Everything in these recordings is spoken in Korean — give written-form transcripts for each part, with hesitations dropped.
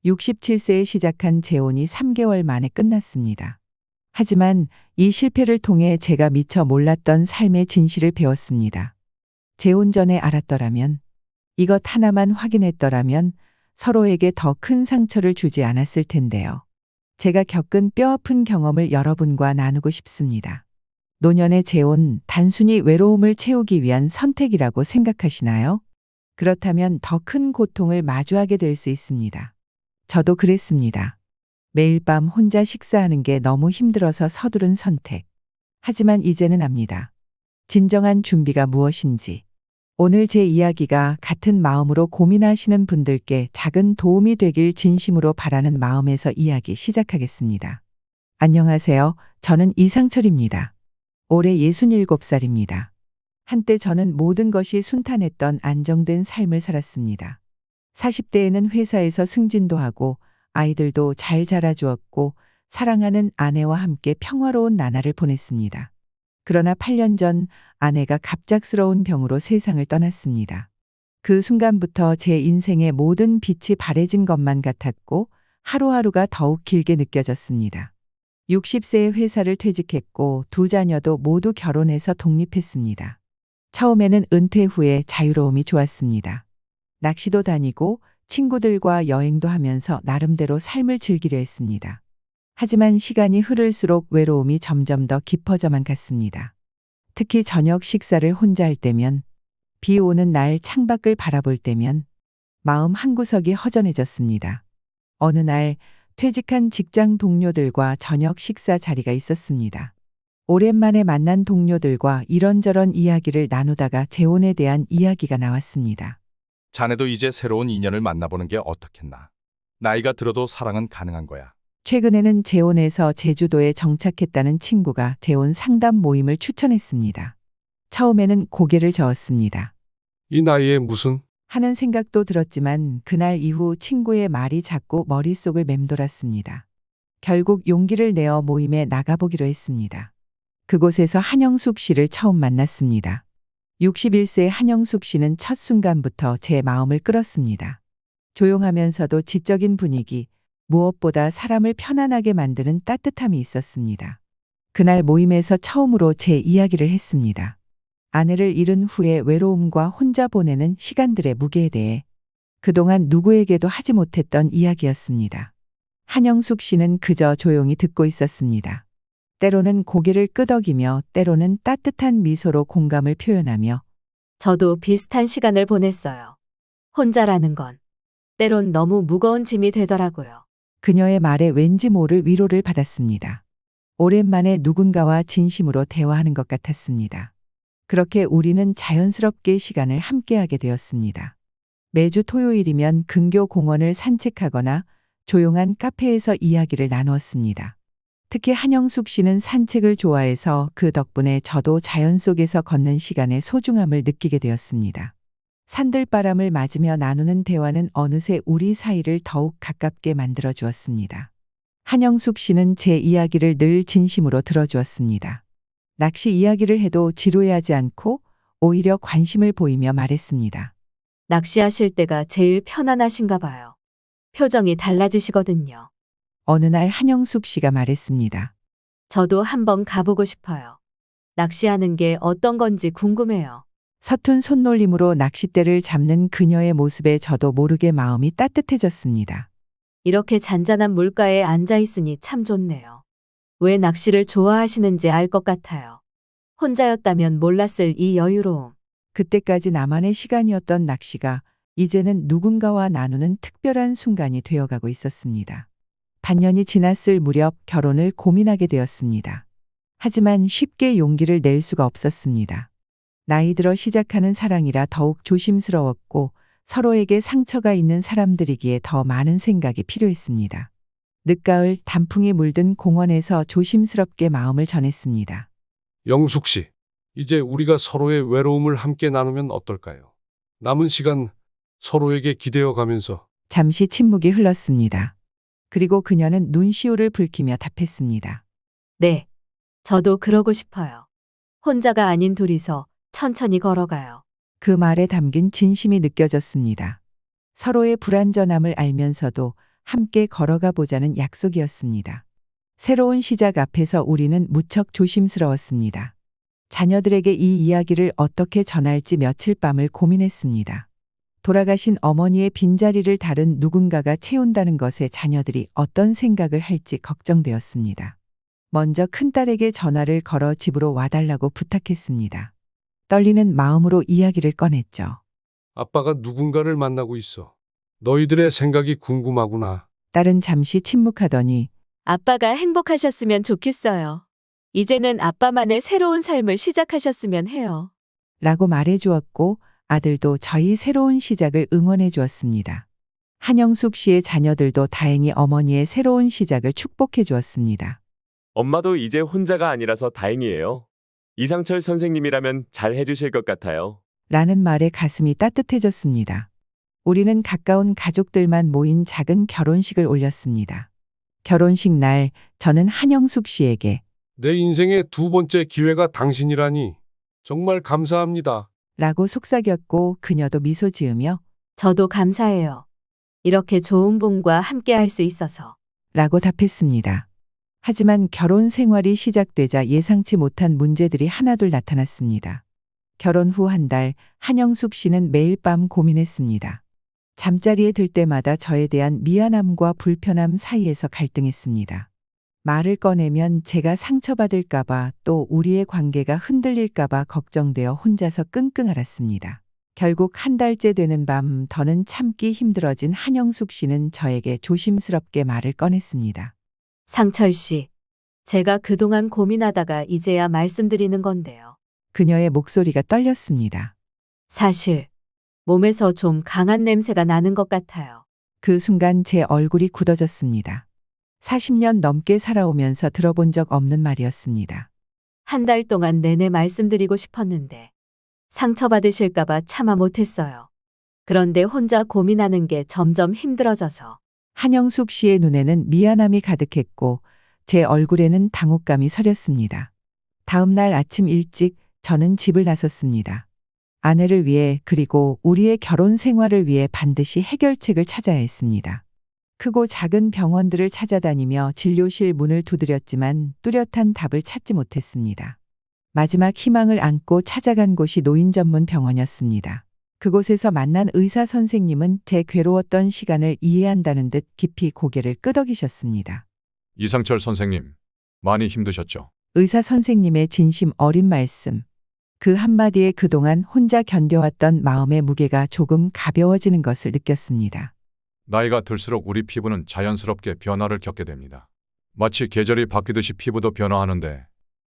67세에 시작한 재혼이 3개월 만에 끝났습니다. 하지만 이 실패를 통해 제가 미처 몰랐던 삶의 진실을 배웠습니다. 재혼 전에 알았더라면, 이것 하나만 확인했더라면 서로에게 더 큰 상처를 주지 않았을 텐데요. 제가 겪은 뼈아픈 경험을 여러분과 나누고 싶습니다. 노년의 재혼, 단순히 외로움을 채우기 위한 선택이라고 생각하시나요? 그렇다면 더 큰 고통을 마주하게 될 수 있습니다. 저도 그랬습니다. 매일 밤 혼자 식사하는 게 너무 힘들어서 서두른 선택. 하지만 이제는 압니다. 진정한 준비가 무엇인지. 오늘 제 이야기가 같은 마음으로 고민하시는 분들께 작은 도움이 되길 진심으로 바라는 마음에서 이야기 시작하겠습니다. 안녕하세요. 저는 이상철입니다. 올해 67살입니다. 한때 저는 모든 것이 순탄했던 안정된 삶을 살았습니다. 40대에는 회사에서 승진도 하고 아이들도 잘 자라주었고 사랑하는 아내와 함께 평화로운 나날을 보냈습니다. 그러나 8년 전 아내가 갑작스러운 병으로 세상을 떠났습니다. 그 순간부터 제 인생의 모든 빛이 바래진 것만 같았고 하루하루가 더욱 길게 느껴졌습니다. 60세에 회사를 퇴직했고 두 자녀도 모두 결혼해서 독립했습니다. 처음에는 은퇴 후에 자유로움이 좋았습니다. 낚시도 다니고 친구들과 여행도 하면서 나름대로 삶을 즐기려 했습니다. 하지만 시간이 흐를수록 외로움이 점점 더 깊어져만 갔습니다. 특히 저녁 식사를 혼자 할 때면, 비 오는 날 창밖을 바라볼 때면 마음 한구석이 허전해졌습니다. 어느 날 퇴직한 직장 동료들과 저녁 식사 자리가 있었습니다. 오랜만에 만난 동료들과 이런저런 이야기를 나누다가 재혼에 대한 이야기가 나왔습니다. 자네도 이제 새로운 인연을 만나보는 게 어떻겠나. 나이가 들어도 사랑은 가능한 거야. 최근에는 재혼해서 제주도에 정착했다는 친구가 재혼 상담 모임을 추천했습니다. 처음에는 고개를 저었습니다. 이 나이에 무슨? 하는 생각도 들었지만 그날 이후 친구의 말이 자꾸 머릿속을 맴돌았습니다. 결국 용기를 내어 모임에 나가보기로 했습니다. 그곳에서 한영숙 씨를 처음 만났습니다. 61세 한영숙 씨는 첫 순간부터 제 마음을 끌었습니다. 조용하면서도 지적인 분위기, 무엇보다 사람을 편안하게 만드는 따뜻함이 있었습니다. 그날 모임에서 처음으로 제 이야기를 했습니다. 아내를 잃은 후의 외로움과 혼자 보내는 시간들의 무게에 대해 그동안 누구에게도 하지 못했던 이야기였습니다. 한영숙 씨는 그저 조용히 듣고 있었습니다. 때로는 고개를 끄덕이며 때로는 따뜻한 미소로 공감을 표현하며 저도 비슷한 시간을 보냈어요. 혼자라는 건 때론 너무 무거운 짐이 되더라고요. 그녀의 말에 왠지 모를 위로를 받았습니다. 오랜만에 누군가와 진심으로 대화하는 것 같았습니다. 그렇게 우리는 자연스럽게 시간을 함께하게 되었습니다. 매주 토요일이면 근교 공원을 산책하거나 조용한 카페에서 이야기를 나누었습니다. 특히 한영숙 씨는 산책을 좋아해서 그 덕분에 저도 자연 속에서 걷는 시간의 소중함을 느끼게 되었습니다. 산들바람을 맞으며 나누는 대화는 어느새 우리 사이를 더욱 가깝게 만들어 주었습니다. 한영숙 씨는 제 이야기를 늘 진심으로 들어주었습니다. 낚시 이야기를 해도 지루해하지 않고 오히려 관심을 보이며 말했습니다. 낚시하실 때가 제일 편안하신가 봐요. 표정이 달라지시거든요. 어느 날 한영숙 씨가 말했습니다. 저도 한번 가보고 싶어요. 낚시하는 게 어떤 건지 궁금해요. 서툰 손놀림으로 낚싯대를 잡는 그녀의 모습에 저도 모르게 마음이 따뜻해졌습니다. 이렇게 잔잔한 물가에 앉아 있으니 참 좋네요. 왜 낚시를 좋아하시는지 알 것 같아요. 혼자였다면 몰랐을 이 여유로움. 그때까지 나만의 시간이었던 낚시가 이제는 누군가와 나누는 특별한 순간이 되어가고 있었습니다. 반년이 지났을 무렵 결혼을 고민하게 되었습니다. 하지만 쉽게 용기를 낼 수가 없었습니다. 나이 들어 시작하는 사랑이라 더욱 조심스러웠고 서로에게 상처가 있는 사람들이기에 더 많은 생각이 필요했습니다. 늦가을 단풍이 물든 공원에서 조심스럽게 마음을 전했습니다. 영숙 씨, 이제 우리가 서로의 외로움을 함께 나누면 어떨까요? 남은 시간 서로에게 기대어 가면서. 잠시 침묵이 흘렀습니다. 그리고 그녀는 눈시울을 붉히며 답했습니다. 네, 저도 그러고 싶어요. 혼자가 아닌 둘이서 천천히 걸어가요. 그 말에 담긴 진심이 느껴졌습니다. 서로의 불완전함을 알면서도 함께 걸어가 보자는 약속이었습니다. 새로운 시작 앞에서 우리는 무척 조심스러웠습니다. 자녀들에게 이 이야기를 어떻게 전할지 며칠 밤을 고민했습니다. 돌아가신 어머니의 빈자리를 다른 누군가가 채운다는 것에 자녀들이 어떤 생각을 할지 걱정되었습니다. 먼저 큰딸에게 전화를 걸어 집으로 와달라고 부탁했습니다. 떨리는 마음으로 이야기를 꺼냈죠. 아빠가 누군가를 만나고 있어. 너희들의 생각이 궁금하구나. 딸은 잠시 침묵하더니 아빠가 행복하셨으면 좋겠어요. 이제는 아빠만의 새로운 삶을 시작하셨으면 해요. 라고 말해 주었고 아들도 저희 새로운 시작을 응원해 주었습니다. 한영숙 씨의 자녀들도 다행히 어머니의 새로운 시작을 축복해 주었습니다. 엄마도 이제 혼자가 아니라서 다행이에요. 이상철 선생님이라면 잘 해주실 것 같아요. 라는 말에 가슴이 따뜻해졌습니다. 우리는 가까운 가족들만 모인 작은 결혼식을 올렸습니다. 결혼식 날 저는 한영숙 씨에게 내 인생의 두 번째 기회가 당신이라니 정말 감사합니다. 라고 속삭였고 그녀도 미소 지으며 저도 감사해요. 이렇게 좋은 분과 함께 할 수 있어서. 라고 답했습니다. 하지만 결혼 생활이 시작되자 예상치 못한 문제들이 하나둘 나타났습니다. 결혼 후 한 달 한영숙 씨는 매일 밤 고민했습니다. 잠자리에 들 때마다 저에 대한 미안함과 불편함 사이에서 갈등했습니다. 말을 꺼내면 제가 상처받을까봐 또 우리의 관계가 흔들릴까봐 걱정되어 혼자서 끙끙 앓았습니다. 결국 한 달째 되는 밤 더는 참기 힘들어진 한영숙 씨는 저에게 조심스럽게 말을 꺼냈습니다. 상철 씨, 제가 그동안 고민하다가 이제야 말씀드리는 건데요. 그녀의 목소리가 떨렸습니다. 사실 몸에서 좀 강한 냄새가 나는 것 같아요. 그 순간 제 얼굴이 굳어졌습니다. 40년 넘게 살아오면서 들어본 적 없는 말이었습니다. 한 달 동안 내내 말씀드리고 싶었는데 상처받으실까봐 참아 못했어요. 그런데 혼자 고민하는 게 점점 힘들어져서. 한영숙 씨의 눈에는 미안함이 가득했고 제 얼굴에는 당혹감이 서렸습니다. 다음 날 아침 일찍 저는 집을 나섰습니다. 아내를 위해 그리고 우리의 결혼 생활을 위해 반드시 해결책을 찾아야 했습니다. 크고 작은 병원들을 찾아다니며 진료실 문을 두드렸지만 뚜렷한 답을 찾지 못했습니다. 마지막 희망을 안고 찾아간 곳이 노인 전문 병원이었습니다. 그곳에서 만난 의사 선생님은 제 괴로웠던 시간을 이해한다는 듯 깊이 고개를 끄덕이셨습니다. 이상철 선생님, 많이 힘드셨죠? 의사 선생님의 진심 어린 말씀. 그 한마디에 그동안 혼자 견뎌왔던 마음의 무게가 조금 가벼워지는 것을 느꼈습니다. 나이가 들수록 우리 피부는 자연스럽게 변화를 겪게 됩니다. 마치 계절이 바뀌듯이 피부도 변화하는데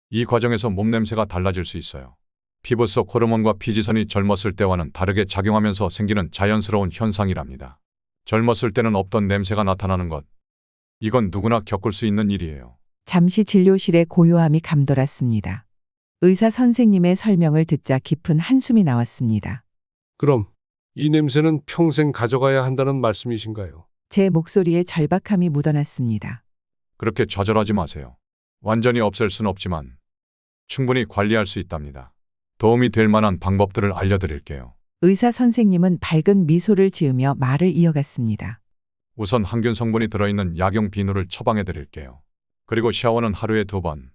이 과정에서 몸냄새가 달라질 수 있어요. 피부 속 호르몬과 피지선이 젊었을 때와는 다르게 작용하면서 생기는 자연스러운 현상이랍니다. 젊었을 때는 없던 냄새가 나타나는 것. 이건 누구나 겪을 수 있는 일이에요. 잠시 진료실의 고요함이 감돌았습니다. 의사 선생님의 설명을 듣자 깊은 한숨이 나왔습니다. 그럼 이 냄새는 평생 가져가야 한다는 말씀이신가요? 제 목소리에 절박함이 묻어났습니다. 그렇게 좌절하지 마세요. 완전히 없앨 순 없지만 충분히 관리할 수 있답니다. 도움이 될 만한 방법들을 알려드릴게요. 의사 선생님은 밝은 미소를 지으며 말을 이어갔습니다. 우선 항균 성분이 들어있는 약용 비누를 처방해 드릴게요. 그리고 샤워는 하루에 2번.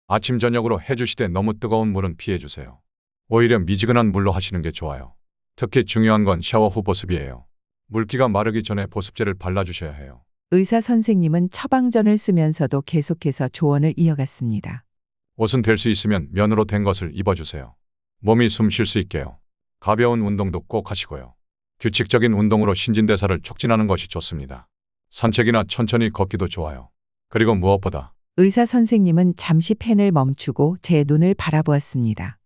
아침 저녁으로 해주시되 너무 뜨거운 물은 피해 주세요. 오히려 미지근한 물로 하시는 게 좋아요. 특히 중요한 건 샤워 후 보습이에요. 물기가 마르기 전에 보습제를 발라주셔야 해요. 의사 선생님은 처방전을 쓰면서도 계속해서 조언을 이어갔습니다. 옷은 될 수 있으면 면으로 된 것을 입어주세요. 몸이 숨 쉴 수 있게요. 가벼운 운동도 꼭 하시고요. 규칙적인 운동으로 신진대사를 촉진하는 것이 좋습니다. 산책이나 천천히 걷기도 좋아요. 그리고 무엇보다 의사 선생님은 잠시 펜을 멈추고 제 눈을 바라보았습니다.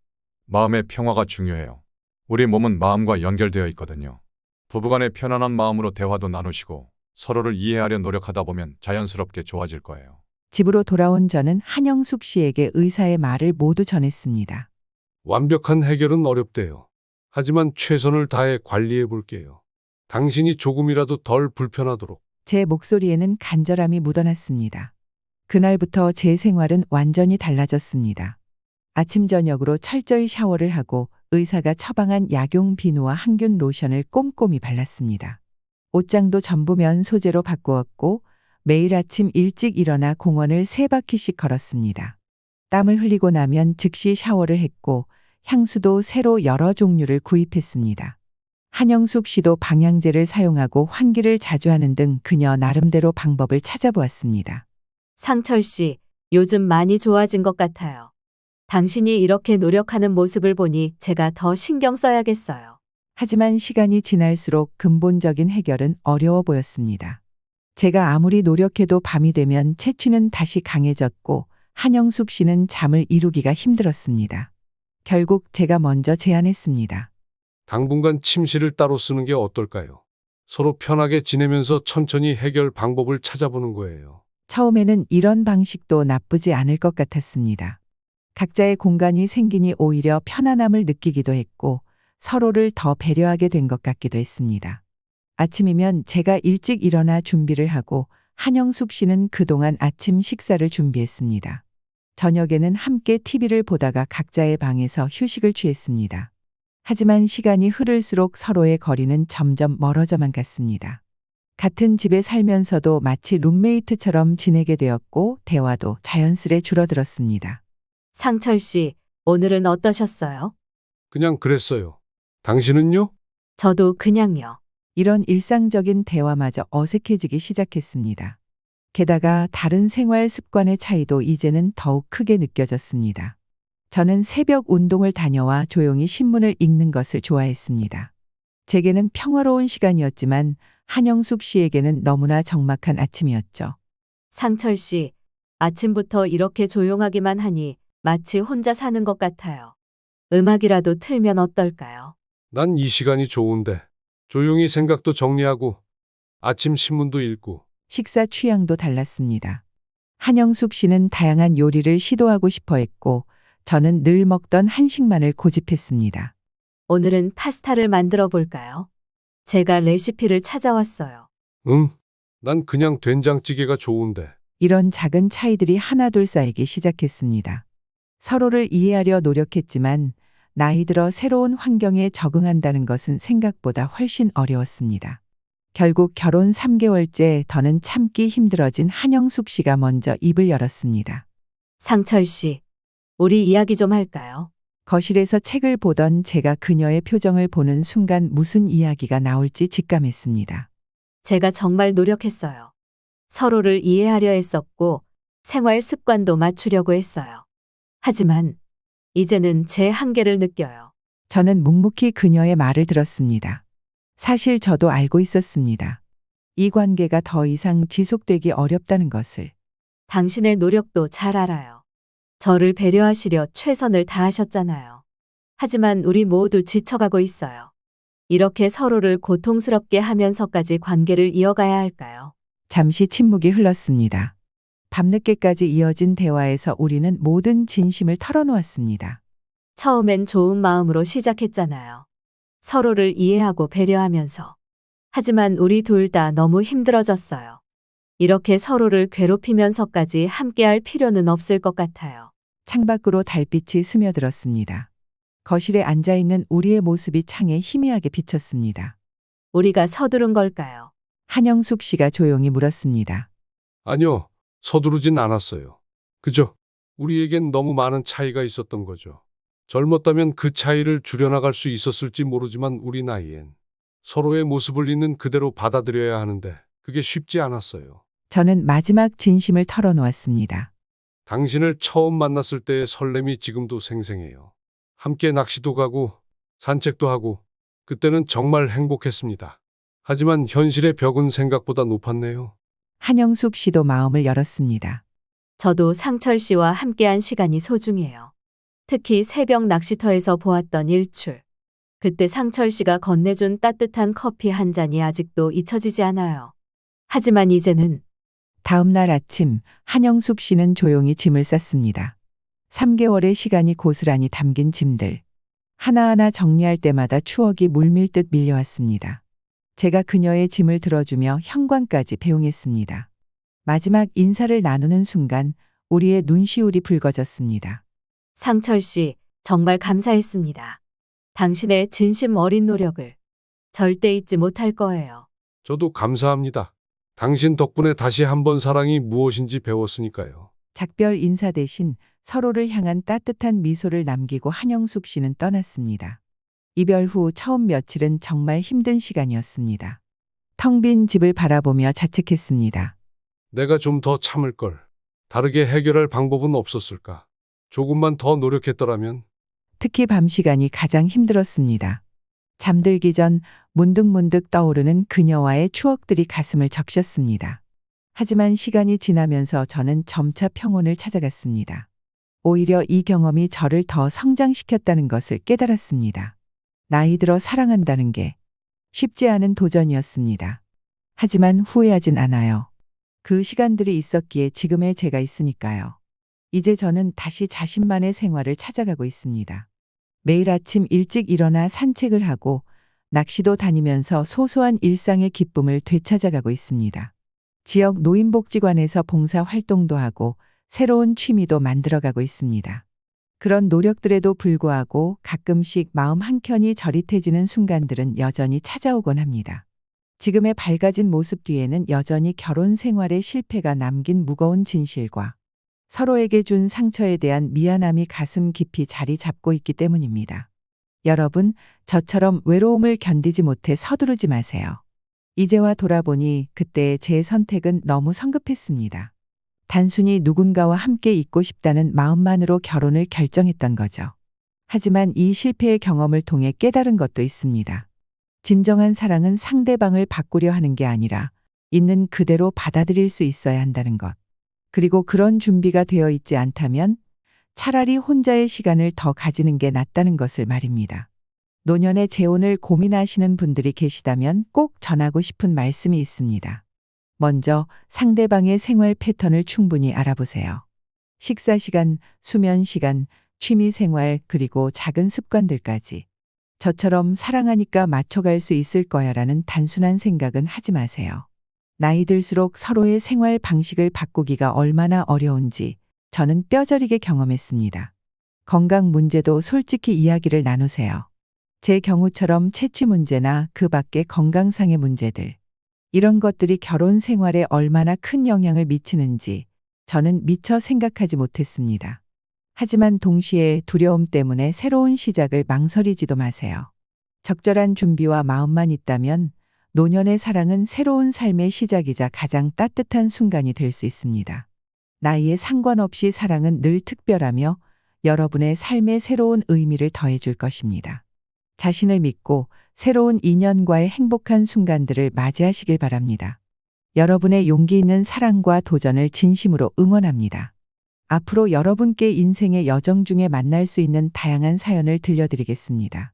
마음의 평화가 중요해요. 우리 몸은 마음과 연결되어 있거든요. 부부간의 편안한 마음으로 대화도 나누시고 서로를 이해하려 노력하다 보면 자연스럽게 좋아질 거예요. 집으로 돌아온 저는 한영숙 씨에게 의사의 말을 모두 전했습니다. 완벽한 해결은 어렵대요. 하지만 최선을 다해 관리해 볼게요. 당신이 조금이라도 덜 불편하도록. 제 목소리에는 간절함이 묻어났습니다. 그날부터 제 생활은 완전히 달라졌습니다. 아침 저녁으로 철저히 샤워를 하고 의사가 처방한 약용 비누와 항균 로션을 꼼꼼히 발랐습니다. 옷장도 전부 면 소재로 바꾸었고 매일 아침 일찍 일어나 공원을 3바퀴씩 걸었습니다. 땀을 흘리고 나면 즉시 샤워를 했고 향수도 새로 여러 종류를 구입했습니다. 한영숙 씨도 방향제를 사용하고 환기를 자주 하는 등 그녀 나름대로 방법을 찾아보았습니다. 상철 씨, 요즘 많이 좋아진 것 같아요. 당신이 이렇게 노력하는 모습을 보니 제가 더 신경 써야겠어요. 하지만 시간이 지날수록 근본적인 해결은 어려워 보였습니다. 제가 아무리 노력해도 밤이 되면 체취는 다시 강해졌고 한영숙 씨는 잠을 이루기가 힘들었습니다. 결국 제가 먼저 제안했습니다. 당분간 침실을 따로 쓰는 게 어떨까요? 서로 편하게 지내면서 천천히 해결 방법을 찾아보는 거예요. 처음에는 이런 방식도 나쁘지 않을 것 같았습니다. 각자의 공간이 생기니 오히려 편안함을 느끼기도 했고 서로를 더 배려하게 된 것 같기도 했습니다. 아침이면 제가 일찍 일어나 준비를 하고 한영숙 씨는 그동안 아침 식사를 준비했습니다. 저녁에는 함께 TV를 보다가 각자의 방에서 휴식을 취했습니다. 하지만 시간이 흐를수록 서로의 거리는 점점 멀어져만 갔습니다. 같은 집에 살면서도 마치 룸메이트처럼 지내게 되었고 대화도 자연스레 줄어들었습니다. 상철 씨, 오늘은 어떠셨어요? 그냥 그랬어요. 당신은요? 저도 그냥요. 이런 일상적인 대화마저 어색해지기 시작했습니다. 게다가 다른 생활 습관의 차이도 이제는 더욱 크게 느껴졌습니다. 저는 새벽 운동을 다녀와 조용히 신문을 읽는 것을 좋아했습니다. 제게는 평화로운 시간이었지만 한영숙 씨에게는 너무나 적막한 아침이었죠. 상철 씨, 아침부터 이렇게 조용하기만 하니 마치 혼자 사는 것 같아요. 음악이라도 틀면 어떨까요? 난 이 시간이 좋은데. 조용히 생각도 정리하고 아침 신문도 읽고. 식사 취향도 달랐습니다. 한영숙 씨는 다양한 요리를 시도하고 싶어 했고 저는 늘 먹던 한식만을 고집했습니다. 오늘은 파스타를 만들어 볼까요? 제가 레시피를 찾아왔어요. 난 그냥 된장찌개가 좋은데. 이런 작은 차이들이 하나둘 쌓이기 시작했습니다. 서로를 이해하려 노력했지만 나이 들어 새로운 환경에 적응한다는 것은 생각보다 훨씬 어려웠습니다. 결국 결혼 3개월째 더는 참기 힘들어진 한영숙 씨가 먼저 입을 열었습니다. 상철 씨, 우리 이야기 좀 할까요? 거실에서 책을 보던 제가 그녀의 표정을 보는 순간 무슨 이야기가 나올지 직감했습니다. 제가 정말 노력했어요. 서로를 이해하려 했었고 생활 습관도 맞추려고 했어요. 하지만 이제는 제 한계를 느껴요. 저는 묵묵히 그녀의 말을 들었습니다. 사실 저도 알고 있었습니다. 이 관계가 더 이상 지속되기 어렵다는 것을. 당신의 노력도 잘 알아요. 저를 배려하시려 최선을 다하셨잖아요. 하지만 우리 모두 지쳐가고 있어요. 이렇게 서로를 고통스럽게 하면서까지 관계를 이어가야 할까요? 잠시 침묵이 흘렀습니다. 밤늦게까지 이어진 대화에서 우리는 모든 진심을 털어놓았습니다. 처음엔 좋은 마음으로 시작했잖아요. 서로를 이해하고 배려하면서. 하지만 우리 둘 다 너무 힘들어졌어요. 이렇게 서로를 괴롭히면서까지 함께할 필요는 없을 것 같아요. 창밖으로 달빛이 스며들었습니다. 거실에 앉아있는 우리의 모습이 창에 희미하게 비쳤습니다. 우리가 서두른 걸까요? 한영숙 씨가 조용히 물었습니다. 아니요, 서두르진 않았어요. 그저 우리에겐 너무 많은 차이가 있었던 거죠. 젊었다면 그 차이를 줄여나갈 수 있었을지 모르지만 우리 나이엔 서로의 모습을 있는 그대로 받아들여야 하는데 그게 쉽지 않았어요. 저는 마지막 진심을 털어놓았습니다. 당신을 처음 만났을 때의 설렘이 지금도 생생해요. 함께 낚시도 가고 산책도 하고 그때는 정말 행복했습니다. 하지만 현실의 벽은 생각보다 높았네요. 한영숙 씨도 마음을 열었습니다. 저도 상철 씨와 함께한 시간이 소중해요. 특히 새벽 낚시터에서 보았던 일출. 그때 상철 씨가 건네준 따뜻한 커피 한 잔이 아직도 잊혀지지 않아요. 하지만 이제는 다음 날 아침 한영숙 씨는 조용히 짐을 쌌습니다. 3개월의 시간이 고스란히 담긴 짐들. 하나하나 정리할 때마다 추억이 물밀듯 밀려왔습니다. 제가 그녀의 짐을 들어주며 현관까지 배웅했습니다. 마지막 인사를 나누는 순간 우리의 눈시울이 붉어졌습니다. 상철 씨, 정말 감사했습니다. 당신의 진심 어린 노력을 절대 잊지 못할 거예요. 저도 감사합니다. 당신 덕분에 다시 한번 사랑이 무엇인지 배웠으니까요. 작별 인사 대신 서로를 향한 따뜻한 미소를 남기고 한영숙 씨는 떠났습니다. 이별 후 처음 며칠은 정말 힘든 시간이었습니다. 텅 빈 집을 바라보며 자책했습니다. 내가 좀 더 참을 걸. 다르게 해결할 방법은 없었을까? 조금만 더 노력했더라면. 특히 밤 시간이 가장 힘들었습니다. 잠들기 전 문득문득 떠오르는 그녀와의 추억들이 가슴을 적셨습니다. 하지만 시간이 지나면서 저는 점차 평온을 찾아갔습니다. 오히려 이 경험이 저를 더 성장시켰다는 것을 깨달았습니다. 나이 들어 사랑한다는 게 쉽지 않은 도전이었습니다. 하지만 후회하진 않아요. 그 시간들이 있었기에 지금의 제가 있으니까요. 이제 저는 다시 자신만의 생활을 찾아가고 있습니다. 매일 아침 일찍 일어나 산책을 하고 낚시도 다니면서 소소한 일상의 기쁨을 되찾아가고 있습니다. 지역 노인복지관에서 봉사 활동도 하고 새로운 취미도 만들어가고 있습니다. 그런 노력들에도 불구하고 가끔씩 마음 한켠이 저릿해지는 순간들은 여전히 찾아오곤 합니다. 지금의 밝아진 모습 뒤에는 여전히 결혼 생활의 실패가 남긴 무거운 진실과 서로에게 준 상처에 대한 미안함이 가슴 깊이 자리 잡고 있기 때문입니다. 여러분, 저처럼 외로움을 견디지 못해 서두르지 마세요. 이제와 돌아보니 그때의 제 선택은 너무 성급했습니다. 단순히 누군가와 함께 있고 싶다는 마음만으로 결혼을 결정했던 거죠. 하지만 이 실패의 경험을 통해 깨달은 것도 있습니다. 진정한 사랑은 상대방을 바꾸려 하는 게 아니라 있는 그대로 받아들일 수 있어야 한다는 것. 그리고 그런 준비가 되어 있지 않다면 차라리 혼자의 시간을 더 가지는 게 낫다는 것을 말입니다. 노년의 재혼을 고민하시는 분들이 계시다면 꼭 전하고 싶은 말씀이 있습니다. 먼저 상대방의 생활 패턴을 충분히 알아보세요. 식사 시간, 수면 시간, 취미 생활, 그리고 작은 습관들까지. 저처럼 사랑하니까 맞춰갈 수 있을 거야라는 단순한 생각은 하지 마세요. 나이 들수록 서로의 생활 방식을 바꾸기가 얼마나 어려운지 저는 뼈저리게 경험했습니다. 건강 문제도 솔직히 이야기를 나누세요. 제 경우처럼 채취 문제나 그 밖의 건강상의 문제들. 이런 것들이 결혼 생활에 얼마나 큰 영향을 미치는지 저는 미처 생각하지 못했습니다. 하지만 동시에 두려움 때문에 새로운 시작을 망설이지도 마세요. 적절한 준비와 마음만 있다면 노년의 사랑은 새로운 삶의 시작이자 가장 따뜻한 순간이 될 수 있습니다. 나이에 상관없이 사랑은 늘 특별하며 여러분의 삶에 새로운 의미를 더해줄 것입니다. 자신을 믿고 새로운 인연과의 행복한 순간들을 맞이하시길 바랍니다. 여러분의 용기 있는 사랑과 도전을 진심으로 응원합니다. 앞으로 여러분께 인생의 여정 중에 만날 수 있는 다양한 사연을 들려드리겠습니다.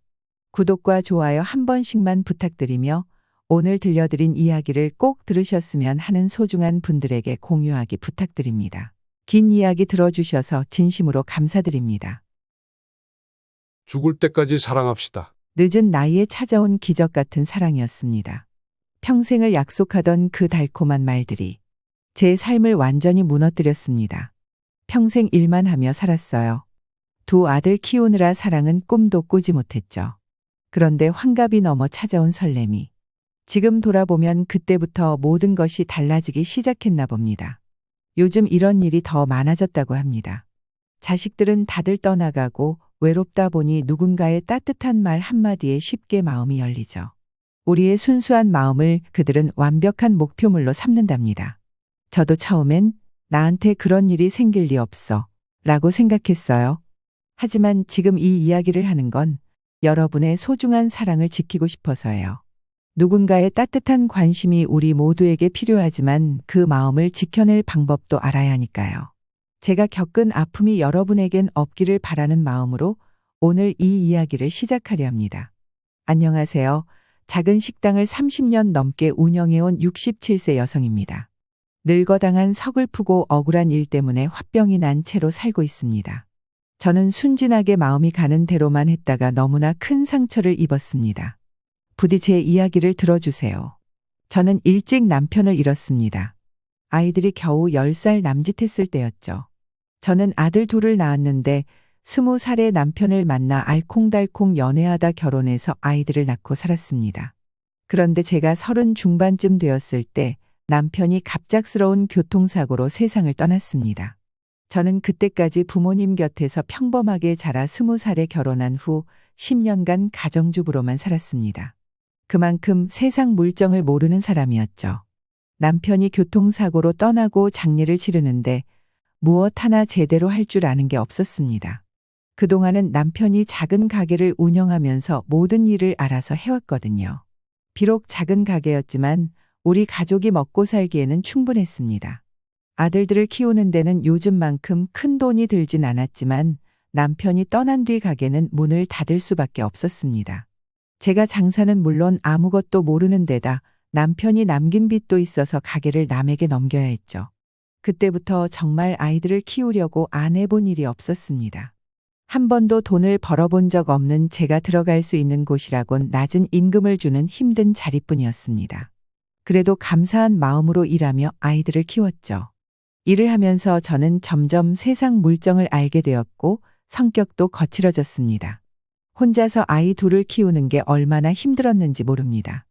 구독과 좋아요 한 번씩만 부탁드리며 오늘 들려드린 이야기를 꼭 들으셨으면 하는 소중한 분들에게 공유하기 부탁드립니다. 긴 이야기 들어주셔서 진심으로 감사드립니다. 죽을 때까지 사랑합시다. 늦은 나이에 찾아온 기적 같은 사랑이었습니다. 평생을 약속하던 그 달콤한 말들이 제 삶을 완전히 무너뜨렸습니다. 평생 일만 하며 살았어요. 두 아들 키우느라 사랑은 꿈도 꾸지 못했죠. 그런데 환갑이 넘어 찾아온 설렘이 지금 돌아보면 그때부터 모든 것이 달라지기 시작했나 봅니다. 요즘 이런 일이 더 많아졌다고 합니다. 자식들은 다들 떠나가고 외롭다 보니 누군가의 따뜻한 말 한마디에 쉽게 마음이 열리죠. 우리의 순수한 마음을 그들은 완벽한 목표물로 삼는답니다. 저도 처음엔 나한테 그런 일이 생길 리 없어 라고 생각했어요. 하지만 지금 이 이야기를 하는 건 여러분의 소중한 사랑을 지키고 싶어서예요. 누군가의 따뜻한 관심이 우리 모두에게 필요하지만 그 마음을 지켜낼 방법도 알아야 하니까요. 제가 겪은 아픔이 여러분에겐 없기를 바라는 마음으로 오늘 이 이야기를 시작하려 합니다. 안녕하세요. 작은 식당을 30년 넘게 운영해온 67세 여성입니다. 늙어당한 서글프고 억울한 일 때문에 화병이 난 채로 살고 있습니다. 저는 순진하게 마음이 가는 대로만 했다가 너무나 큰 상처를 입었습니다. 부디 제 이야기를 들어주세요. 저는 일찍 남편을 잃었습니다. 아이들이 겨우 10살 남짓했을 때였죠. 저는 아들 둘을 낳았는데 20살의 남편을 만나 알콩달콩 연애하다 결혼해서 아이들을 낳고 살았습니다. 그런데 제가 30 중반쯤 되었을 때 남편이 갑작스러운 교통사고로 세상을 떠났습니다. 저는 그때까지 부모님 곁에서 평범하게 자라 20살에 결혼한 후 10년간 가정주부로만 살았습니다. 그만큼 세상 물정을 모르는 사람이었죠. 남편이 교통사고로 떠나고 장례를 치르는데 무엇 하나 제대로 할 줄 아는 게 없었습니다. 그동안은 남편이 작은 가게를 운영하면서 모든 일을 알아서 해왔거든요. 비록 작은 가게였지만 우리 가족이 먹고 살기에는 충분했습니다. 아들들을 키우는 데는 요즘만큼 큰 돈이 들진 않았지만 남편이 떠난 뒤 가게는 문을 닫을 수밖에 없었습니다. 제가 장사는 물론 아무것도 모르는 데다 남편이 남긴 빚도 있어서 가게를 남에게 넘겨야 했죠. 그때부터 정말 아이들을 키우려고 안 해본 일이 없었습니다. 한 번도 돈을 벌어본 적 없는 제가 들어갈 수 있는 곳이라곤 낮은 임금을 주는 힘든 자리뿐이었습니다. 그래도 감사한 마음으로 일하며 아이들을 키웠죠. 일을 하면서 저는 점점 세상 물정을 알게 되었고 성격도 거칠어졌습니다. 혼자서 아이 둘을 키우는 게 얼마나 힘들었는지 모릅니다.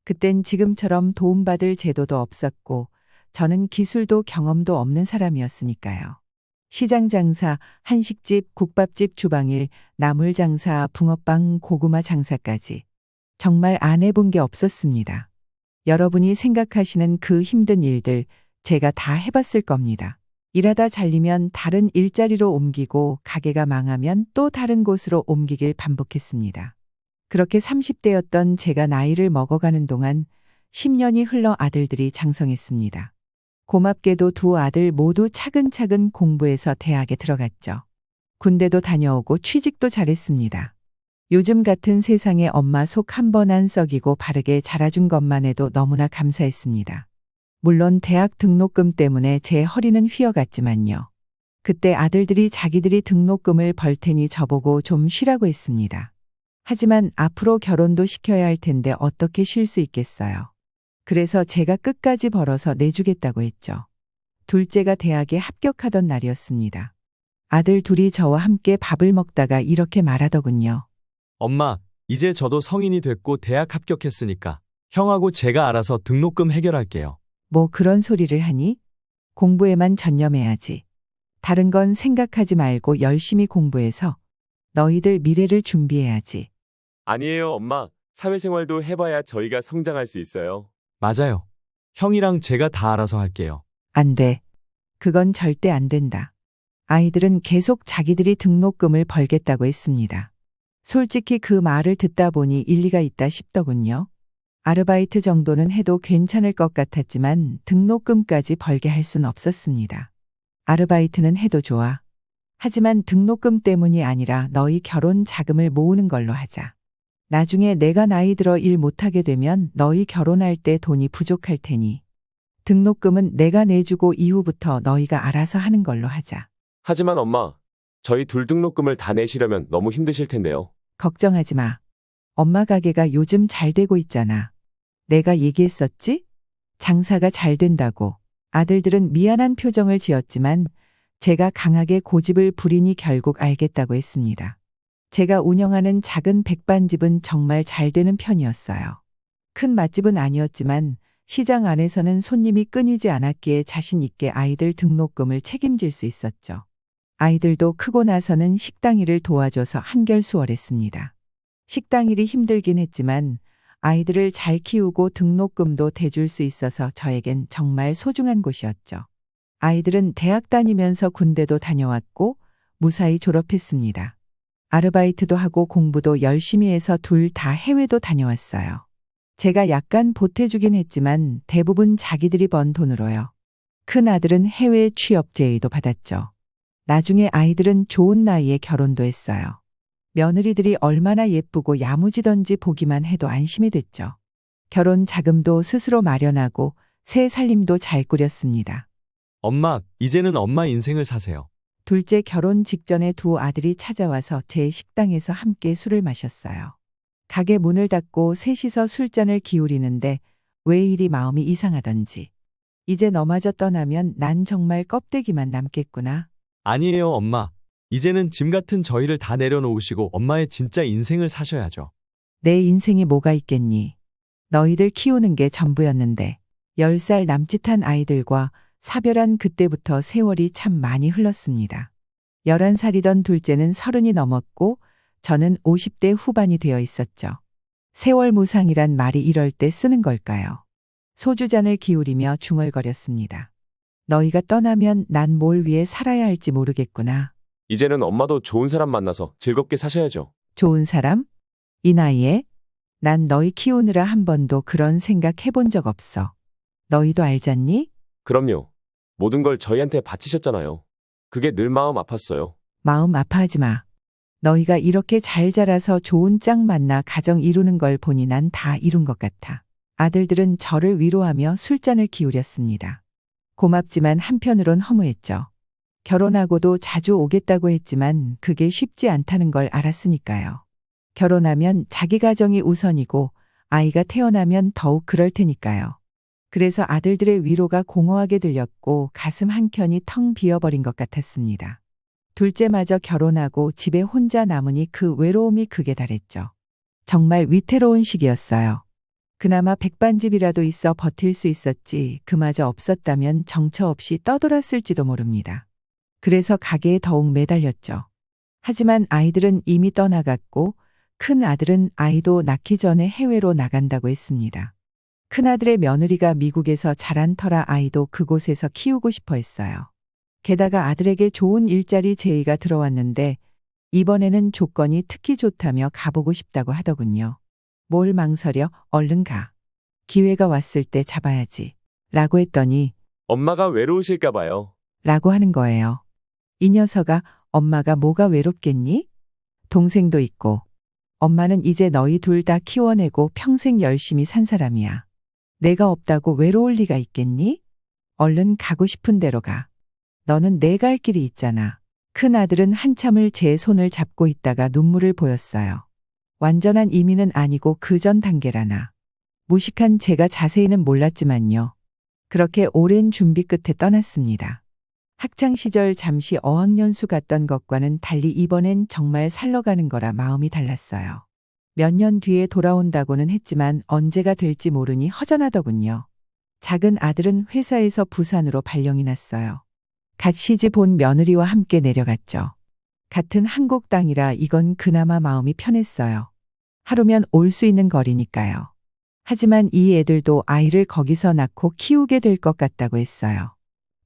그땐 지금처럼 도움받을 제도도 없었고 저는 기술도 경험도 없는 사람이었으니까요. 시장 장사, 한식집, 국밥집 주방일, 나물 장사, 붕어빵, 고구마 장사까지 정말 안 해본 게 없었습니다. 여러분이 생각하시는 그 힘든 일들 제가 다 해봤을 겁니다. 일하다 잘리면 다른 일자리로 옮기고 가게가 망하면 또 다른 곳으로 옮기길 반복했습니다. 그렇게 30대였던 제가 나이를 먹어가는 동안 10년이 흘러 아들들이 장성했습니다. 고맙게도 두 아들 모두 차근차근 공부해서 대학에 들어갔죠. 군대도 다녀오고 취직도 잘했습니다. 요즘 같은 세상에 엄마 속 한 번 안 썩이고 바르게 자라준 것만 해도 너무나 감사했습니다. 물론 대학 등록금 때문에 제 허리는 휘어갔지만요. 그때 아들들이 자기들이 등록금을 벌 테니 저보고 좀 쉬라고 했습니다. 하지만 앞으로 결혼도 시켜야 할 텐데 어떻게 쉴 수 있겠어요. 그래서 제가 끝까지 벌어서 내주겠다고 했죠. 둘째가 대학에 합격하던 날이었습니다. 아들 둘이 저와 함께 밥을 먹다가 이렇게 말하더군요. 엄마, 이제 저도 성인이 됐고 대학 합격했으니까 형하고 제가 알아서 등록금 해결할게요. 뭐 그런 소리를 하니? 공부에만 전념해야지. 다른 건 생각하지 말고 열심히 공부해서 너희들 미래를 준비해야지. 아니에요, 엄마. 사회생활도 해봐야 저희가 성장할 수 있어요. 맞아요. 형이랑 제가 다 알아서 할게요. 안 돼. 그건 절대 안 된다. 아이들은 계속 자기들이 등록금을 벌겠다고 했습니다. 솔직히 그 말을 듣다 보니 일리가 있다 싶더군요. 아르바이트 정도는 해도 괜찮을 것 같았지만 등록금까지 벌게 할 순 없었습니다. 아르바이트는 해도 좋아. 하지만 등록금 때문이 아니라 너희 결혼 자금을 모으는 걸로 하자. 나중에 내가 나이 들어 일 못하게 되면 너희 결혼할 때 돈이 부족할 테니 등록금은 내가 내주고 이후부터 너희가 알아서 하는 걸로 하자. 하지만 엄마, 저희 둘 등록금을 다 내시려면 너무 힘드실 텐데요. 걱정하지 마. 엄마 가게가 요즘 잘 되고 있잖아. 내가 얘기했었지? 장사가 잘 된다고. 아들들은 미안한 표정을 지었지만 제가 강하게 고집을 부리니 결국 알겠다고 했습니다. 제가 운영하는 작은 백반집은 정말 잘 되는 편이었어요. 큰 맛집은 아니었지만 시장 안에서는 손님이 끊이지 않았기에 자신 있게 아이들 등록금을 책임질 수 있었죠. 아이들도 크고 나서는 식당 일을 도와줘서 한결 수월했습니다. 식당 일이 힘들긴 했지만 아이들을 잘 키우고 등록금도 대줄 수 있어서 저에겐 정말 소중한 곳이었죠. 아이들은 대학 다니면서 군대도 다녀왔고 무사히 졸업했습니다. 아르바이트도 하고 공부도 열심히 해서 둘 다 해외도 다녀왔어요. 제가 약간 보태주긴 했지만 대부분 자기들이 번 돈으로요. 큰 아들은 해외 취업 제의도 받았죠. 나중에 아이들은 좋은 나이에 결혼도 했어요. 며느리들이 얼마나 예쁘고 야무지던지 보기만 해도 안심이 됐죠. 결혼 자금도 스스로 마련하고 새 살림도 잘 꾸렸습니다. 엄마, 이제는 엄마 인생을 사세요. 둘째 결혼 직전에 두 아들이 찾아와서 제 식당에서 함께 술을 마셨어요. 가게 문을 닫고 셋이서 술잔을 기울이는데 왜 이리 마음이 이상하던지. 이제 너마저 떠나면 난 정말 껍데기만 남겠구나. 아니에요, 엄마. 이제는 짐 같은 저희를 다 내려놓으시고 엄마의 진짜 인생을 사셔야죠. 내 인생이 뭐가 있겠니? 너희들 키우는 게 전부였는데 10살 남짓한 아이들과 사별한 그때부터 세월이 참 많이 흘렀습니다. 11살이던 둘째는 30이 넘었고 저는 50대 후반이 되어 있었죠. 세월 무상이란 말이 이럴 때 쓰는 걸까요? 소주잔을 기울이며 중얼거렸습니다. 너희가 떠나면 난 뭘 위해 살아야 할지 모르겠구나. 이제는 엄마도 좋은 사람 만나서 즐겁게 사셔야죠. 좋은 사람? 이 나이에? 난 너희 키우느라 한 번도 그런 생각 해본 적 없어. 너희도 알잖니? 그럼요. 모든 걸 저희한테 바치셨잖아요. 그게 늘 마음 아팠어요. 마음 아파하지 마. 너희가 이렇게 잘 자라서 좋은 짝 만나 가정 이루는 걸 보니 난 다 이룬 것 같아. 아들들은 저를 위로하며 술잔을 기울였습니다. 고맙지만 한편으론 허무했죠. 결혼하고도 자주 오겠다고 했지만 그게 쉽지 않다는 걸 알았으니까요. 결혼하면 자기 가정이 우선이고 아이가 태어나면 더욱 그럴 테니까요. 그래서 아들들의 위로가 공허하게 들렸고 가슴 한켠이 텅 비어버린 것 같았습니다. 둘째마저 결혼하고 집에 혼자 남으니 그 외로움이 극에 달했죠. 정말 위태로운 시기였어요. 그나마 백반집이라도 있어 버틸 수 있었지 그마저 없었다면 정처 없이 떠돌았을지도 모릅니다. 그래서 가게에 더욱 매달렸죠. 하지만 아이들은 이미 떠나갔고 큰 아들은 아이도 낳기 전에 해외로 나간다고 했습니다. 큰아들의 며느리가 미국에서 자란 터라 아이도 그곳에서 키우고 싶어 했어요. 게다가 아들에게 좋은 일자리 제의가 들어왔는데 이번에는 조건이 특히 좋다며 가보고 싶다고 하더군요. 뭘 망설여 얼른 가. 기회가 왔을 때 잡아야지. 라고 했더니 엄마가 외로우실까 봐요. 라고 하는 거예요. 이 녀석아 엄마가 뭐가 외롭겠니? 동생도 있고 엄마는 이제 너희 둘 다 키워내고 평생 열심히 산 사람이야. 내가 없다고 외로울 리가 있겠니? 얼른 가고 싶은 대로 가. 너는 내 갈 길이 있잖아. 큰 아들은 한참을 제 손을 잡고 있다가 눈물을 보였어요. 완전한 이민은 아니고 그 전 단계라나. 무식한 제가 자세히는 몰랐지만요. 그렇게 오랜 준비 끝에 떠났습니다. 학창시절 잠시 어학연수 갔던 것과는 달리 이번엔 정말 살러 가는 거라 마음이 달랐어요. 몇 년 뒤에 돌아온다고는 했지만 언제가 될지 모르니 허전하더군요. 작은 아들은 회사에서 부산으로 발령이 났어요. 갓 시집 온 며느리와 함께 내려갔죠. 같은 한국 땅이라 이건 그나마 마음이 편했어요. 하루면 올 수 있는 거리니까요. 하지만 이 애들도 아이를 거기서 낳고 키우게 될 것 같다고 했어요.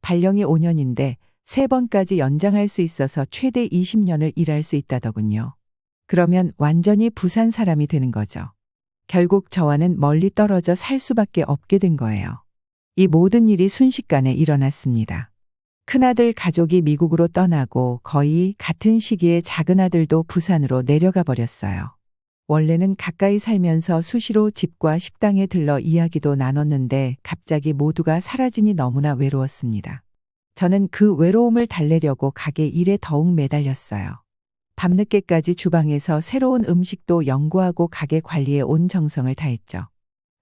발령이 5년인데 3번까지 연장할 수 있어서 최대 20년을 일할 수 있다더군요. 그러면 완전히 부산 사람이 되는 거죠. 결국 저와는 멀리 떨어져 살 수밖에 없게 된 거예요. 이 모든 일이 순식간에 일어났습니다. 큰아들 가족이 미국으로 떠나고 거의 같은 시기에 작은아들도 부산으로 내려가 버렸어요. 원래는 가까이 살면서 수시로 집과 식당에 들러 이야기도 나눴는데 갑자기 모두가 사라지니 너무나 외로웠습니다. 저는 그 외로움을 달래려고 가게 일에 더욱 매달렸어요. 밤늦게까지 주방에서 새로운 음식도 연구하고 가게 관리에 온 정성을 다했죠.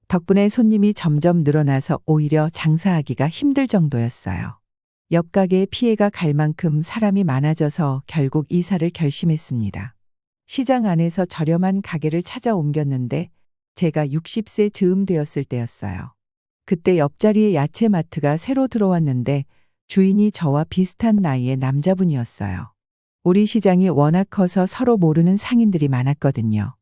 덕분에 손님이 점점 늘어나서 오히려 장사하기가 힘들 정도였어요. 옆 가게에 피해가 갈 만큼 사람이 많아져서 결국 이사를 결심했습니다. 시장 안에서 저렴한 가게를 찾아 옮겼는데 제가 60세 즈음 되었을 때였어요. 그때 옆자리에 야채마트가 새로 들어왔는데 주인이 저와 비슷한 나이의 남자분이었어요. 우리 시장이 워낙 커서 서로 모르는 상인들이 많았거든요.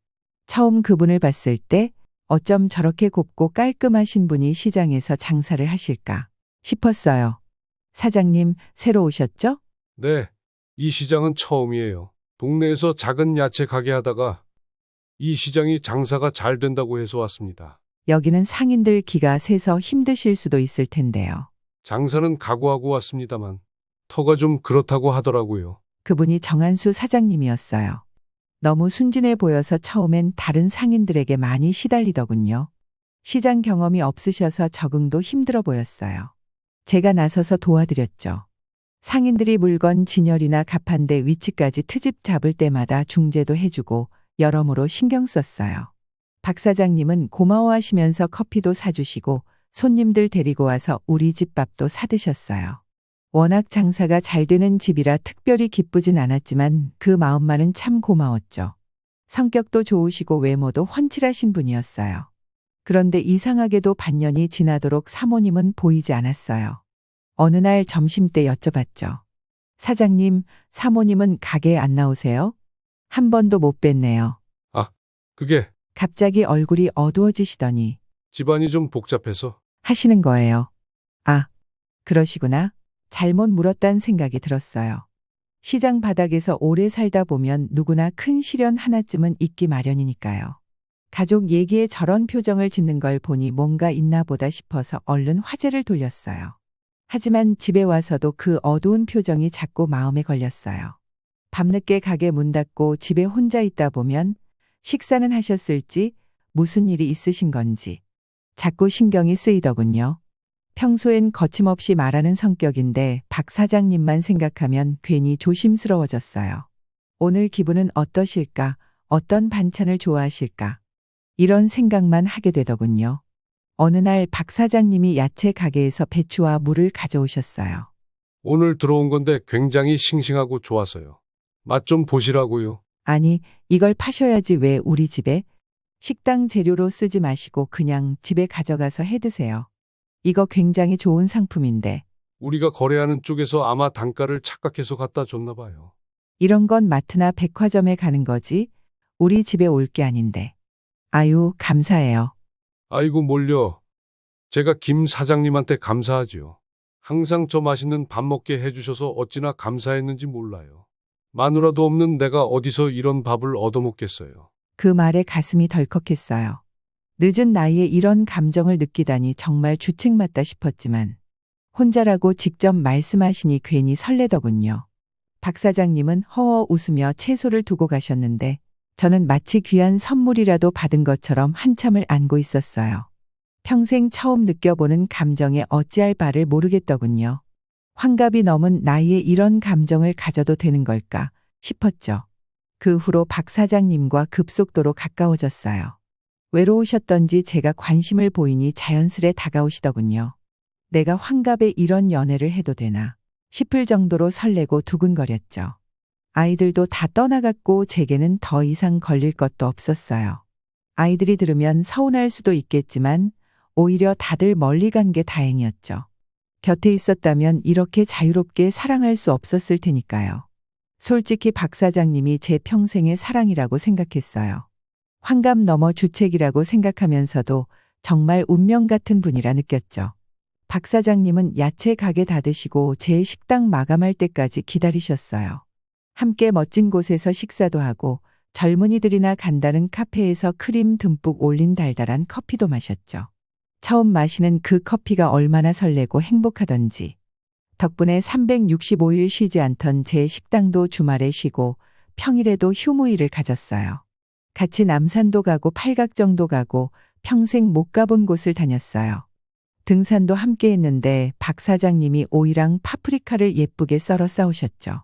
처음 그분을 봤을 때 어쩜 저렇게 곱고 깔끔하신 분이 시장에서 장사를 하실까 싶었어요. 사장님, 새로 오셨죠? 네, 이 시장은 처음이에요. 동네에서 작은 야채 가게 하다가 이 시장이 장사가 잘 된다고 해서 왔습니다. 여기는 상인들 기가 세서 힘드실 수도 있을 텐데요. 장사는 각오하고 왔습니다만 터가 좀 그렇다고 하더라고요. 그분이 정한수 사장님이었어요. 너무 순진해 보여서 처음엔 다른 상인들에게 많이 시달리더군요. 시장 경험이 없으셔서 적응도 힘들어 보였어요. 제가 나서서 도와드렸죠. 상인들이 물건 진열이나 가판대 위치까지 트집 잡을 때마다 중재도 해주고 여러모로 신경 썼어요. 박 사장님은 고마워하시면서 커피도 사주시고 손님들 데리고 와서 우리 집 밥도 사드셨어요. 워낙 장사가 잘 되는 집이라 특별히 기쁘진 않았지만 그 마음만은 참 고마웠죠. 성격도 좋으시고 외모도 훤칠하신 분이었어요. 그런데 이상하게도 반년이 지나도록 사모님은 보이지 않았어요. 어느 날 점심때 여쭤봤죠. 사장님, 사모님은 가게에 안 나오세요? 한 번도 못 뵀네요. 그게 갑자기 얼굴이 어두워지시더니 집안이 좀 복잡해서. 하시는 거예요. 아, 그러시구나. 잘못 물었단 생각이 들었어요. 시장 바닥에서 오래 살다 보면 누구나 큰 시련 하나쯤은 있기 마련이니까요. 가족 얘기에 저런 표정을 짓는 걸 보니 뭔가 있나 보다 싶어서 얼른 화제를 돌렸어요. 하지만 집에 와서도 그 어두운 표정이 자꾸 마음에 걸렸어요. 밤늦게 가게 문 닫고 집에 혼자 있다 보면 식사는 하셨을지 무슨 일이 있으신 건지 자꾸 신경이 쓰이더군요. 평소엔 거침없이 말하는 성격인데 박 사장님만 생각하면 괜히 조심스러워졌어요. 오늘 기분은 어떠실까? 어떤 반찬을 좋아하실까? 이런 생각만 하게 되더군요. 어느 날 박 사장님이 야채 가게에서 배추와 물을 가져오셨어요. 오늘 들어온 건데 굉장히 싱싱하고 좋아서요. 맛 좀 보시라고요. 아니, 이걸 파셔야지 왜 우리 집에? 식당 재료로 쓰지 마시고 그냥 집에 가져가서 해 드세요. 이거 굉장히 좋은 상품인데. 우리가 거래하는 쪽에서 아마 단가를 착각해서 갖다 줬나 봐요. 이런 건 마트나 백화점에 가는 거지. 우리 집에 올 게 아닌데. 아유, 감사해요. 아이고 뭘요. 제가 김 사장님한테 감사하지요. 항상 저 맛있는 밥 먹게 해주셔서 어찌나 감사했는지 몰라요. 마누라도 없는 내가 어디서 이런 밥을 얻어먹겠어요. 그 말에 가슴이 덜컥했어요. 늦은 나이에 이런 감정을 느끼다니 정말 주책 맞다 싶었지만 혼자라고 직접 말씀하시니 괜히 설레더군요. 박 사장님은 허허 웃으며 채소를 두고 가셨는데 저는 마치 귀한 선물이라도 받은 것처럼 한참을 안고 있었어요. 평생 처음 느껴보는 감정에 어찌할 바를 모르겠더군요. 환갑이 넘은 나이에 이런 감정을 가져도 되는 걸까 싶었죠. 그 후로 박 사장님과 급속도로 가까워졌어요. 외로우셨던지 제가 관심을 보이니 자연스레 다가오시더군요. 내가 환갑에 이런 연애를 해도 되나 싶을 정도로 설레고 두근거렸죠. 아이들도 다 떠나갔고 제게는 더 이상 걸릴 것도 없었어요. 아이들이 들으면 서운할 수도 있겠지만 오히려 다들 멀리 간 게 다행이었죠. 곁에 있었다면 이렇게 자유롭게 사랑할 수 없었을 테니까요. 솔직히 박 사장님이 제 평생의 사랑이라고 생각했어요. 환갑 넘어 주책이라고 생각하면서도 정말 운명 같은 분이라 느꼈죠. 박 사장님은 야채 가게 닫으시고 제 식당 마감할 때까지 기다리셨어요. 함께 멋진 곳에서 식사도 하고 젊은이들이나 간다는 카페에서 크림 듬뿍 올린 달달한 커피도 마셨죠. 처음 마시는 그 커피가 얼마나 설레고 행복하던지. 덕분에 365일 쉬지 않던 제 식당도 주말에 쉬고 평일에도 휴무일을 가졌어요. 같이 남산도 가고 팔각정도 가고 평생 못 가본 곳을 다녔어요. 등산도 함께 했는데 박 사장님이 오이랑 파프리카를 예쁘게 썰어 싸우셨죠.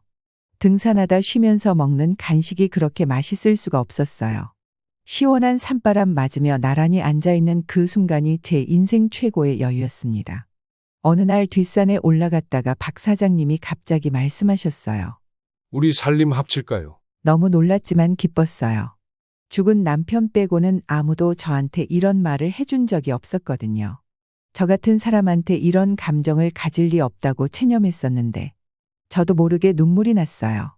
등산하다 쉬면서 먹는 간식이 그렇게 맛있을 수가 없었어요. 시원한 산바람 맞으며 나란히 앉아있는 그 순간이 제 인생 최고의 여유였습니다. 어느 날 뒷산에 올라갔다가 박 사장님이 갑자기 말씀하셨어요. 우리 살림 합칠까요? 너무 놀랐지만 기뻤어요. 죽은 남편 빼고는 아무도 저한테 이런 말을 해준 적이 없었거든요. 저 같은 사람한테 이런 감정을 가질 리 없다고 체념했었는데 저도 모르게 눈물이 났어요.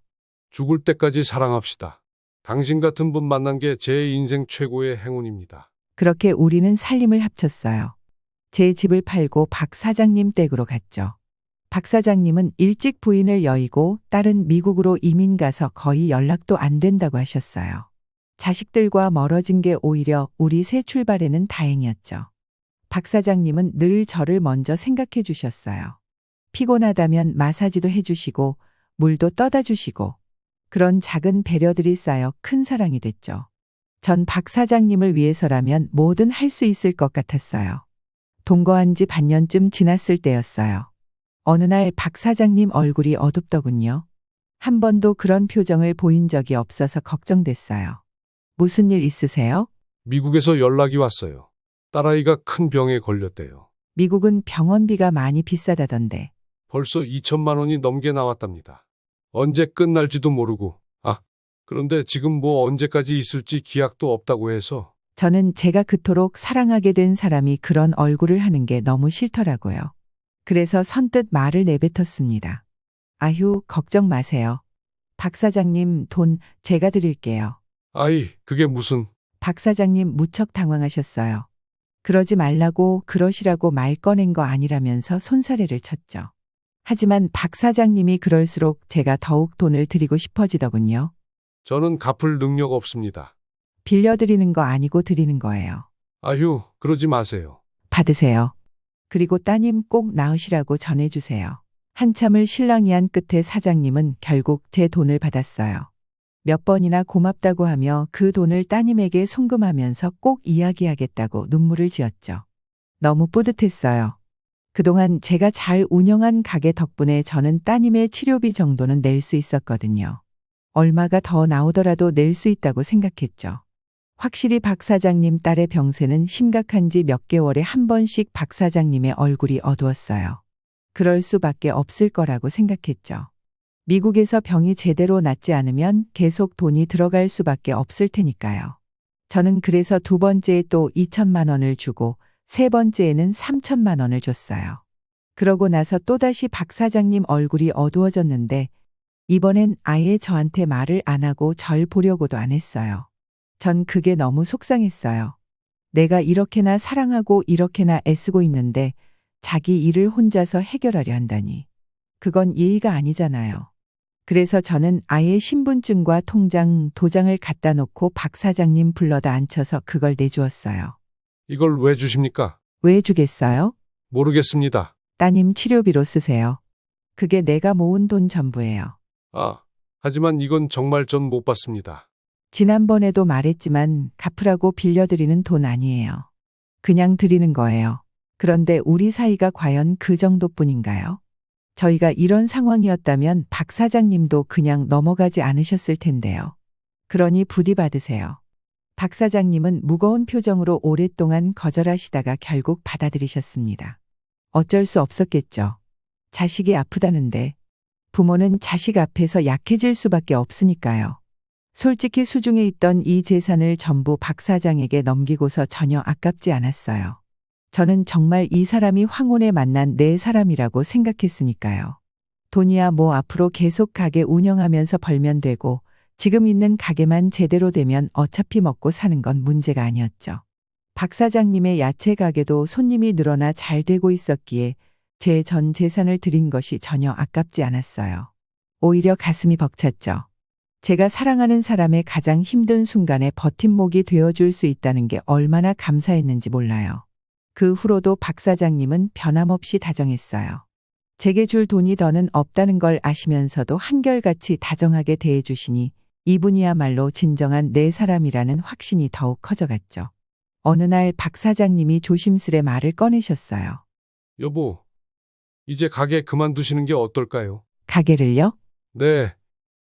죽을 때까지 사랑합시다. 당신 같은 분 만난 게 제 인생 최고의 행운입니다. 그렇게 우리는 살림을 합쳤어요. 제 집을 팔고 박 사장님 댁으로 갔죠. 박 사장님은 일찍 부인을 여의고 딸은 미국으로 이민 가서 거의 연락도 안 된다고 하셨어요. 자식들과 멀어진 게 오히려 우리 새 출발에는 다행이었죠. 박 사장님은 늘 저를 먼저 생각해 주셨어요. 피곤하다면 마사지도 해주시고 물도 떠다 주시고 그런 작은 배려들이 쌓여 큰 사랑이 됐죠. 전 박 사장님을 위해서라면 뭐든 할 수 있을 것 같았어요. 동거한 지 반년쯤 지났을 때였어요. 어느 날 박 사장님 얼굴이 어둡더군요. 한 번도 그런 표정을 보인 적이 없어서 걱정됐어요. 무슨 일 있으세요? 미국에서 연락이 왔어요. 딸아이가 큰 병에 걸렸대요. 미국은 병원비가 많이 비싸다던데. 벌써 2천만 원이 넘게 나왔답니다. 언제 끝날지도 모르고. 그런데 지금 뭐 언제까지 있을지 기약도 없다고 해서 저는 제가 그토록 사랑하게 된 사람이 그런 얼굴을 하는 게 너무 싫더라고요. 그래서 선뜻 말을 내뱉었습니다. 아휴, 걱정 마세요. 박 사장님, 돈 제가 드릴게요. 아이, 그게 무슨, 박 사장님 무척 당황하셨어요. 그러지 말라고 그러시라고 말 꺼낸 거 아니라면서 손사래를 쳤죠. 하지만 박 사장님이 그럴수록 제가 더욱 돈을 드리고 싶어지더군요. 저는 갚을 능력 없습니다. 빌려드리는 거 아니고 드리는 거예요. 아휴, 그러지 마세요. 받으세요. 그리고 따님 꼭 낳으시라고 전해주세요. 한참을 실랑이한 끝에 사장님은 결국 제 돈을 받았어요. 몇 번이나 고맙다고 하며 그 돈을 따님에게 송금하면서 꼭 이야기하겠다고 눈물을 지었죠. 너무 뿌듯했어요. 그동안 제가 잘 운영한 가게 덕분에 저는 따님의 치료비 정도는 낼 수 있었거든요. 얼마가 더 나오더라도 낼 수 있다고 생각했죠. 확실히 박 사장님 딸의 병세는 심각한 지 몇 개월에 한 번씩 박 사장님의 얼굴이 어두웠어요. 그럴 수밖에 없을 거라고 생각했죠. 미국에서 병이 제대로 낫지 않으면 계속 돈이 들어갈 수밖에 없을 테니까요. 저는 그래서 두 번째에 또 2천만 원을 주고 세 번째에는 3천만 원을 줬어요. 그러고 나서 또다시 박 사장님 얼굴이 어두워졌는데 이번엔 아예 저한테 말을 안 하고 절 보려고도 안 했어요. 전 그게 너무 속상했어요. 내가 이렇게나 사랑하고 이렇게나 애쓰고 있는데 자기 일을 혼자서 해결하려 한다니. 그건 예의가 아니잖아요. 그래서 저는 아예 신분증과 통장, 도장을 갖다 놓고 박 사장님 불러다 앉혀서 그걸 내주었어요. 이걸 왜 주십니까? 왜 주겠어요? 모르겠습니다. 따님 치료비로 쓰세요. 그게 내가 모은 돈 전부예요. 하지만 이건 정말 전 못 받습니다. 지난번에도 말했지만 갚으라고 빌려드리는 돈 아니에요. 그냥 드리는 거예요. 그런데 우리 사이가 과연 그 정도뿐인가요? 저희가 이런 상황이었다면 박 사장님도 그냥 넘어가지 않으셨을 텐데요. 그러니 부디 받으세요. 박 사장님은 무거운 표정으로 오랫동안 거절하시다가 결국 받아들이셨습니다. 어쩔 수 없었겠죠. 자식이 아프다는데 부모는 자식 앞에서 약해질 수밖에 없으니까요. 솔직히 수중에 있던 이 재산을 전부 박 사장에게 넘기고서 전혀 아깝지 않았어요. 저는 정말 이 사람이 황혼에 만난 내 사람이라고 생각했으니까요. 돈이야 뭐 앞으로 계속 가게 운영하면서 벌면 되고 지금 있는 가게만 제대로 되면 어차피 먹고 사는 건 문제가 아니었죠. 박 사장님의 야채 가게도 손님이 늘어나 잘 되고 있었기에 제 전 재산을 드린 것이 전혀 아깝지 않았어요. 오히려 가슴이 벅찼죠. 제가 사랑하는 사람의 가장 힘든 순간에 버팀목이 되어줄 수 있다는 게 얼마나 감사했는지 몰라요. 그 후로도 박 사장님은 변함없이 다정했어요. 제게 줄 돈이 더는 없다는 걸 아시면서도 한결같이 다정하게 대해주시니 이분이야말로 진정한 내 사람이라는 확신이 더욱 커져갔죠. 어느 날 박 사장님이 조심스레 말을 꺼내셨어요. 여보, 이제 가게 그만두시는 게 어떨까요? 가게를요? 네,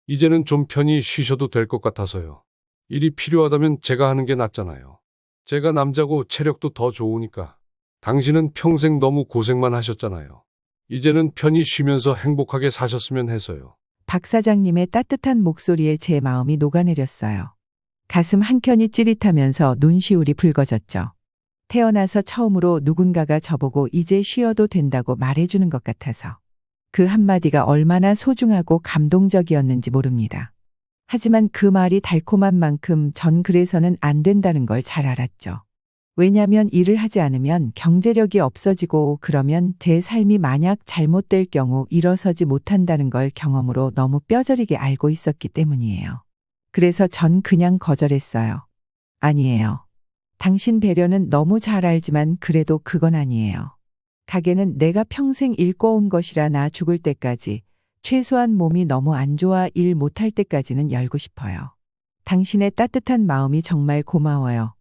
이제는 좀 편히 쉬셔도 될 것 같아서요. 일이 필요하다면 제가 하는 게 낫잖아요. 제가 남자고 체력도 더 좋으니까. 당신은 평생 너무 고생만 하셨잖아요. 이제는 편히 쉬면서 행복하게 사셨으면 해서요. 박 사장님의 따뜻한 목소리에 제 마음이 녹아내렸어요. 가슴 한켠이 찌릿하면서 눈시울이 붉어졌죠. 태어나서 처음으로 누군가가 저보고 이제 쉬어도 된다고 말해주는 것 같아서. 그 한마디가 얼마나 소중하고 감동적이었는지 모릅니다. 하지만 그 말이 달콤한 만큼 전 그래서는 안 된다는 걸 잘 알았죠. 왜냐하면 일을 하지 않으면 경제력이 없어지고 그러면 제 삶이 만약 잘못될 경우 일어서지 못한다는 걸 경험으로 너무 뼈저리게 알고 있었기 때문이에요. 그래서 전 그냥 거절했어요. 아니에요. 당신 배려는 너무 잘 알지만 그래도 그건 아니에요. 가게는 내가 평생 일궈온 것이라 나 죽을 때까지 최소한 몸이 너무 안 좋아 일 못할 때까지는 열고 싶어요. 당신의 따뜻한 마음이 정말 고마워요.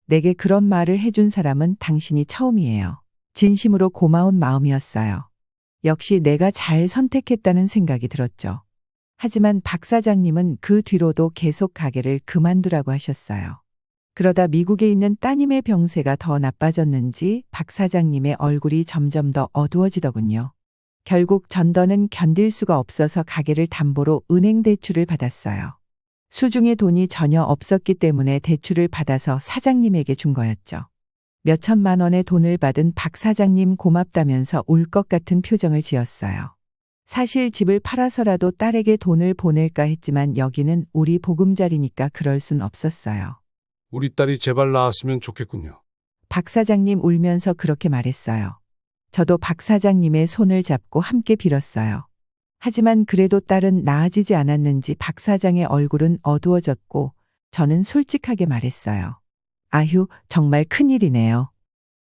내게 그런 말을 해준 사람은 당신이 처음이에요. 진심으로 고마운 마음이었어요. 역시 내가 잘 선택했다는 생각이 들었죠. 하지만 박 사장님은 그 뒤로도 계속 가게를 그만두라고 하셨어요. 그러다 미국에 있는 따님의 병세가 더 나빠졌는지 박 사장님의 얼굴이 점점 더 어두워지더군요. 결국 전 더는 견딜 수가 없어서 가게를 담보로 은행 대출을 받았어요. 수중에 돈이 전혀 없었기 때문에 대출을 받아서 사장님에게 준 거였죠. 몇 천만 원의 돈을 받은 박 사장님 고맙다면서 울 것 같은 표정을 지었어요. 사실 집을 팔아서라도 딸에게 돈을 보낼까 했지만 여기는 우리 보금자리니까 그럴 순 없었어요. 우리 딸이 제발 나았으면 좋겠군요. 박 사장님 울면서 그렇게 말했어요. 저도 박 사장님의 손을 잡고 함께 빌었어요. 하지만 그래도 딸은 나아지지 않았는지 박 사장의 얼굴은 어두워졌고 저는 솔직하게 말했어요. 아휴, 정말 큰일이네요.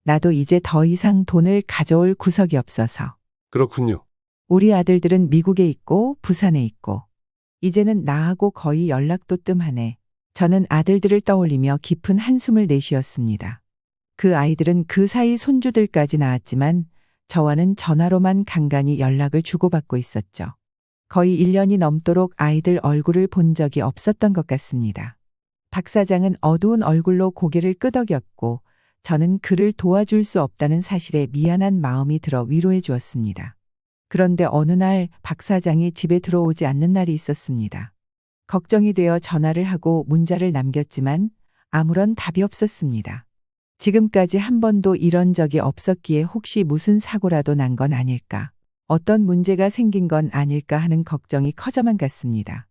나도 이제 더 이상 돈을 가져올 구석이 없어서. 그렇군요. 우리 아들들은 미국에 있고 부산에 있고 이제는 나하고 거의 연락도 뜸하네. 저는 아들들을 떠올리며 깊은 한숨을 내쉬었습니다. 그 아이들은 그 사이 손주들까지 낳았지만 저와는 전화로만 간간히 연락을 주고받고 있었죠. 거의 1년이 넘도록 아이들 얼굴을 본 적이 없었던 것 같습니다. 박 사장은 어두운 얼굴로 고개를 끄덕였고 저는 그를 도와줄 수 없다는 사실에 미안한 마음이 들어 위로해 주었습니다. 그런데 어느 날 박 사장이 집에 들어오지 않는 날이 있었습니다. 걱정이 되어 전화를 하고 문자를 남겼지만 아무런 답이 없었습니다. 지금까지 한 번도 이런 적이 없었기에 혹시 무슨 사고라도 난 건 아닐까, 어떤 문제가 생긴 건 아닐까 하는 걱정이 커져만 갔습니다.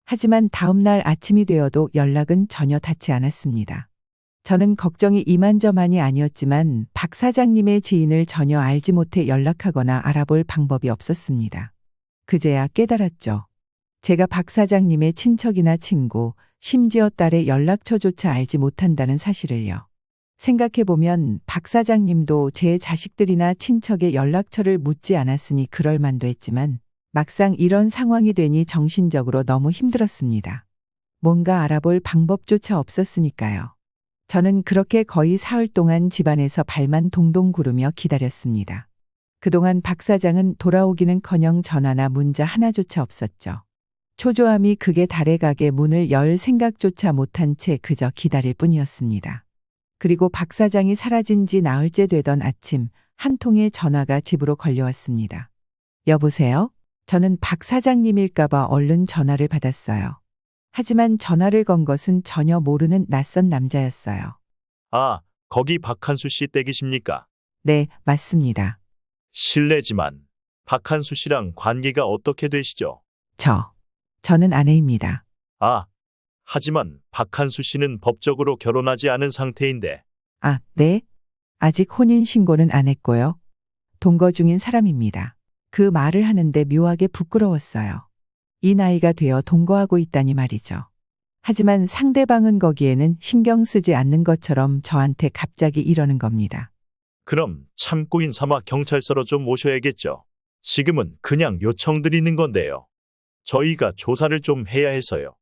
하지만 다음 날 아침이 되어도 연락은 전혀 닿지 않았습니다. 저는 걱정이 이만저만이 아니었지만 박 사장님의 지인을 전혀 알지 못해 연락하거나 알아볼 방법이 없었습니다. 그제야 깨달았죠. 제가 박 사장님의 친척이나 친구, 심지어 딸의 연락처조차 알지 못한다는 사실을요. 생각해보면 박 사장님도 제 자식들이나 친척의 연락처를 묻지 않았으니 그럴 만도 했지만 막상 이런 상황이 되니 정신적으로 너무 힘들었습니다. 뭔가 알아볼 방법조차 없었으니까요. 저는 그렇게 거의 사흘 동안 집안에서 발만 동동 구르며 기다렸습니다. 그동안 박 사장은 돌아오기는커녕 전화나 문자 하나조차 없었죠. 초조함이 극에 달해가게 문을 열 생각조차 못한 채 그저 기다릴 뿐이었습니다. 그리고 박 사장이 사라진 지 나흘째 되던 아침 한 통의 전화가 집으로 걸려왔습니다. 여보세요? 저는 박 사장님일까봐 얼른 전화를 받았어요. 하지만 전화를 건 것은 전혀 모르는 낯선 남자였어요. 아, 거기 박한수 씨 댁이십니까? 네, 맞습니다. 실례지만 박한수 씨랑 관계가 어떻게 되시죠? 저는 아내입니다. 아, 하지만 박한수 씨는 법적으로 결혼하지 않은 상태인데 아, 네? 아직 혼인신고는 안 했고요. 동거 중인 사람입니다. 그 말을 하는데 묘하게 부끄러웠어요. 이 나이가 되어 동거하고 있다니 말이죠. 하지만 상대방은 거기에는 신경 쓰지 않는 것처럼 저한테 갑자기 이러는 겁니다. 그럼 참고인 삼아 경찰서로 좀 모셔야겠죠. 지금은 그냥 요청드리는 건데요. 저희가 조사를 좀 해야 해서요.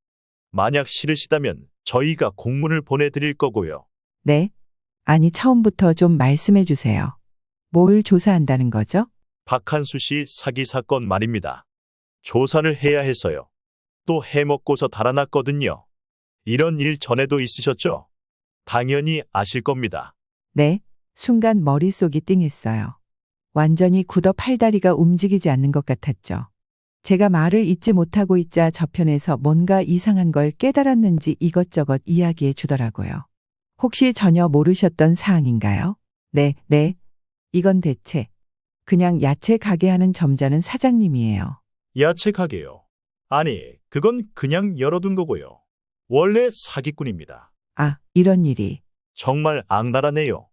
만약 싫으시다면 저희가 공문을 보내드릴 거고요. 네? 아니, 처음부터 좀 말씀해 주세요. 뭘 조사한다는 거죠? 박한수 씨 사기 사건 말입니다. 조사를 해야 해서요. 또 해먹고서 달아났거든요. 이런 일 전에도 있으셨죠? 당연히 아실 겁니다. 네? 순간 머릿속이 띵했어요. 완전히 굳어 팔다리가 움직이지 않는 것 같았죠. 제가 말을 잇지 못하고 있자 저편에서 뭔가 이상한 걸 깨달았는지 이것저것 이야기해 주더라고요. 혹시 전혀 모르셨던 사항인가요? 네. 이건 대체 그냥 야채 가게 하는 점잖은 사장님이에요. 야채 가게요. 아니, 그건 그냥 열어둔 거고요. 원래 사기꾼입니다. 아, 이런 일이. 정말 악랄하네요.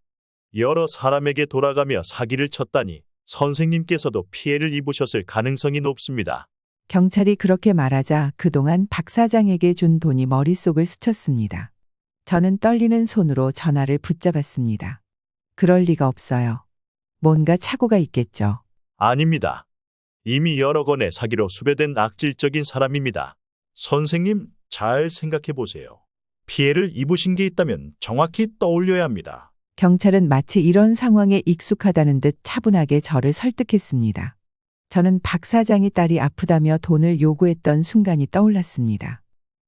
여러 사람에게 돌아가며 사기를 쳤다니 선생님께서도 피해를 입으셨을 가능성이 높습니다. 경찰이 그렇게 말하자 그동안 박 사장에게 준 돈이 머릿속을 스쳤습니다. 저는 떨리는 손으로 전화를 붙잡았습니다. 그럴 리가 없어요. 뭔가 착오가 있겠죠. 아닙니다. 이미 여러 건의 사기로 수배된 악질적인 사람입니다. 선생님, 잘 생각해 보세요. 피해를 입으신 게 있다면 정확히 떠올려야 합니다. 경찰은 마치 이런 상황에 익숙하다는 듯 차분하게 저를 설득했습니다. 저는 박 사장이 딸이 아프다며 돈을 요구했던 순간이 떠올랐습니다.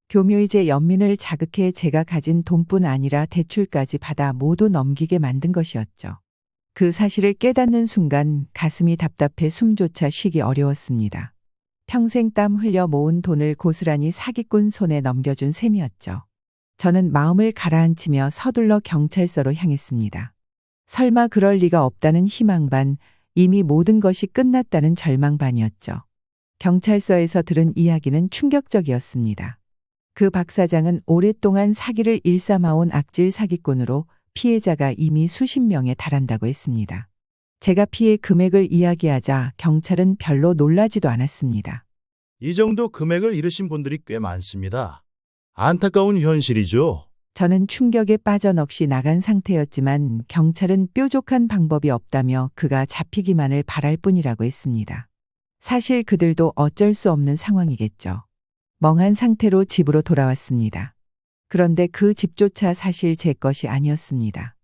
교묘히 제 연민을 자극해 제가 가진 돈뿐 아니라 대출까지 받아 모두 넘기게 만든 것이었죠. 그 사실을 깨닫는 순간 가슴이 답답해 숨조차 쉬기 어려웠습니다. 평생 땀 흘려 모은 돈을 고스란히 사기꾼 손에 넘겨준 셈이었죠. 저는 마음을 가라앉히며 서둘러 경찰서로 향했습니다. 설마 그럴 리가 없다는 희망 반, 이미 모든 것이 끝났다는 절망 반이었죠. 경찰서에서 들은 이야기는 충격적이었습니다. 그 박 사장은 오랫동안 사기를 일삼아온 악질 사기꾼으로 피해자가 이미 수십 명에 달한다고 했습니다. 제가 피해 금액을 이야기하자 경찰은 별로 놀라지도 않았습니다. 이 정도 금액을 잃으신 분들이 꽤 많습니다. 안타까운 현실이죠. 저는 충격에 빠져넋이 나간 상태였지만 경찰은 뾰족한 방법이 없다며 그가 잡히기만을 바랄 뿐이라고 했습니다. 사실 그들도 어쩔 수 없는 상황이겠죠. 멍한 상태로 집으로 돌아왔습니다. 그런데 그 집조차 사실 제 것이 아니었습니다.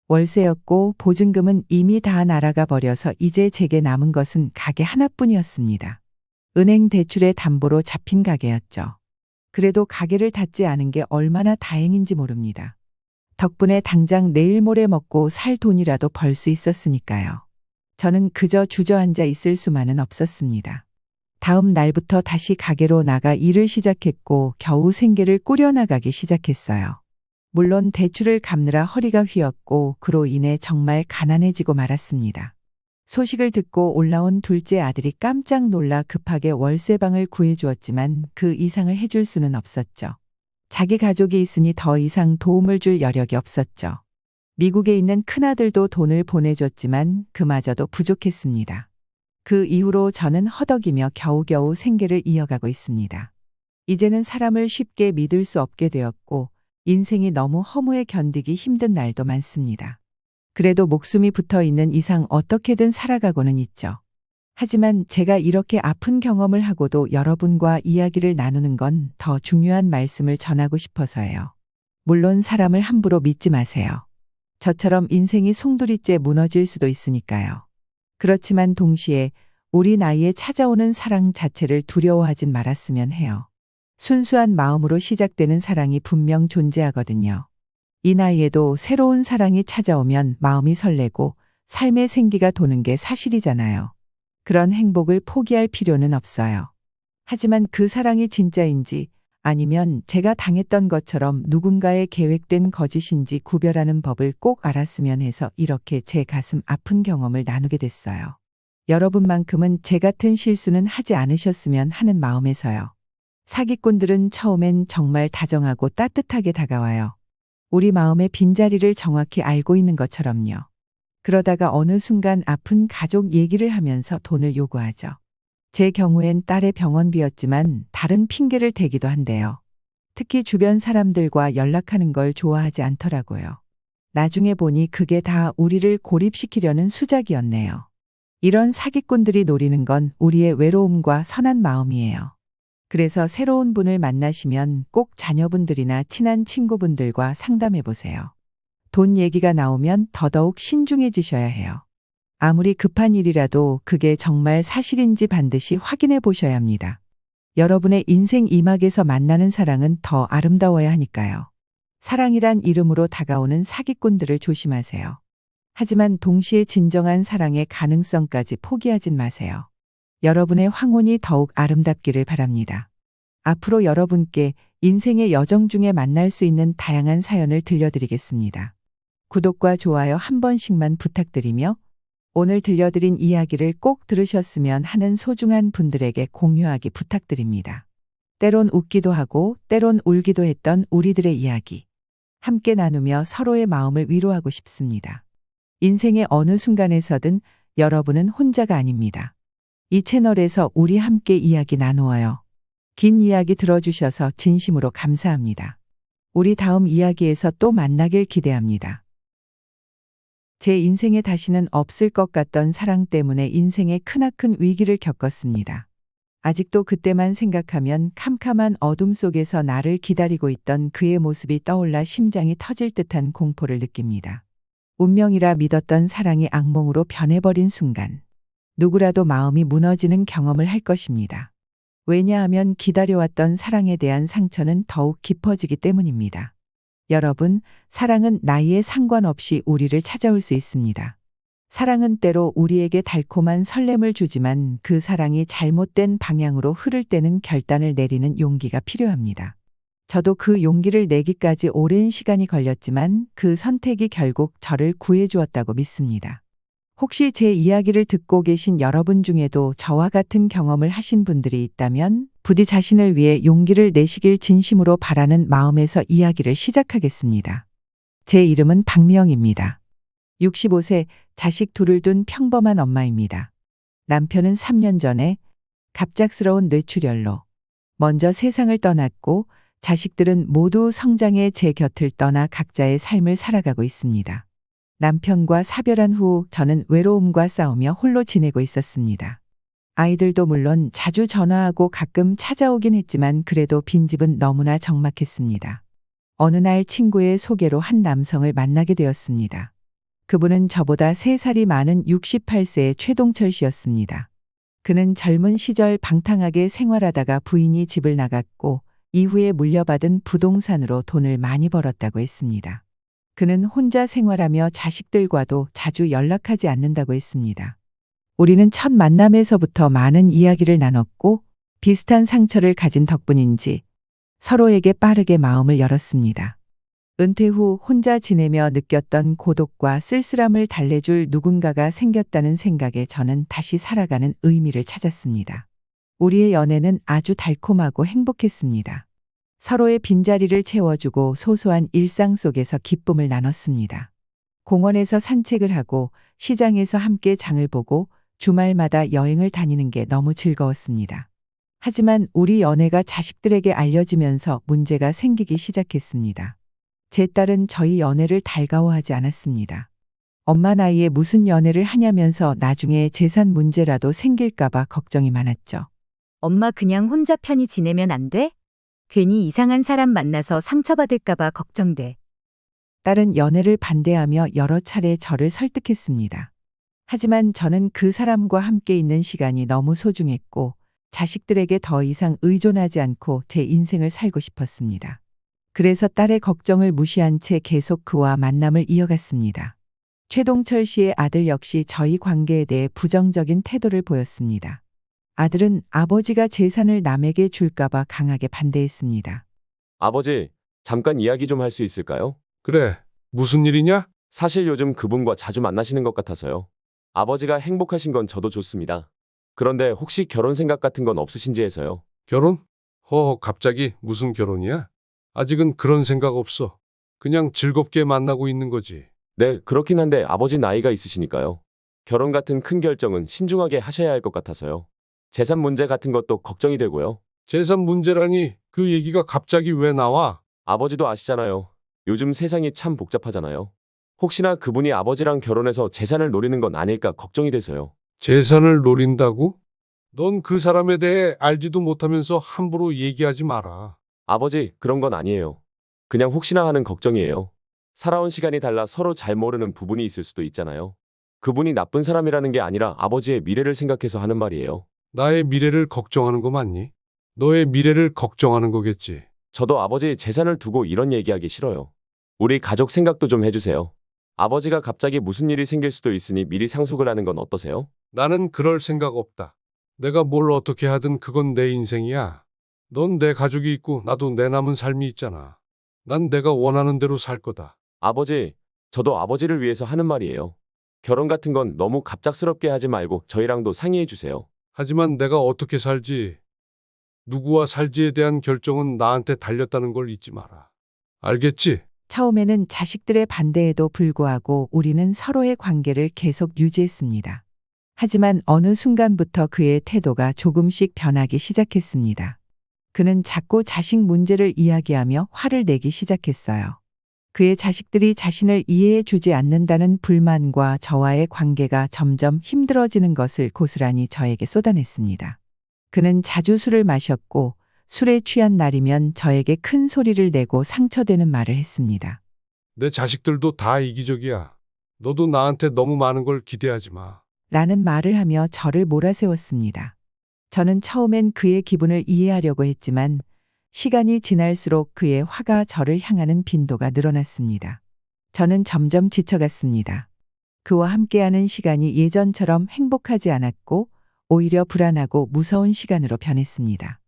월세였고 보증금은 이미 다 날아가 버려서 이제 제게 남은 것은 가게 하나뿐이었습니다. 은행 대출의 담보로 잡힌 가게였죠. 그래도 가게를 닫지 않은 게 얼마나 다행인지 모릅니다. 덕분에 당장 내일 모레 먹고 살 돈이라도 벌 수 있었으니까요. 저는 그저 주저앉아 있을 수만은 없었습니다. 다음 날부터 다시 가게로 나가 일을 시작했고 겨우 생계를 꾸려나가기 시작했어요. 물론 대출을 갚느라 허리가 휘었고 그로 인해 정말 가난해지고 말았습니다. 소식을 듣고 올라온 둘째 아들이 깜짝 놀라 급하게 월세방을 구해주었지만 그 이상을 해줄 수는 없었죠. 자기 가족이 있으니 더 이상 도움을 줄 여력이 없었죠. 미국에 있는 큰아들도 돈을 보내줬지만 그마저도 부족했습니다. 그 이후로 저는 허덕이며 겨우겨우 생계를 이어가고 있습니다. 이제는 사람을 쉽게 믿을 수 없게 되었고 인생이 너무 허무해 견디기 힘든 날도 많습니다. 그래도 목숨이 붙어 있는 이상 어떻게든 살아가고는 있죠. 하지만 제가 이렇게 아픈 경험을 하고도 여러분과 이야기를 나누는 건 더 중요한 말씀을 전하고 싶어서예요. 물론 사람을 함부로 믿지 마세요. 저처럼 인생이 송두리째 무너질 수도 있으니까요. 그렇지만 동시에 우리 나이에 찾아오는 사랑 자체를 두려워하진 말았으면 해요. 순수한 마음으로 시작되는 사랑이 분명 존재하거든요. 이 나이에도 새로운 사랑이 찾아오면 마음이 설레고 삶의 생기가 도는 게 사실이잖아요. 그런 행복을 포기할 필요는 없어요. 하지만 그 사랑이 진짜인지 아니면 제가 당했던 것처럼 누군가의 계획된 거짓인지 구별하는 법을 꼭 알았으면 해서 이렇게 제 가슴 아픈 경험을 나누게 됐어요. 여러분만큼은 제 같은 실수는 하지 않으셨으면 하는 마음에서요. 사기꾼들은 처음엔 정말 다정하고 따뜻하게 다가와요. 우리 마음의 빈자리를 정확히 알고 있는 것처럼요. 그러다가 어느 순간 아픈 가족 얘기를 하면서 돈을 요구하죠. 제 경우엔 딸의 병원비였지만 다른 핑계를 대기도 한대요. 특히 주변 사람들과 연락하는 걸 좋아하지 않더라고요. 나중에 보니 그게 다 우리를 고립시키려는 수작이었네요. 이런 사기꾼들이 노리는 건 우리의 외로움과 선한 마음이에요. 그래서 새로운 분을 만나시면 꼭 자녀분들이나 친한 친구분들과 상담해 보세요. 돈 얘기가 나오면 더더욱 신중해지셔야 해요. 아무리 급한 일이라도 그게 정말 사실인지 반드시 확인해 보셔야 합니다. 여러분의 인생 이막에서 만나는 사랑은 더 아름다워야 하니까요. 사랑이란 이름으로 다가오는 사기꾼들을 조심하세요. 하지만 동시에 진정한 사랑의 가능성까지 포기하진 마세요. 여러분의 황혼이 더욱 아름답기를 바랍니다. 앞으로 여러분께 인생의 여정 중에 만날 수 있는 다양한 사연을 들려드리겠습니다. 구독과 좋아요 한 번씩만 부탁드리며 오늘 들려드린 이야기를 꼭 들으셨으면 하는 소중한 분들에게 공유하기 부탁드립니다. 때론 웃기도 하고 때론 울기도 했던 우리들의 이야기. 함께 나누며 서로의 마음을 위로하고 싶습니다. 인생의 어느 순간에서든 여러분은 혼자가 아닙니다. 이 채널에서 우리 함께 이야기 나누어요. 긴 이야기 들어주셔서 진심으로 감사합니다. 우리 다음 이야기에서 또 만나길 기대합니다. 제 인생에 다시는 없을 것 같던 사랑 때문에 인생의 크나큰 위기를 겪었습니다. 아직도 그때만 생각하면 캄캄한 어둠 속에서 나를 기다리고 있던 그의 모습이 떠올라 심장이 터질 듯한 공포를 느낍니다. 운명이라 믿었던 사랑이 악몽으로 변해버린 순간. 누구라도 마음이 무너지는 경험을 할 것입니다. 왜냐하면 기다려왔던 사랑에 대한 상처는 더욱 깊어지기 때문입니다. 여러분, 사랑은 나이에 상관없이 우리를 찾아올 수 있습니다. 사랑은 때로 우리에게 달콤한 설렘을 주지만 그 사랑이 잘못된 방향으로 흐를 때는 결단을 내리는 용기가 필요합니다. 저도 그 용기를 내기까지 오랜 시간이 걸렸지만 그 선택이 결국 저를 구해주었다고 믿습니다. 혹시 제 이야기를 듣고 계신 여러분 중에도 저와 같은 경험을 하신 분들이 있다면 부디 자신을 위해 용기를 내시길 진심으로 바라는 마음에서 이야기를 시작하겠습니다. 제 이름은 박미영입니다. 65세 자식 둘을 둔 평범한 엄마입니다. 남편은 3년 전에 갑작스러운 뇌출혈로 먼저 세상을 떠났고 자식들은 모두 성장해 제 곁을 떠나 각자의 삶을 살아가고 있습니다. 남편과 사별한 후 저는 외로움과 싸우며 홀로 지내고 있었습니다. 아이들도 물론 자주 전화하고 가끔 찾아오긴 했지만 그래도 빈집은 너무나 적막했습니다. 어느 날 친구의 소개로 한 남성을 만나게 되었습니다. 그분은 저보다 3살이 많은 68세의 최동철 씨였습니다. 그는 젊은 시절 방탕하게 생활하다가 부인이 집을 나갔고 이후에 물려받은 부동산으로 돈을 많이 벌었다고 했습니다. 그는 혼자 생활하며 자식들과도 자주 연락하지 않는다고 했습니다. 우리는 첫 만남에서부터 많은 이야기를 나눴고 비슷한 상처를 가진 덕분인지 서로에게 빠르게 마음을 열었습니다. 은퇴 후 혼자 지내며 느꼈던 고독과 쓸쓸함을 달래줄 누군가가 생겼다는 생각에 저는 다시 살아가는 의미를 찾았습니다. 우리의 연애는 아주 달콤하고 행복했습니다. 서로의 빈자리를 채워주고 소소한 일상 속에서 기쁨을 나눴습니다. 공원에서 산책을 하고 시장에서 함께 장을 보고 주말마다 여행을 다니는 게 너무 즐거웠습니다. 하지만 우리 연애가 자식들에게 알려지면서 문제가 생기기 시작했습니다. 제 딸은 저희 연애를 달가워하지 않았습니다. 엄마 나이에 무슨 연애를 하냐면서 나중에 재산 문제라도 생길까봐 걱정이 많았죠. 엄마 그냥 혼자 편히 지내면 안 돼? 괜히 이상한 사람 만나서 상처받을까봐 걱정돼. 딸은 연애를 반대하며 여러 차례 저를 설득했습니다. 하지만 저는 그 사람과 함께 있는 시간이 너무 소중했고 자식들에게 더 이상 의존하지 않고 제 인생을 살고 싶었습니다. 그래서 딸의 걱정을 무시한 채 계속 그와 만남을 이어갔습니다. 최동철 씨의 아들 역시 저희 관계에 대해 부정적인 태도를 보였습니다. 아들은 아버지가 재산을 남에게 줄까봐 강하게 반대했습니다. 아버지, 잠깐 이야기 좀 할 수 있을까요? 그래, 무슨 일이냐? 사실 요즘 그분과 자주 만나시는 것 같아서요. 아버지가 행복하신 건 저도 좋습니다. 그런데 혹시 결혼 생각 같은 건 없으신지 해서요. 결혼? 허허, 갑자기 무슨 결혼이야? 아직은 그런 생각 없어. 그냥 즐겁게 만나고 있는 거지. 네, 그렇긴 한데 아버지 나이가 있으시니까요. 결혼 같은 큰 결정은 신중하게 하셔야 할 것 같아서요. 재산 문제 같은 것도 걱정이 되고요. 재산 문제라니 그 얘기가 갑자기 왜 나와? 아버지도 아시잖아요. 요즘 세상이 참 복잡하잖아요. 혹시나 그분이 아버지랑 결혼해서 재산을 노리는 건 아닐까 걱정이 돼서요. 재산을 노린다고? 넌 그 사람에 대해 알지도 못하면서 함부로 얘기하지 마라. 아버지, 그런 건 아니에요. 그냥 혹시나 하는 걱정이에요. 살아온 시간이 달라 서로 잘 모르는 부분이 있을 수도 있잖아요. 그분이 나쁜 사람이라는 게 아니라 아버지의 미래를 생각해서 하는 말이에요. 나의 미래를 걱정하는 거 맞니? 너의 미래를 걱정하는 거겠지. 저도 아버지 재산을 두고 이런 얘기하기 싫어요. 우리 가족 생각도 좀 해주세요. 아버지가 갑자기 무슨 일이 생길 수도 있으니 미리 상속을 하는 건 어떠세요? 나는 그럴 생각 없다. 내가 뭘 어떻게 하든 그건 내 인생이야. 넌 내 가족이 있고 나도 내 남은 삶이 있잖아. 난 내가 원하는 대로 살 거다. 아버지, 저도 아버지를 위해서 하는 말이에요. 결혼 같은 건 너무 갑작스럽게 하지 말고 저희랑도 상의해 주세요. 하지만 내가 어떻게 살지, 누구와 살지에 대한 결정은 나한테 달렸다는 걸 잊지 마라. 알겠지? 처음에는 자식들의 반대에도 불구하고 우리는 서로의 관계를 계속 유지했습니다. 하지만 어느 순간부터 그의 태도가 조금씩 변하기 시작했습니다. 그는 자꾸 자식 문제를 이야기하며 화를 내기 시작했어요. 그의 자식들이 자신을 이해해 주지 않는다는 불만과 저와의 관계가 점점 힘들어지는 것을 고스란히 저에게 쏟아냈습니다. 그는 자주 술을 마셨고 술에 취한 날이면 저에게 큰 소리를 내고 상처되는 말을 했습니다. 내 자식들도 다 이기적이야. 너도 나한테 너무 많은 걸 기대하지 마. 라는 말을 하며 저를 몰아세웠습니다. 저는 처음엔 그의 기분을 이해하려고 했지만 시간이 지날수록 그의 화가 저를 향하는 빈도가 늘어났습니다. 저는 점점 지쳐갔습니다. 그와 함께하는 시간이 예전처럼 행복하지 않았고 오히려 불안하고 무서운 시간으로 변했습니다.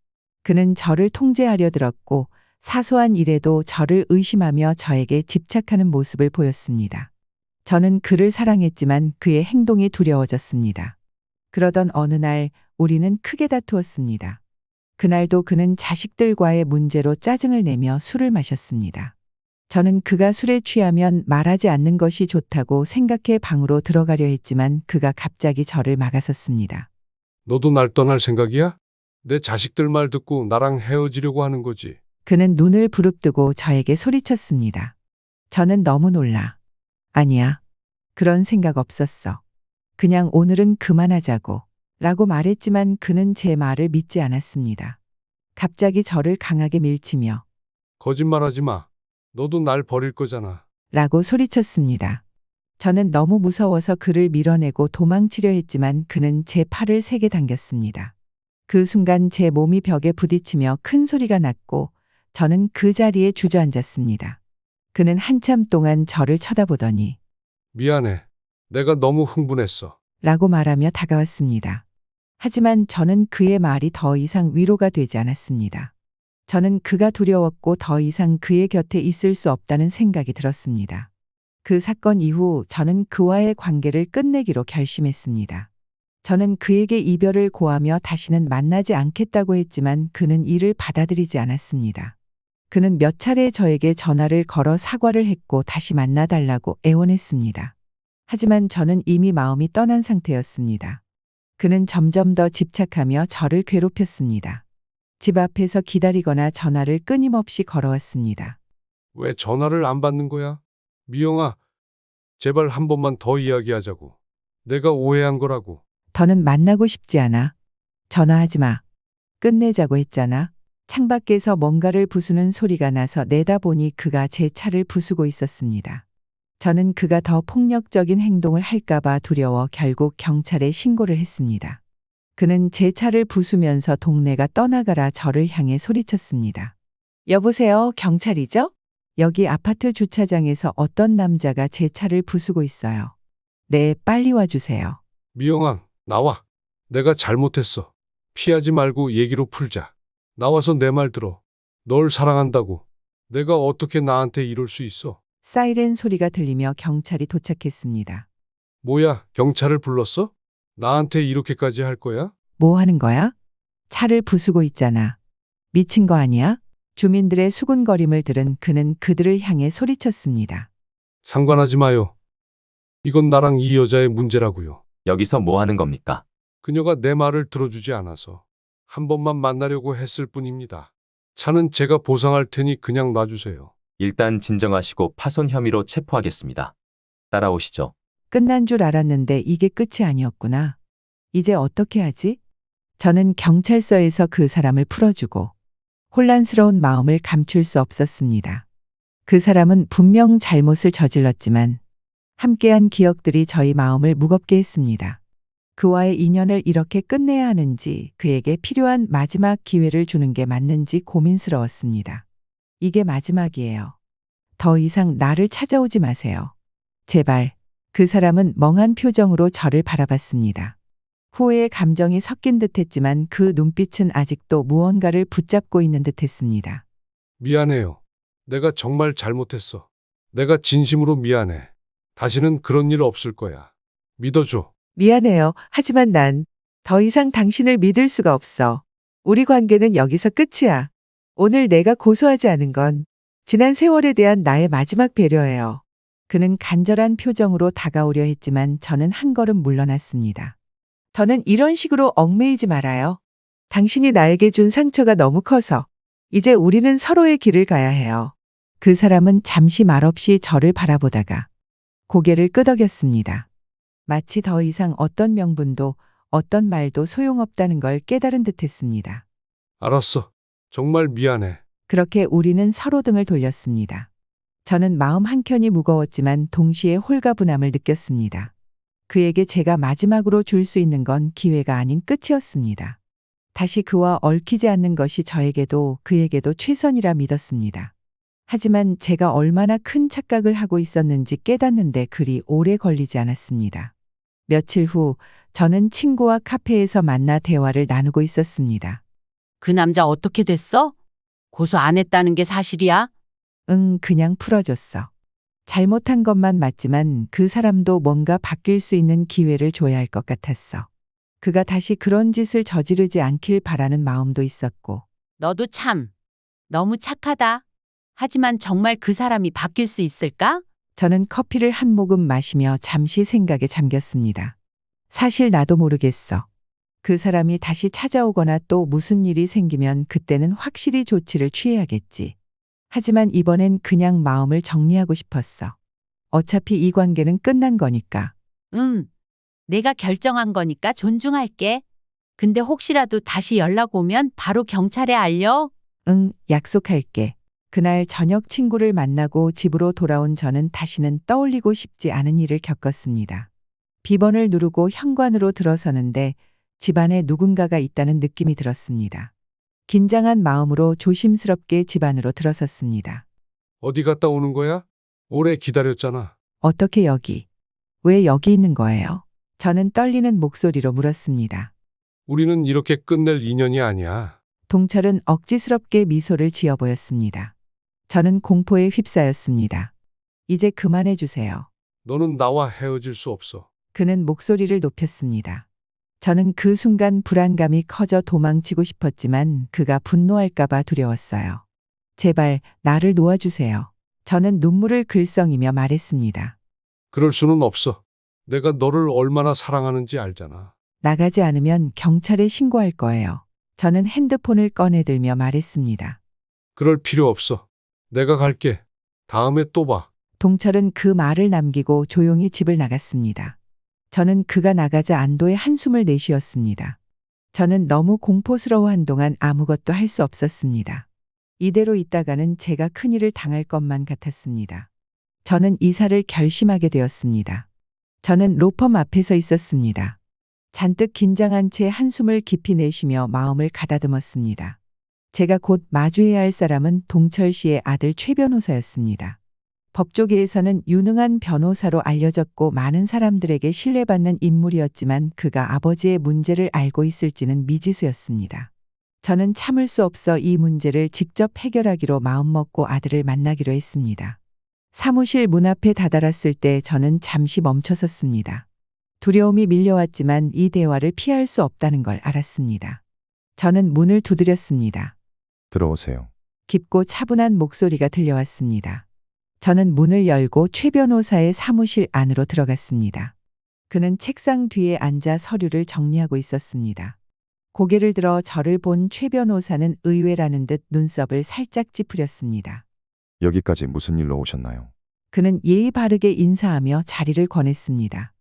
그는 저를 통제하려 들었고 사소한 일에도 저를 의심하며 저에게 집착하는 모습을 보였습니다. 저는 그를 사랑했지만 그의 행동이 두려워졌습니다. 그러던 어느 날 우리는 크게 다투었습니다. 그날도 그는 자식들과의 문제로 짜증을 내며 술을 마셨습니다. 저는 그가 술에 취하면 말하지 않는 것이 좋다고 생각해 방으로 들어가려 했지만 그가 갑자기 저를 막아섰습니다. 너도 날 떠날 생각이야? 내 자식들 말 듣고 나랑 헤어지려고 하는 거지. 그는 눈을 부릅뜨고 저에게 소리쳤습니다. 저는 너무 놀라. 아니야. 그런 생각 없었어. 그냥 오늘은 그만하자고. 라고 말했지만 그는 제 말을 믿지 않았습니다. 갑자기 저를 강하게 밀치며 거짓말하지 마. 너도 날 버릴 거잖아. 라고 소리쳤습니다. 저는 너무 무서워서 그를 밀어내고 도망치려 했지만 그는 제 팔을 세게 당겼습니다. 그 순간 제 몸이 벽에 부딪히며 큰 소리가 났고 저는 그 자리에 주저앉았습니다. 그는 한참 동안 저를 쳐다보더니 미안해. 내가 너무 흥분했어. 라고 말하며 다가왔습니다. 하지만 저는 그의 말이 더 이상 위로가 되지 않았습니다. 저는 그가 두려웠고 더 이상 그의 곁에 있을 수 없다는 생각이 들었습니다. 그 사건 이후 저는 그와의 관계를 끝내기로 결심했습니다. 저는 그에게 이별을 고하며 다시는 만나지 않겠다고 했지만 그는 이를 받아들이지 않았습니다. 그는 몇 차례 저에게 전화를 걸어 사과를 했고 다시 만나달라고 애원했습니다. 하지만 저는 이미 마음이 떠난 상태였습니다. 그는 점점 더 집착하며 저를 괴롭혔습니다. 집 앞에서 기다리거나 전화를 끊임없이 걸어왔습니다. 왜 전화를 안 받는 거야? 미영아, 제발 한 번만 더 이야기하자고. 내가 오해한 거라고. 더는 만나고 싶지 않아. 전화하지 마. 끝내자고 했잖아. 창밖에서 뭔가를 부수는 소리가 나서 내다보니 그가 제 차를 부수고 있었습니다. 저는 그가 더 폭력적인 행동을 할까봐 두려워 결국 경찰에 신고를 했습니다. 그는 제 차를 부수면서 동네가 떠나가라 저를 향해 소리쳤습니다. 여보세요, 경찰이죠? 여기 아파트 주차장에서 어떤 남자가 제 차를 부수고 있어요. 네, 빨리 와주세요. 미영아, 나와. 내가 잘못했어. 피하지 말고 얘기로 풀자. 나와서 내 말 들어. 널 사랑한다고. 내가 어떻게 나한테 이럴 수 있어? 사이렌 소리가 들리며 경찰이 도착했습니다. 뭐야, 경찰을 불렀어? 나한테 이렇게까지 할 거야? 뭐 하는 거야? 차를 부수고 있잖아. 미친 거 아니야? 주민들의 수군거림을 들은 그는 그들을 향해 소리쳤습니다. 상관하지 마요. 이건 나랑 이 여자의 문제라고요. 여기서 뭐 하는 겁니까? 그녀가 내 말을 들어주지 않아서 한 번만 만나려고 했을 뿐입니다. 차는 제가 보상할 테니 그냥 놔주세요. 일단 진정하시고 파손 혐의로 체포하겠습니다. 따라오시죠. 끝난 줄 알았는데 이게 끝이 아니었구나. 이제 어떻게 하지? 저는 경찰서에서 그 사람을 풀어주고 혼란스러운 마음을 감출 수 없었습니다. 그 사람은 분명 잘못을 저질렀지만 함께한 기억들이 저희 마음을 무겁게 했습니다. 그와의 인연을 이렇게 끝내야 하는지 그에게 필요한 마지막 기회를 주는 게 맞는지 고민스러웠습니다. 이게 마지막이에요. 더 이상 나를 찾아오지 마세요. 제발. 그 사람은 멍한 표정으로 저를 바라봤습니다. 후회의 감정이 섞인 듯했지만 그 눈빛은 아직도 무언가를 붙잡고 있는 듯했습니다. 미안해요. 내가 정말 잘못했어. 내가 진심으로 미안해. 다시는 그런 일 없을 거야. 믿어줘. 미안해요. 하지만 난 더 이상 당신을 믿을 수가 없어. 우리 관계는 여기서 끝이야. 오늘 내가 고소하지 않은 건 지난 세월에 대한 나의 마지막 배려예요. 그는 간절한 표정으로 다가오려 했지만 저는 한 걸음 물러났습니다. 더는 이런 식으로 얽매이지 말아요. 당신이 나에게 준 상처가 너무 커서 이제 우리는 서로의 길을 가야 해요. 그 사람은 잠시 말없이 저를 바라보다가 고개를 끄덕였습니다. 마치 더 이상 어떤 명분도 어떤 말도 소용없다는 걸 깨달은 듯했습니다. 알았어. 정말 미안해. 그렇게 우리는 서로 등을 돌렸습니다. 저는 마음 한켠이 무거웠지만 동시에 홀가분함을 느꼈습니다. 그에게 제가 마지막으로 줄 수 있는 건 기회가 아닌 끝이었습니다. 다시 그와 얽히지 않는 것이 저에게도 그에게도 최선이라 믿었습니다. 하지만 제가 얼마나 큰 착각을 하고 있었는지 깨닫는데 그리 오래 걸리지 않았습니다. 며칠 후 저는 친구와 카페에서 만나 대화를 나누고 있었습니다. 그 남자 어떻게 됐어? 고소 안 했다는 게 사실이야? 응, 그냥 풀어줬어. 잘못한 것만 맞지만 그 사람도 뭔가 바뀔 수 있는 기회를 줘야 할 것 같았어. 그가 다시 그런 짓을 저지르지 않길 바라는 마음도 있었고. 너도 참 너무 착하다. 하지만 정말 그 사람이 바뀔 수 있을까? 저는 커피를 한 모금 마시며 잠시 생각에 잠겼습니다. 사실 나도 모르겠어. 그 사람이 다시 찾아오거나 또 무슨 일이 생기면 그때는 확실히 조치를 취해야겠지. 하지만 이번엔 그냥 마음을 정리하고 싶었어. 어차피 이 관계는 끝난 거니까. 응. 내가 결정한 거니까 존중할게. 근데 혹시라도 다시 연락 오면 바로 경찰에 알려? 응, 약속할게. 그날 저녁 친구를 만나고 집으로 돌아온 저는 다시는 떠올리고 싶지 않은 일을 겪었습니다. 비번을 누르고 현관으로 들어서는데 집안에 누군가가 있다는 느낌이 들었습니다. 긴장한 마음으로 조심스럽게 집 안으로 들어섰습니다. 어디 갔다 오는 거야? 오래 기다렸잖아. 어떻게 여기? 왜 여기 있는 거예요? 저는 떨리는 목소리로 물었습니다. 우리는 이렇게 끝낼 인연이 아니야. 동철은 억지스럽게 미소를 지어 보였습니다. 저는 공포에 휩싸였습니다. 이제 그만해 주세요. 너는 나와 헤어질 수 없어. 그는 목소리를 높였습니다. 저는 그 순간 불안감이 커져 도망치고 싶었지만 그가 분노할까봐 두려웠어요. 제발 나를 놓아주세요. 저는 눈물을 글썽이며 말했습니다. 그럴 수는 없어. 내가 너를 얼마나 사랑하는지 알잖아. 나가지 않으면 경찰에 신고할 거예요. 저는 핸드폰을 꺼내들며 말했습니다. 그럴 필요 없어. 내가 갈게. 다음에 또 봐. 동철은 그 말을 남기고 조용히 집을 나갔습니다. 저는 그가 나가자 안도의 한숨을 내쉬었습니다. 저는 너무 공포스러워 동안 아무것도 할 수 없었습니다. 이대로 있다가는 제가 큰일을 당할 것만 같았습니다. 저는 이사를 결심하게 되었습니다. 저는 로펌 앞에 서 있었습니다. 잔뜩 긴장한 채 한숨을 깊이 내쉬며 마음을 가다듬었습니다. 제가 곧 마주해야 할 사람은 동철 씨의 아들 최 변호사였습니다. 법조계에서는 유능한 변호사로 알려졌고 많은 사람들에게 신뢰받는 인물이었지만 그가 아버지의 문제를 알고 있을지는 미지수였습니다. 저는 참을 수 없어 이 문제를 직접 해결하기로 마음먹고 아들을 만나기로 했습니다. 사무실 문 앞에 다다랐을 때 저는 잠시 멈춰섰습니다. 두려움이 밀려왔지만 이 대화를 피할 수 없다는 걸 알았습니다. 저는 문을 두드렸습니다. 들어오세요. 깊고 차분한 목소리가 들려왔습니다. 저는 문을 열고 최 변호사의 사무실 안으로 들어갔습니다. 그는 책상 뒤에 앉아 서류를 정리하고 있었습니다. 고개를 들어 저를 본 최 변호사는 의외라는 듯 눈썹을 살짝 찌푸렸습니다. 여기까지 무슨 일로 오셨나요? 그는 예의 바르게 인사하며 자리를 권했습니다.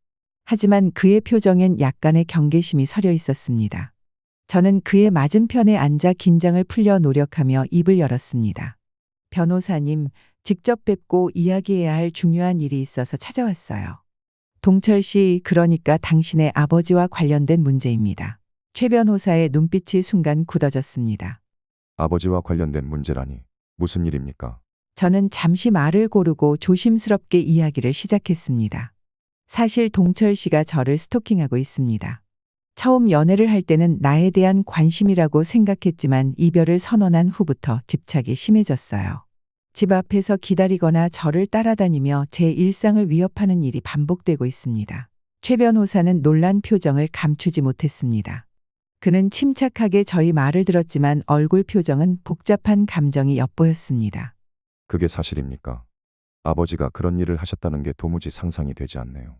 하지만 그의 표정엔 약간의 경계심이 서려 있었습니다. 저는 그의 맞은편에 앉아 긴장을 풀려 노력하며 입을 열었습니다. 변호사님, 직접 뵙고 이야기해야 할 중요한 일이 있어서 찾아왔어요. 동철 씨, 그러니까 당신의 아버지와 관련된 문제입니다. 최 변호사의 눈빛이 순간 굳어졌습니다. 아버지와 관련된 문제라니 무슨 일입니까? 저는 잠시 말을 고르고 조심스럽게 이야기를 시작했습니다. 사실 동철 씨가 저를 스토킹하고 있습니다. 처음 연애를 할 때는 나에 대한 관심이라고 생각했지만 이별을 선언한 후부터 집착이 심해졌어요. 집 앞에서 기다리거나 저를 따라다니며 제 일상을 위협하는 일이 반복되고 있습니다. 최 변호사는 놀란 표정을 감추지 못했습니다. 그는 침착하게 저희 말을 들었지만 얼굴 표정은 복잡한 감정이 엿보였습니다. 그게 사실입니까? 아버지가 그런 일을 하셨다는 게 도무지 상상이 되지 않네요.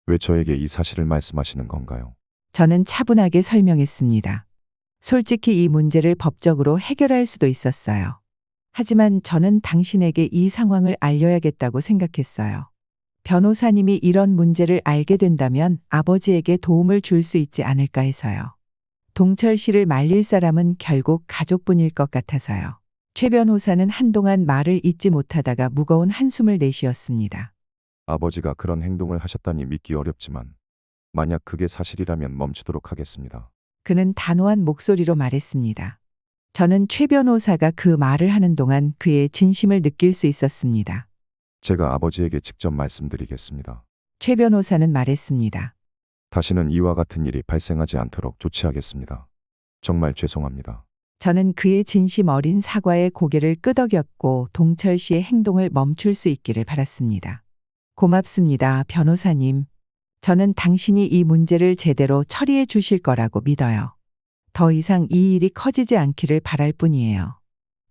왜 저에게 이 사실을 말씀하시는 건가요? 저는 차분하게 설명했습니다. 솔직히 이 문제를 법적으로 해결할 수도 있었어요. 하지만 저는 당신에게 이 상황을 알려야겠다고 생각했어요. 변호사님이 이런 문제를 알게 된다면 아버지에게 도움을 줄 수 있지 않을까 해서요. 동철 씨를 말릴 사람은 결국 가족분일 것 같아서요. 최 변호사는 한동안 말을 잇지 못하다가 무거운 한숨을 내쉬었습니다. 아버지가 그런 행동을 하셨다니 믿기 어렵지만 만약 그게 사실이라면 멈추도록 하겠습니다. 그는 단호한 목소리로 말했습니다. 저는 최 변호사가 그 말을 하는 동안 그의 진심을 느낄 수 있었습니다. 제가 아버지에게 직접 말씀드리겠습니다. 최 변호사는 말했습니다. 다시는 이와 같은 일이 발생하지 않도록 조치하겠습니다. 정말 죄송합니다. 저는 그의 진심 어린 사과에 고개를 끄덕였고 동철 씨의 행동을 멈출 수 있기를 바랐습니다. 고맙습니다, 변호사님. 저는 당신이 이 문제를 제대로 처리해 주실 거라고 믿어요. 더 이상 이 일이 커지지 않기를 바랄 뿐이에요.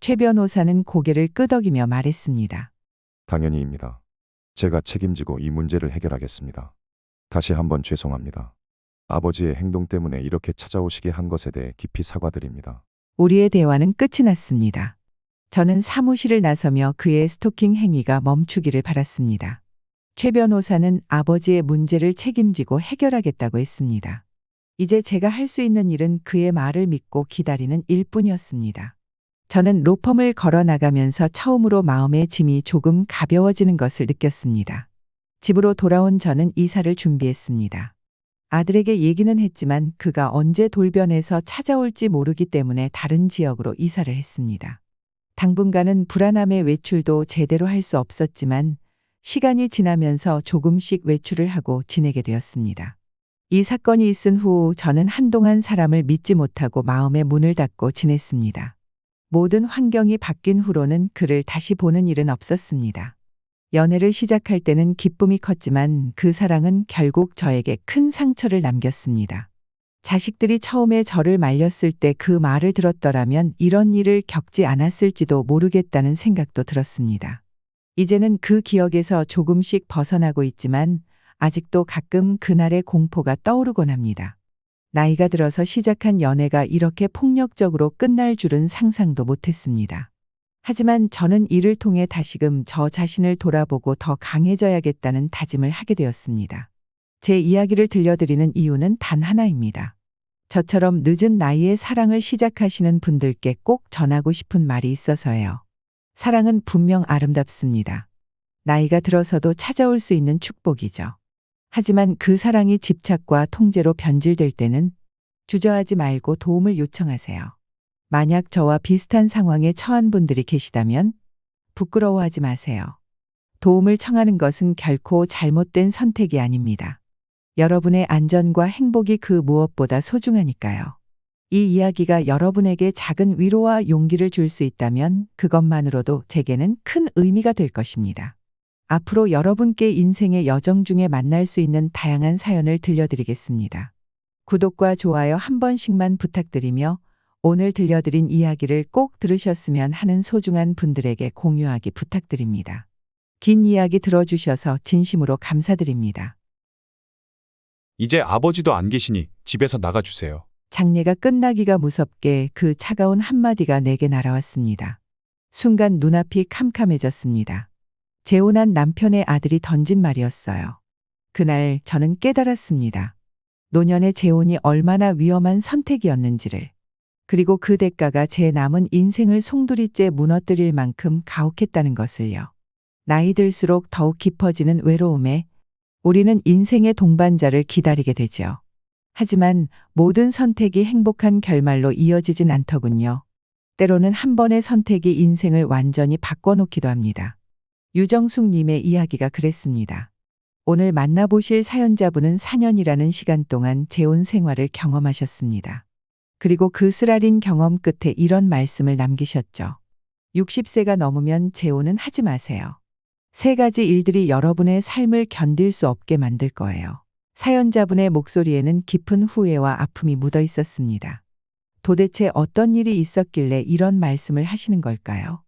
최 변호사는 고개를 끄덕이며 말했습니다. 당연히입니다. 제가 책임지고 이 문제를 해결하겠습니다. 다시 한번 죄송합니다. 아버지의 행동 때문에 이렇게 찾아오시게 한 것에 대해 깊이 사과드립니다. 우리의 대화는 끝이 났습니다. 저는 사무실을 나서며 그의 스토킹 행위가 멈추기를 바랐습니다. 최 변호사는 아버지의 문제를 책임지고 해결하겠다고 했습니다. 이제 제가 할 수 있는 일은 그의 말을 믿고 기다리는 일뿐이었습니다. 저는 로펌을 걸어 나가면서 처음으로 마음의 짐이 조금 가벼워지는 것을 느꼈습니다. 집으로 돌아온 저는 이사를 준비했습니다. 아들에게 얘기는 했지만 그가 언제 돌변해서 찾아올지 모르기 때문에 다른 지역으로 이사를 했습니다. 당분간은 불안함의 외출도 제대로 할 수 없었지만 시간이 지나면서 조금씩 외출을 하고 지내게 되었습니다. 이 사건이 있은 후 저는 한동안 사람을 믿지 못하고 마음의 문을 닫고 지냈습니다. 모든 환경이 바뀐 후로는 그를 다시 보는 일은 없었습니다. 연애를 시작할 때는 기쁨이 컸지만 그 사랑은 결국 저에게 큰 상처를 남겼습니다. 자식들이 처음에 저를 말렸을 때 그 말을 들었더라면 이런 일을 겪지 않았을지도 모르겠다는 생각도 들었습니다. 이제는 그 기억에서 조금씩 벗어나고 있지만 아직도 가끔 그날의 공포가 떠오르곤 합니다. 나이가 들어서 시작한 연애가 이렇게 폭력적으로 끝날 줄은 상상도 못했습니다. 하지만 저는 이를 통해 다시금 저 자신을 돌아보고 더 강해져야겠다는 다짐을 하게 되었습니다. 제 이야기를 들려드리는 이유는 단 하나입니다. 저처럼 늦은 나이에 사랑을 시작하시는 분들께 꼭 전하고 싶은 말이 있어서예요. 사랑은 분명 아름답습니다. 나이가 들어서도 찾아올 수 있는 축복이죠. 하지만 그 사랑이 집착과 통제로 변질될 때는 주저하지 말고 도움을 요청하세요. 만약 저와 비슷한 상황에 처한 분들이 계시다면 부끄러워하지 마세요. 도움을 청하는 것은 결코 잘못된 선택이 아닙니다. 여러분의 안전과 행복이 그 무엇보다 소중하니까요. 이 이야기가 여러분에게 작은 위로와 용기를 줄 수 있다면 그것만으로도 제게는 큰 의미가 될 것입니다. 앞으로 여러분께 인생의 여정 중에 만날 수 있는 다양한 사연을 들려드리겠습니다. 구독과 좋아요 한 번씩만 부탁드리며 오늘 들려드린 이야기를 꼭 들으셨으면 하는 소중한 분들에게 공유하기 부탁드립니다. 긴 이야기 들어주셔서 진심으로 감사드립니다. 이제 아버지도 안 계시니 집에서 나가주세요. 장례가 끝나기가 무섭게 그 차가운 한마디가 내게 날아왔습니다. 순간 눈앞이 캄캄해졌습니다. 재혼한 남편의 아들이 던진 말이었어요. 그날 저는 깨달았습니다. 노년의 재혼이 얼마나 위험한 선택이었는지를. 그리고 그 대가가 제 남은 인생을 송두리째 무너뜨릴 만큼 가혹했다는 것을요. 나이 들수록 더욱 깊어지는 외로움에 우리는 인생의 동반자를 기다리게 되죠. 하지만 모든 선택이 행복한 결말로 이어지진 않더군요. 때로는 한 번의 선택이 인생을 완전히 바꿔놓기도 합니다. 유정숙 님의 이야기가 그랬습니다. 오늘 만나보실 사연자분은 4년이라는 시간 동안 재혼 생활을 경험하셨습니다. 그리고 그 쓰라린 경험 끝에 이런 말씀을 남기셨죠. 60세가 넘으면 재혼은 하지 마세요. 3가지 일들이 여러분의 삶을 견딜 수 없게 만들 거예요. 사연자분의 목소리에는 깊은 후회와 아픔이 묻어 있었습니다. 도대체 어떤 일이 있었길래 이런 말씀을 하시는 걸까요?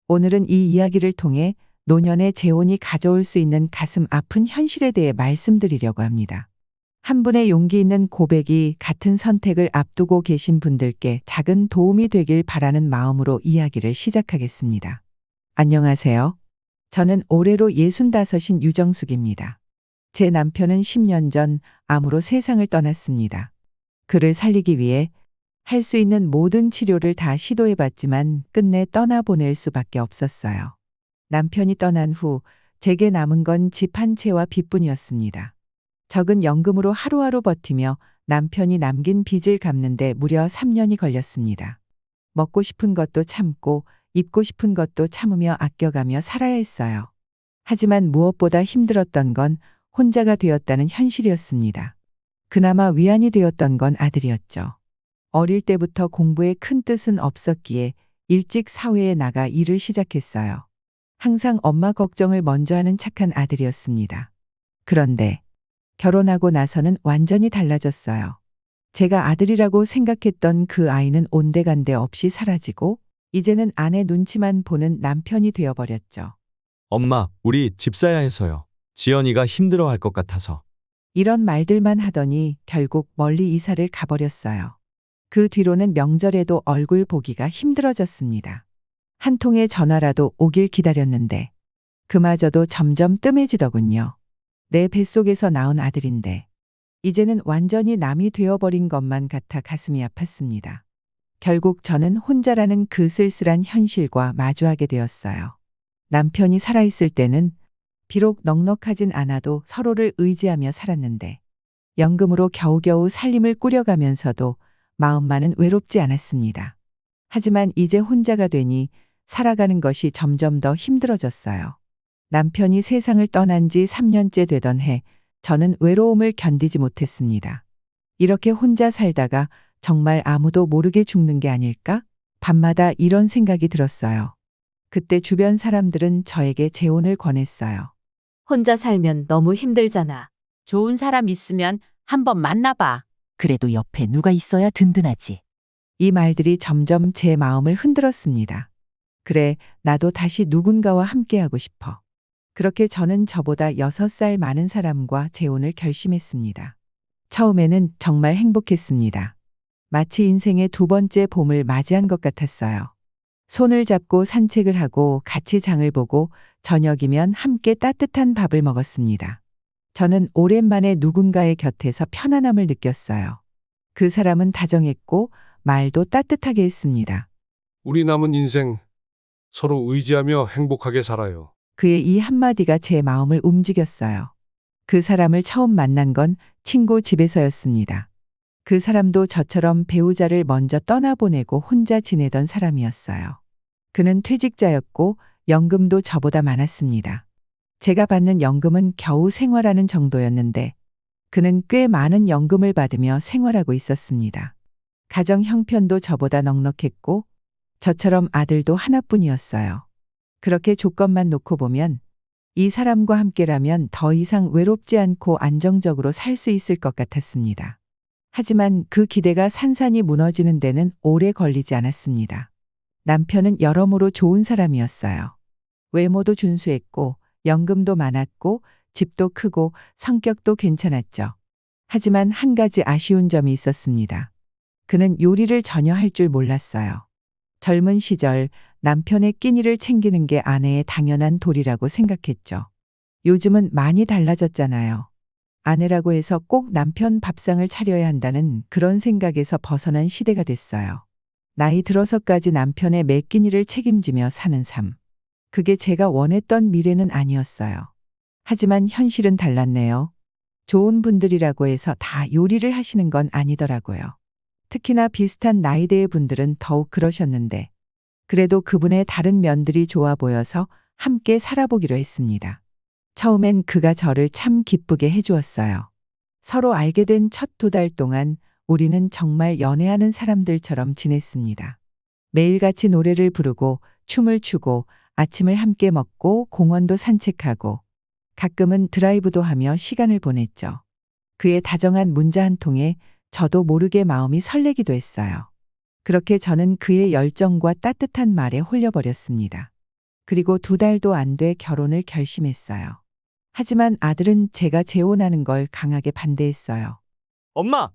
오늘은 이 이야기를 통해 노년의 재혼이 가져올 수 있는 가슴 아픈 현실에 대해 말씀드리려고 합니다. 한 분의 용기 있는 고백이 같은 선택을 앞두고 계신 분들께 작은 도움이 되길 바라는 마음으로 이야기를 시작하겠습니다. 안녕하세요. 저는 올해로 65인 유정숙입니다. 제 남편은 10년 전 암으로 세상을 떠났습니다. 그를 살리기 위해 할 수 있는 모든 치료를 다 시도해봤지만 끝내 떠나보낼 수밖에 없었어요. 남편이 떠난 후 제게 남은 건 집 한 채와 빚뿐이었습니다. 적은 연금으로 하루하루 버티며 남편이 남긴 빚을 갚는데 무려 3년이 걸렸습니다. 먹고 싶은 것도 참고 입고 싶은 것도 참으며 아껴가며 살아야 했어요. 하지만 무엇보다 힘들었던 건 혼자가 되었다는 현실이었습니다. 그나마 위안이 되었던 건 아들이었죠. 어릴 때부터 공부에 큰 뜻은 없었기에 일찍 사회에 나가 일을 시작했어요. 항상 엄마 걱정을 먼저 하는 착한 아들이었습니다. 그런데 결혼하고 나서는 완전히 달라졌어요. 제가 아들이라고 생각했던 그 아이는 온데간데 없이 사라지고 이제는 아내 눈치만 보는 남편이 되어버렸죠. 엄마, 우리 집 사야 해서요. 지연이가 힘들어할 것 같아서. 이런 말들만 하더니 결국 멀리 이사를 가버렸어요. 그 뒤로는 명절에도 얼굴 보기가 힘들어졌습니다. 한 통의 전화라도 오길 기다렸는데 그마저도 점점 뜸해지더군요. 내 뱃속에서 낳은 아들인데 이제는 완전히 남이 되어버린 것만 같아 가슴이 아팠습니다. 결국 저는 혼자라는 그 쓸쓸한 현실과 마주하게 되었어요. 남편이 살아있을 때는 비록 넉넉하진 않아도 서로를 의지하며 살았는데 연금으로 겨우겨우 살림을 꾸려가면서도 마음만은 외롭지 않았습니다. 하지만 이제 혼자가 되니 살아가는 것이 점점 더 힘들어졌어요. 남편이 세상을 떠난 지 3년째 되던 해 저는 외로움을 견디지 못했습니다. 이렇게 혼자 살다가 정말 아무도 모르게 죽는 게 아닐까? 밤마다 이런 생각이 들었어요. 그때 주변 사람들은 저에게 재혼을 권했어요. 혼자 살면 너무 힘들잖아. 좋은 사람 있으면 한번 만나봐. 그래도 옆에 누가 있어야 든든하지. 이 말들이 점점 제 마음을 흔들었습니다. 그래, 나도 다시 누군가와 함께하고 싶어. 그렇게 저는 저보다 6살 많은 사람과 재혼을 결심했습니다. 처음에는 정말 행복했습니다. 마치 인생의 두 번째 봄을 맞이한 것 같았어요. 손을 잡고 산책을 하고 같이 장을 보고 저녁이면 함께 따뜻한 밥을 먹었습니다. 저는 오랜만에 누군가의 곁에서 편안함을 느꼈어요. 그 사람은 다정했고 말도 따뜻하게 했습니다. 우리 남은 인생 서로 의지하며 행복하게 살아요. 그의 이 한마디가 제 마음을 움직였어요. 그 사람을 처음 만난 건 친구 집에서였습니다. 그 사람도 저처럼 배우자를 먼저 떠나보내고 혼자 지내던 사람이었어요. 그는 퇴직자였고 연금도 저보다 많았습니다. 제가 받는 연금은 겨우 생활하는 정도였는데 그는 꽤 많은 연금을 받으며 생활하고 있었습니다. 가정 형편도 저보다 넉넉했고 저처럼 아들도 하나뿐이었어요. 그렇게 조건만 놓고 보면 이 사람과 함께라면 더 이상 외롭지 않고 안정적으로 살 수 있을 것 같았습니다. 하지만 그 기대가 산산이 무너지는 데는 오래 걸리지 않았습니다. 남편은 여러모로 좋은 사람이었어요. 외모도 준수했고 연금도 많았고 집도 크고 성격도 괜찮았죠. 하지만 한 가지 아쉬운 점이 있었습니다. 그는 요리를 전혀 할 줄 몰랐어요. 젊은 시절 남편의 끼니를 챙기는 게 아내의 당연한 도리라고 생각했죠. 요즘은 많이 달라졌잖아요. 아내라고 해서 꼭 남편 밥상을 차려야 한다는 그런 생각에서 벗어난 시대가 됐어요. 나이 들어서까지 남편의 매 끼니를 책임지며 사는 삶. 그게 제가 원했던 미래는 아니었어요. 하지만 현실은 달랐네요. 좋은 분들이라고 해서 다 요리를 하시는 건 아니더라고요. 특히나 비슷한 나이대의 분들은 더욱 그러셨는데 그래도 그분의 다른 면들이 좋아 보여서 함께 살아보기로 했습니다. 처음엔 그가 저를 참 기쁘게 해주었어요. 서로 알게 된 첫 2달 동안 우리는 정말 연애하는 사람들처럼 지냈습니다. 매일같이 노래를 부르고 춤을 추고 아침을 함께 먹고 공원도 산책하고 가끔은 드라이브도 하며 시간을 보냈죠. 그의 다정한 문자 한 통에 저도 모르게 마음이 설레기도 했어요. 그렇게 저는 그의 열정과 따뜻한 말에 홀려버렸습니다. 그리고 2달도 안 돼 결혼을 결심했어요. 하지만 아들은 제가 재혼하는 걸 강하게 반대했어요. 엄마,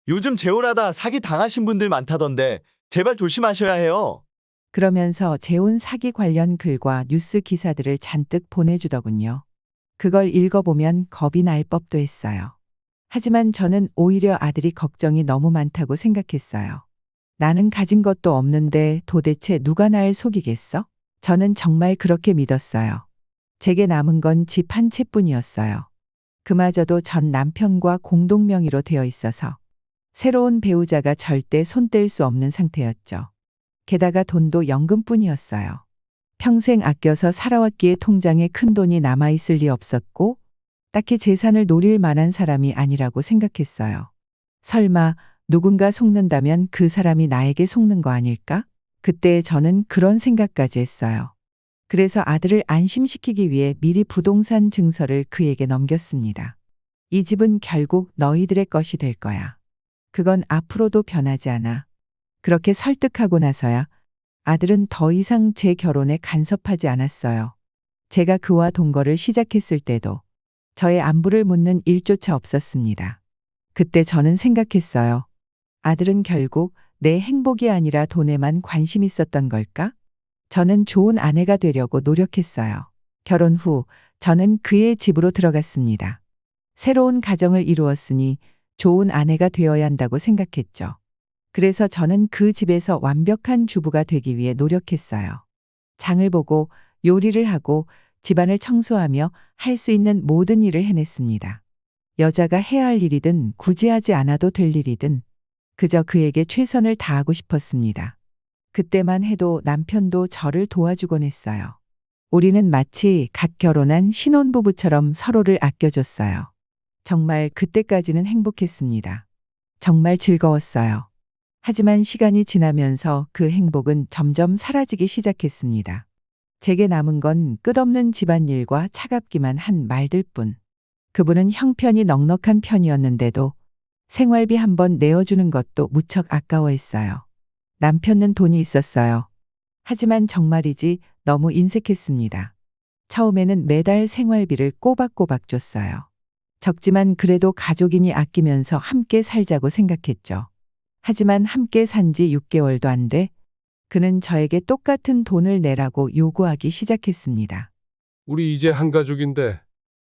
요즘 재혼하다 사기 당하신 분들 많다던데 제발 조심하셔야 해요. 그러면서 재혼 사기 관련 글과 뉴스 기사들을 잔뜩 보내주더군요. 그걸 읽어보면 겁이 날 법도 했어요. 하지만 저는 오히려 아들이 걱정이 너무 많다고 생각했어요. 나는 가진 것도 없는데 도대체 누가 날 속이겠어? 저는 정말 그렇게 믿었어요. 제게 남은 건 집 한 채뿐이었어요. 그마저도 전 남편과 공동 명의로 되어 있어서 새로운 배우자가 절대 손 뗄 수 없는 상태였죠. 게다가 돈도 연금뿐이었어요. 평생 아껴서 살아왔기에 통장에 큰 돈이 남아있을 리 없었고 딱히 재산을 노릴 만한 사람이 아니라고 생각했어요. 설마 누군가 속는다면 그 사람이 나에게 속는 거 아닐까? 그때 저는 그런 생각까지 했어요. 그래서 아들을 안심시키기 위해 미리 부동산 증서를 그에게 넘겼습니다. 이 집은 결국 너희들의 것이 될 거야. 그건 앞으로도 변하지 않아. 그렇게 설득하고 나서야 아들은 더 이상 제 결혼에 간섭하지 않았어요. 제가 그와 동거를 시작했을 때도 저의 안부를 묻는 일조차 없었습니다. 그때 저는 생각했어요. 아들은 결국 내 행복이 아니라 돈에만 관심 있었던 걸까? 저는 좋은 아내가 되려고 노력했어요. 결혼 후 저는 그의 집으로 들어갔습니다. 새로운 가정을 이루었으니 좋은 아내가 되어야 한다고 생각했죠. 그래서 저는 그 집에서 완벽한 주부가 되기 위해 노력했어요. 장을 보고 요리를 하고 집안을 청소하며 할 수 있는 모든 일을 해냈습니다. 여자가 해야 할 일이든 굳이 하지 않아도 될 일이든 그저 그에게 최선을 다하고 싶었습니다. 그때만 해도 남편도 저를 도와주곤 했어요. 우리는 마치 갓 결혼한 신혼부부처럼 서로를 아껴줬어요. 정말 그때까지는 행복했습니다. 정말 즐거웠어요. 하지만 시간이 지나면서 그 행복은 점점 사라지기 시작했습니다. 제게 남은 건 끝없는 집안일과 차갑기만 한 말들뿐. 그분은 형편이 넉넉한 편이었는데도 생활비 한번 내어주는 것도 무척 아까워했어요. 남편은 돈이 있었어요. 하지만 정말이지 너무 인색했습니다. 처음에는 매달 생활비를 꼬박꼬박 줬어요. 적지만 그래도 가족이니 아끼면서 함께 살자고 생각했죠. 하지만 함께 산 지 6개월도 안 돼 그는 저에게 똑같은 돈을 내라고 요구하기 시작했습니다. 우리 이제 한 가족인데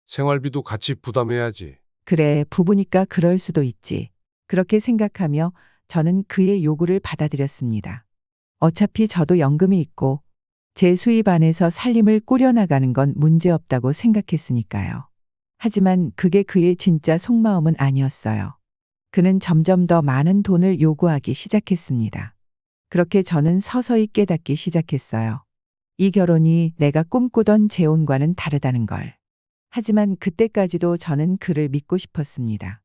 생활비도 같이 부담해야지. 그래, 부부니까 그럴 수도 있지. 그렇게 생각하며 저는 그의 요구를 받아들였습니다. 어차피 저도 연금이 있고 제 수입 안에서 살림을 꾸려나가는 건 문제없다고 생각했으니까요. 하지만 그게 그의 진짜 속마음은 아니었어요. 그는 점점 더 많은 돈을 요구하기 시작했습니다. 그렇게 저는 서서히 깨닫기 시작했어요. 이 결혼이 내가 꿈꾸던 재혼과는 다르다는 걸. 하지만 그때까지도 저는 그를 믿고 싶었습니다.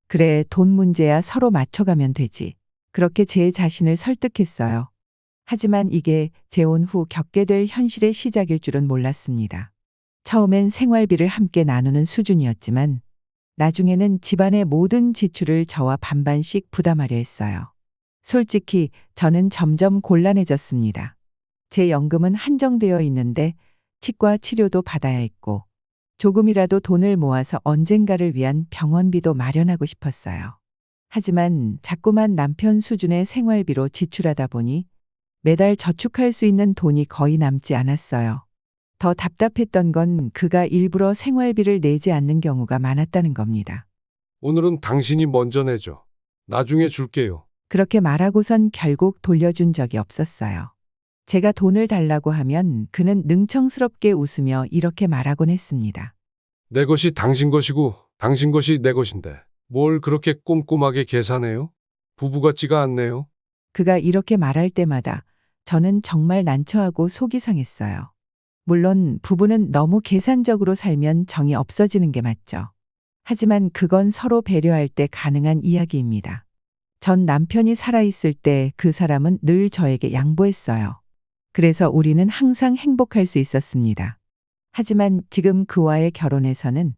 그래, 돈 문제야 서로 맞춰가면 되지. 그렇게 제 자신을 설득했어요. 하지만 이게 재혼 후 겪게 될 현실의 시작일 줄은 몰랐습니다. 처음엔 생활비를 함께 나누는 수준이었지만 나중에는 집안의 모든 지출을 저와 반반씩 부담하려 했어요. 솔직히 저는 점점 곤란해졌습니다. 제 연금은 한정되어 있는데 치과 치료도 받아야 했고 조금이라도 돈을 모아서 언젠가를 위한 병원비도 마련하고 싶었어요. 하지만 자꾸만 남편 수준의 생활비로 지출하다 보니 매달 저축할 수 있는 돈이 거의 남지 않았어요. 더 답답했던 건 그가 일부러 생활비를 내지 않는 경우가 많았다는 겁니다. 오늘은 당신이 먼저 내줘. 나중에 줄게요. 그렇게 말하고선 결국 돌려준 적이 없었어요. 제가 돈을 달라고 하면 그는 능청스럽게 웃으며 이렇게 말하곤 했습니다. 내 것이 당신 것이고 당신 것이 내 것인데 뭘 그렇게 꼼꼼하게 계산해요? 부부 같지가 않네요. 그가 이렇게 말할 때마다 저는 정말 난처하고 속이 상했어요. 물론 부부는 너무 계산적으로 살면 정이 없어지는 게 맞죠. 하지만 그건 서로 배려할 때 가능한 이야기입니다. 전 남편이 살아있을 때 그 사람은 늘 저에게 양보했어요. 그래서 우리는 항상 행복할 수 있었습니다. 하지만 지금 그와의 결혼에서는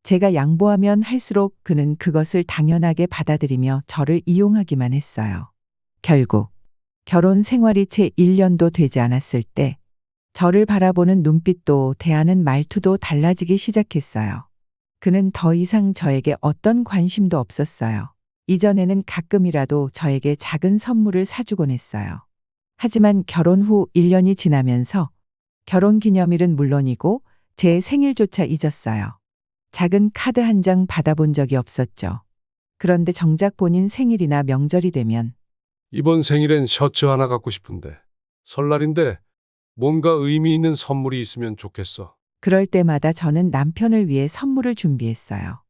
제가 양보하면 할수록 그는 그것을 당연하게 받아들이며 저를 이용하기만 했어요. 결국 결혼 생활이 채 1년도 되지 않았을 때 저를 바라보는 눈빛도 대하는 말투도 달라지기 시작했어요. 그는 더 이상 저에게 어떤 관심도 없었어요. 이전에는 가끔이라도 저에게 작은 선물을 사주곤 했어요. 하지만 결혼 후 1년이 지나면서 결혼 기념일은 물론이고 제 생일조차 잊었어요. 작은 카드 한 장 받아본 적이 없었죠. 그런데 정작 본인 생일이나 명절이 되면 이번 생일엔 셔츠 하나 갖고 싶은데 설날인데 뭔가 의미 있는 선물이 있으면 좋겠어. 그럴 때마다 저는 남편을 위해 선물을 준비했어요.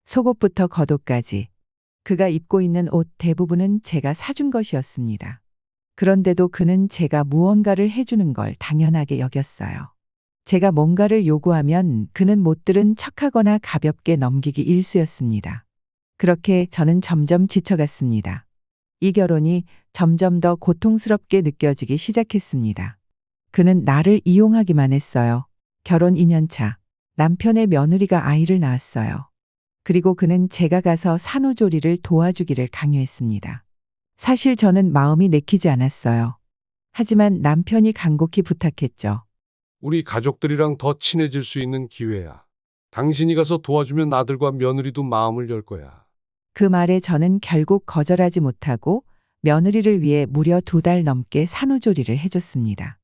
속옷부터 겉옷까지. 그가 입고 있는 옷 대부분은 제가 사준 것이었습니다. 그런데도 그는 제가 무언가를 해주는 걸 당연하게 여겼어요. 제가 뭔가를 요구하면 그는 못 들은 척하거나 가볍게 넘기기 일쑤였습니다. 그렇게 저는 점점 지쳐갔습니다. 이 결혼이 점점 더 고통스럽게 느껴지기 시작했습니다. 그는 나를 이용하기만 했어요. 결혼 2년 차. 남편의 며느리가 아이를 낳았어요. 그리고 그는 제가 가서 산후조리를 도와주기를 강요했습니다. 사실 저는 마음이 내키지 않았어요. 하지만 남편이 간곡히 부탁했죠. 우리 가족들이랑 더 친해질 수 있는 기회야. 당신이 가서 도와주면 아들과 며느리도 마음을 열 거야. 그 말에 저는 결국 거절하지 못하고 며느리를 위해 무려 2달 넘게 산후조리를 해줬습니다.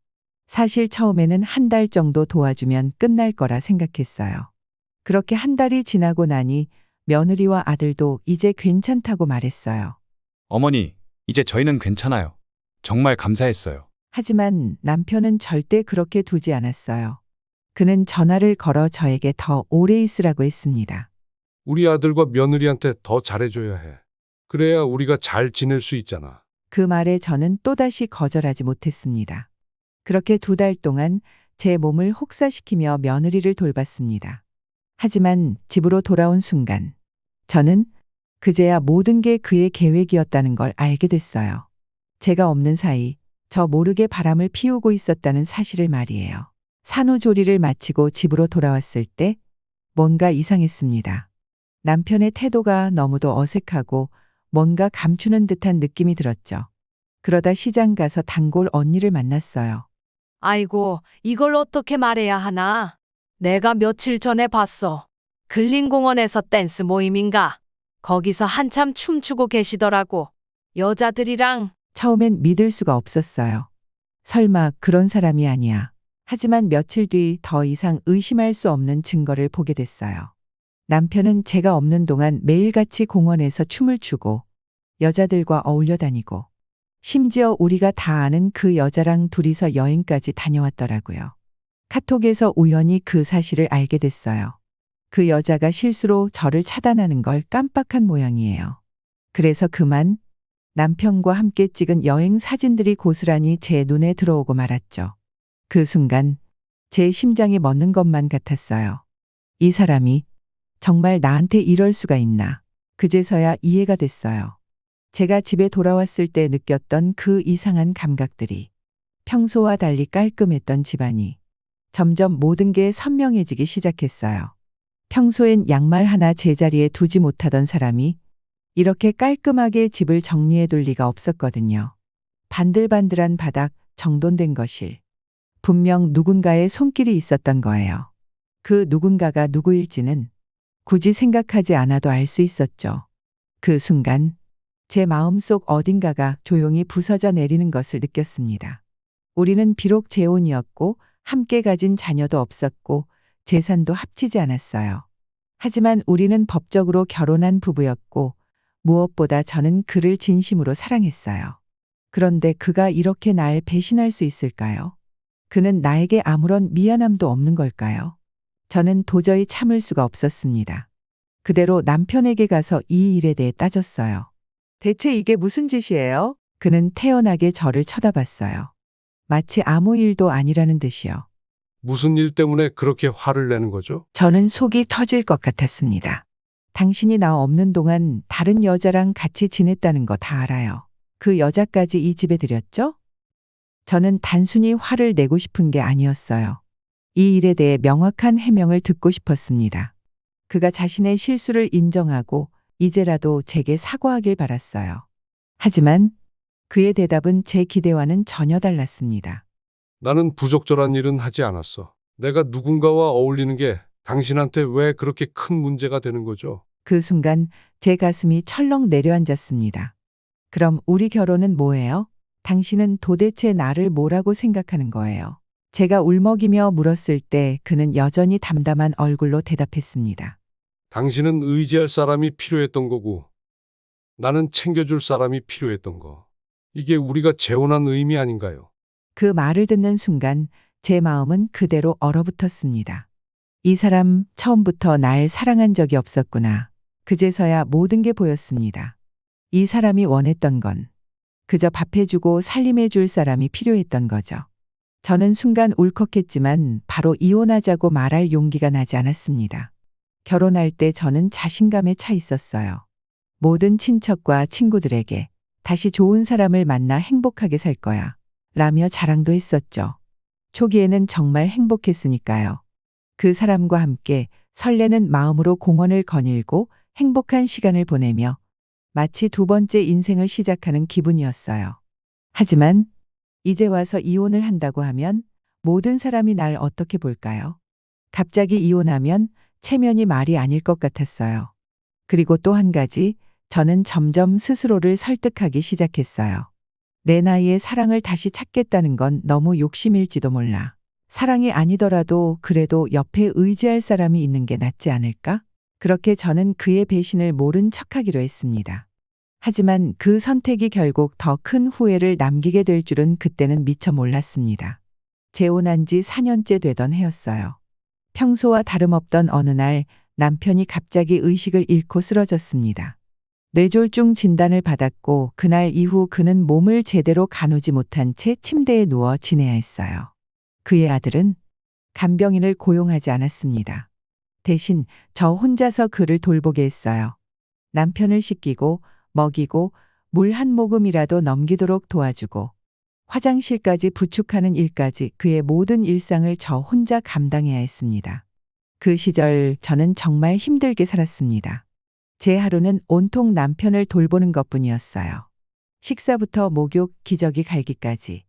사실 처음에는 1달 정도 도와주면 끝날 거라 생각했어요. 그렇게 1달이 지나고 나니 며느리와 아들도 이제 괜찮다고 말했어요. 어머니, 이제 저희는 괜찮아요. 정말 감사했어요. 하지만 남편은 절대 그렇게 두지 않았어요. 그는 전화를 걸어 저에게 더 오래 있으라고 했습니다. 우리 아들과 며느리한테 더 잘해줘야 해. 그래야 우리가 잘 지낼 수 있잖아. 그 말에 저는 또다시 거절하지 못했습니다. 그렇게 2달 동안 제 몸을 혹사시키며 며느리를 돌봤습니다. 하지만 집으로 돌아온 순간 저는 그제야 모든 게 그의 계획이었다는 걸 알게 됐어요. 제가 없는 사이 저 모르게 바람을 피우고 있었다는 사실을 말이에요. 산후조리를 마치고 집으로 돌아왔을 때 뭔가 이상했습니다. 남편의 태도가 너무도 어색하고 뭔가 감추는 듯한 느낌이 들었죠. 그러다 시장 가서 단골 언니를 만났어요. 아이고, 이걸 어떻게 말해야 하나? 내가 며칠 전에 봤어. 근린공원에서 댄스 모임인가? 거기서 한참 춤추고 계시더라고. 여자들이랑. 처음엔 믿을 수가 없었어요. 설마 그런 사람이 아니야. 하지만 며칠 뒤 더 이상 의심할 수 없는 증거를 보게 됐어요. 남편은 제가 없는 동안 매일같이 공원에서 춤을 추고 여자들과 어울려 다니고 심지어 우리가 다 아는 그 여자랑 둘이서 여행까지 다녀왔더라고요. 카톡에서 우연히 그 사실을 알게 됐어요. 그 여자가 실수로 저를 차단하는 걸 깜빡한 모양이에요. 그래서 그만 남편과 함께 찍은 여행 사진들이 고스란히 제 눈에 들어오고 말았죠. 그 순간 제 심장이 멎는 것만 같았어요. 이 사람이 정말 나한테 이럴 수가 있나. 그제서야 이해가 됐어요. 제가 집에 돌아왔을 때 느꼈던 그 이상한 감각들이 평소와 달리 깔끔했던 집안이 점점 모든 게 선명해지기 시작했어요. 평소엔 양말 하나 제자리에 두지 못하던 사람이 이렇게 깔끔하게 집을 정리해둘 리가 없었거든요. 반들반들한 바닥, 정돈된 거실. 분명 누군가의 손길이 있었던 거예요. 그 누군가가 누구일지는 굳이 생각하지 않아도 알 수 있었죠. 그 순간 제 마음속 어딘가가 조용히 부서져 내리는 것을 느꼈습니다. 우리는 비록 재혼이었고 함께 가진 자녀도 없었고 재산도 합치지 않았어요. 하지만 우리는 법적으로 결혼한 부부였고 무엇보다 저는 그를 진심으로 사랑했어요. 그런데 그가 이렇게 날 배신할 수 있을까요? 그는 나에게 아무런 미안함도 없는 걸까요? 저는 도저히 참을 수가 없었습니다. 그대로 남편에게 가서 이 일에 대해 따졌어요. 대체 이게 무슨 짓이에요? 그는 태연하게 저를 쳐다봤어요. 마치 아무 일도 아니라는 듯이요. 무슨 일 때문에 그렇게 화를 내는 거죠? 저는 속이 터질 것 같았습니다. 당신이 나 없는 동안 다른 여자랑 같이 지냈다는 거 다 알아요. 그 여자까지 이 집에 들였죠? 저는 단순히 화를 내고 싶은 게 아니었어요. 이 일에 대해 명확한 해명을 듣고 싶었습니다. 그가 자신의 실수를 인정하고 이제라도 제게 사과하길 바랐어요. 하지만 그의 대답은 제 기대와는 전혀 달랐습니다. 나는 부적절한 일은 하지 않았어. 내가 누군가와 어울리는 게 당신한테 왜 그렇게 큰 문제가 되는 거죠? 그 순간 제 가슴이 철렁 내려앉았습니다. 그럼 우리 결혼은 뭐예요? 당신은 도대체 나를 뭐라고 생각하는 거예요? 제가 울먹이며 물었을 때 그는 여전히 담담한 얼굴로 대답했습니다. 당신은 의지할 사람이 필요했던 거고 나는 챙겨줄 사람이 필요했던 거. 이게 우리가 재혼한 의미 아닌가요? 그 말을 듣는 순간 제 마음은 그대로 얼어붙었습니다. 이 사람 처음부터 날 사랑한 적이 없었구나. 그제서야 모든 게 보였습니다. 이 사람이 원했던 건 그저 밥해주고 살림해줄 사람이 필요했던 거죠. 저는 순간 울컥했지만 바로 이혼하자고 말할 용기가 나지 않았습니다. 결혼할 때 저는 자신감에 차 있었어요. 모든 친척과 친구들에게 다시 좋은 사람을 만나 행복하게 살 거야 라며 자랑도 했었죠. 초기에는 정말 행복했으니까요. 그 사람과 함께 설레는 마음으로 공원을 거닐고 행복한 시간을 보내며 마치 두 번째 인생을 시작하는 기분이었어요. 하지만 이제 와서 이혼을 한다고 하면 모든 사람이 날 어떻게 볼까요? 갑자기 이혼하면 체면이 말이 아닐 것 같았어요. 그리고 또 한 가지, 저는 점점 스스로를 설득하기 시작했어요. 내 나이에 사랑을 다시 찾겠다는 건 너무 욕심일지도 몰라. 사랑이 아니더라도 그래도 옆에 의지할 사람이 있는 게 낫지 않을까? 그렇게 저는 그의 배신을 모른 척하기로 했습니다. 하지만 그 선택이 결국 더 큰 후회를 남기게 될 줄은 그때는 미처 몰랐습니다. 재혼한 지 4년째 되던 해였어요. 평소와 다름없던 어느 날 남편이 갑자기 의식을 잃고 쓰러졌습니다. 뇌졸중 진단을 받았고 그날 이후 그는 몸을 제대로 가누지 못한 채 침대에 누워 지내야 했어요. 그의 아들은 간병인을 고용하지 않았습니다. 대신 저 혼자서 그를 돌보게 했어요. 남편을 씻기고 먹이고 물 한 모금이라도 넘기도록 도와주고 화장실까지 부축하는 일까지 그의 모든 일상을 저 혼자 감당해야 했습니다. 그 시절 저는 정말 힘들게 살았습니다. 제 하루는 온통 남편을 돌보는 것뿐이었어요. 식사부터 목욕, 기저귀 갈기까지.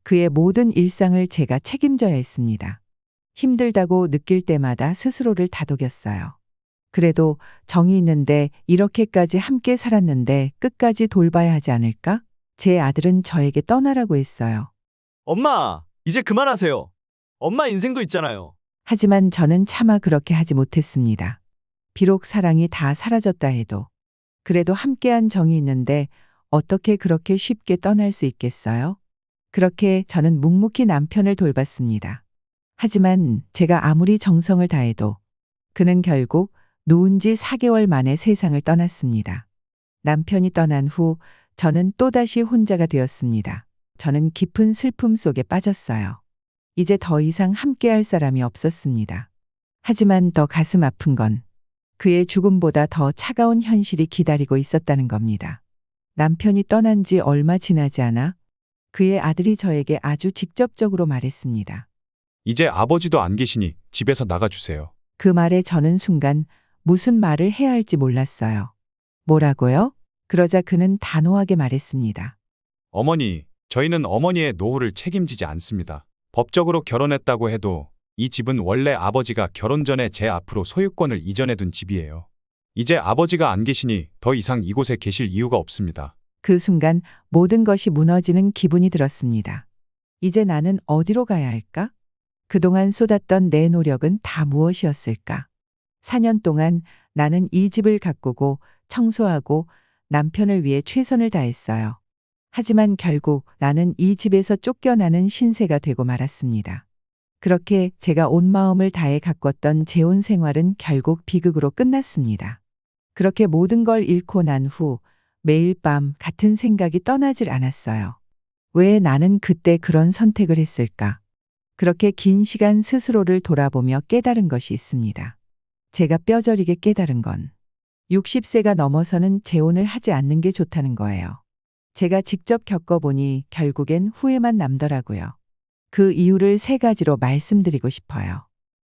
그의 모든 일상을 제가 책임져야 했습니다. 힘들다고 느낄 때마다 스스로를 다독였어요. 그래도 정이 있는데 이렇게까지 함께 살았는데 끝까지 돌봐야 하지 않을까? 제 아들은 저에게 떠나라고 했어요. 엄마, 이제 그만하세요. 엄마 인생도 있잖아요. 하지만 저는 차마 그렇게 하지 못했습니다. 비록 사랑이 다 사라졌다 해도 그래도 함께한 정이 있는데 어떻게 그렇게 쉽게 떠날 수 있겠어요? 그렇게 저는 묵묵히 남편을 돌봤습니다. 하지만 제가 아무리 정성을 다해도 그는 결국 누운 지 4개월 만에 세상을 떠났습니다. 남편이 떠난 후 저는 또다시 혼자가 되었습니다. 저는 깊은 슬픔 속에 빠졌어요. 이제 더 이상 함께할 사람이 없었습니다. 하지만 더 가슴 아픈 건 그의 죽음보다 더 차가운 현실이 기다리고 있었다는 겁니다. 남편이 떠난 지 얼마 지나지 않아 그의 아들이 저에게 아주 직접적으로 말했습니다. 이제 아버지도 안 계시니 집에서 나가주세요. 그 말에 저는 순간 무슨 말을 해야 할지 몰랐어요. 뭐라고요? 그러자 그는 단호하게 말했습니다. 어머니, 저희는 어머니의 노후를 책임지지 않습니다. 법적으로 결혼했다고 해도 이 집은 원래 아버지가 결혼 전에 제 앞으로 소유권을 이전해둔 집이에요. 이제 아버지가 안 계시니 더 이상 이곳에 계실 이유가 없습니다. 그 순간 모든 것이 무너지는 기분이 들었습니다. 이제 나는 어디로 가야 할까? 그동안 쏟았던 내 노력은 다 무엇이었을까? 4년 동안 나는 이 집을 가꾸고 청소하고 남편을 위해 최선을 다했어요. 하지만 결국 나는 이 집에서 쫓겨나는 신세가 되고 말았습니다. 그렇게 제가 온 마음을 다해 가꿨던 재혼 생활은 결국 비극으로 끝났습니다. 그렇게 모든 걸 잃고 난 후 매일 밤 같은 생각이 떠나질 않았어요. 왜 나는 그때 그런 선택을 했을까? 그렇게 긴 시간 스스로를 돌아보며 깨달은 것이 있습니다. 제가 뼈저리게 깨달은 건 60세가 넘어서는 재혼을 하지 않는 게 좋다는 거예요. 제가 직접 겪어보니 결국엔 후회만 남더라고요. 그 이유를 3가지로 말씀드리고 싶어요.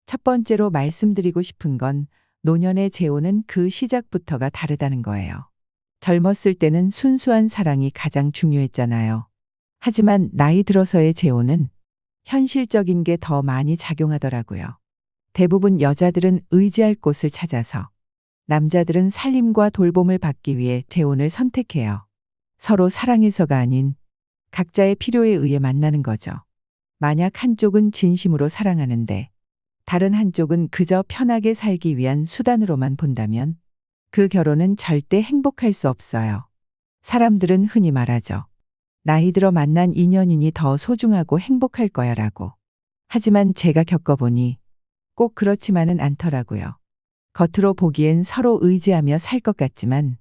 첫 번째로 말씀드리고 싶은 건 노년의 재혼은 그 시작부터가 다르다는 거예요. 젊었을 때는 순수한 사랑이 가장 중요했잖아요. 하지만 나이 들어서의 재혼은 현실적인 게 더 많이 작용하더라고요. 대부분 여자들은 의지할 곳을 찾아서, 남자들은 살림과 돌봄을 받기 위해 재혼을 선택해요. 서로 사랑해서가 아닌 각자의 필요에 의해 만나는 거죠. 만약 한쪽은 진심으로 사랑하는데 다른 한쪽은 그저 편하게 살기 위한 수단으로만 본다면 그 결혼은 절대 행복할 수 없어요. 사람들은 흔히 말하죠. 나이 들어 만난 인연이니 더 소중하고 행복할 거야 라고. 하지만 제가 겪어보니 꼭 그렇지만은 않더라고요. 겉으로 보기엔 서로 의지하며 살 것 같지만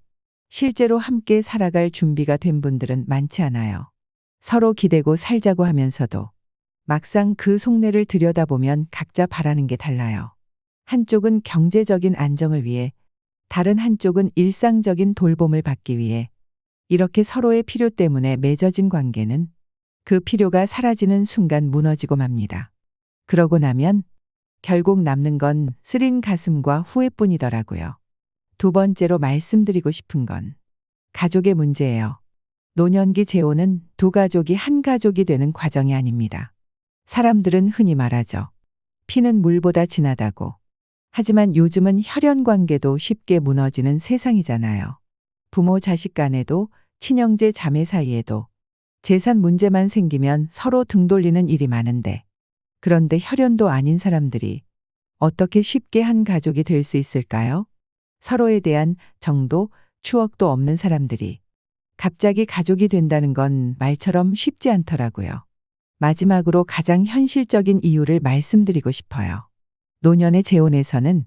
실제로 함께 살아갈 준비가 된 분들은 많지 않아요. 서로 기대고 살자고 하면서도 막상 그 속내를 들여다보면 각자 바라는 게 달라요. 한쪽은 경제적인 안정을 위해, 다른 한쪽은 일상적인 돌봄을 받기 위해, 이렇게 서로의 필요 때문에 맺어진 관계는 그 필요가 사라지는 순간 무너지고 맙니다. 그러고 나면 결국 남는 건 쓰린 가슴과 후회뿐이더라고요. 두 번째로 말씀드리고 싶은 건 가족의 문제예요. 노년기 재혼은 두 가족이 한 가족이 되는 과정이 아닙니다. 사람들은 흔히 말하죠. 피는 물보다 진하다고. 하지만 요즘은 혈연 관계도 쉽게 무너지는 세상이잖아요. 부모 자식 간에도, 친형제 자매 사이에도 재산 문제만 생기면 서로 등 돌리는 일이 많은데, 그런데 혈연도 아닌 사람들이 어떻게 쉽게 한 가족이 될 수 있을까요? 서로에 대한 정도, 추억도 없는 사람들이 갑자기 가족이 된다는 건 말처럼 쉽지 않더라고요. 마지막으로 가장 현실적인 이유를 말씀드리고 싶어요. 노년의 재혼에서는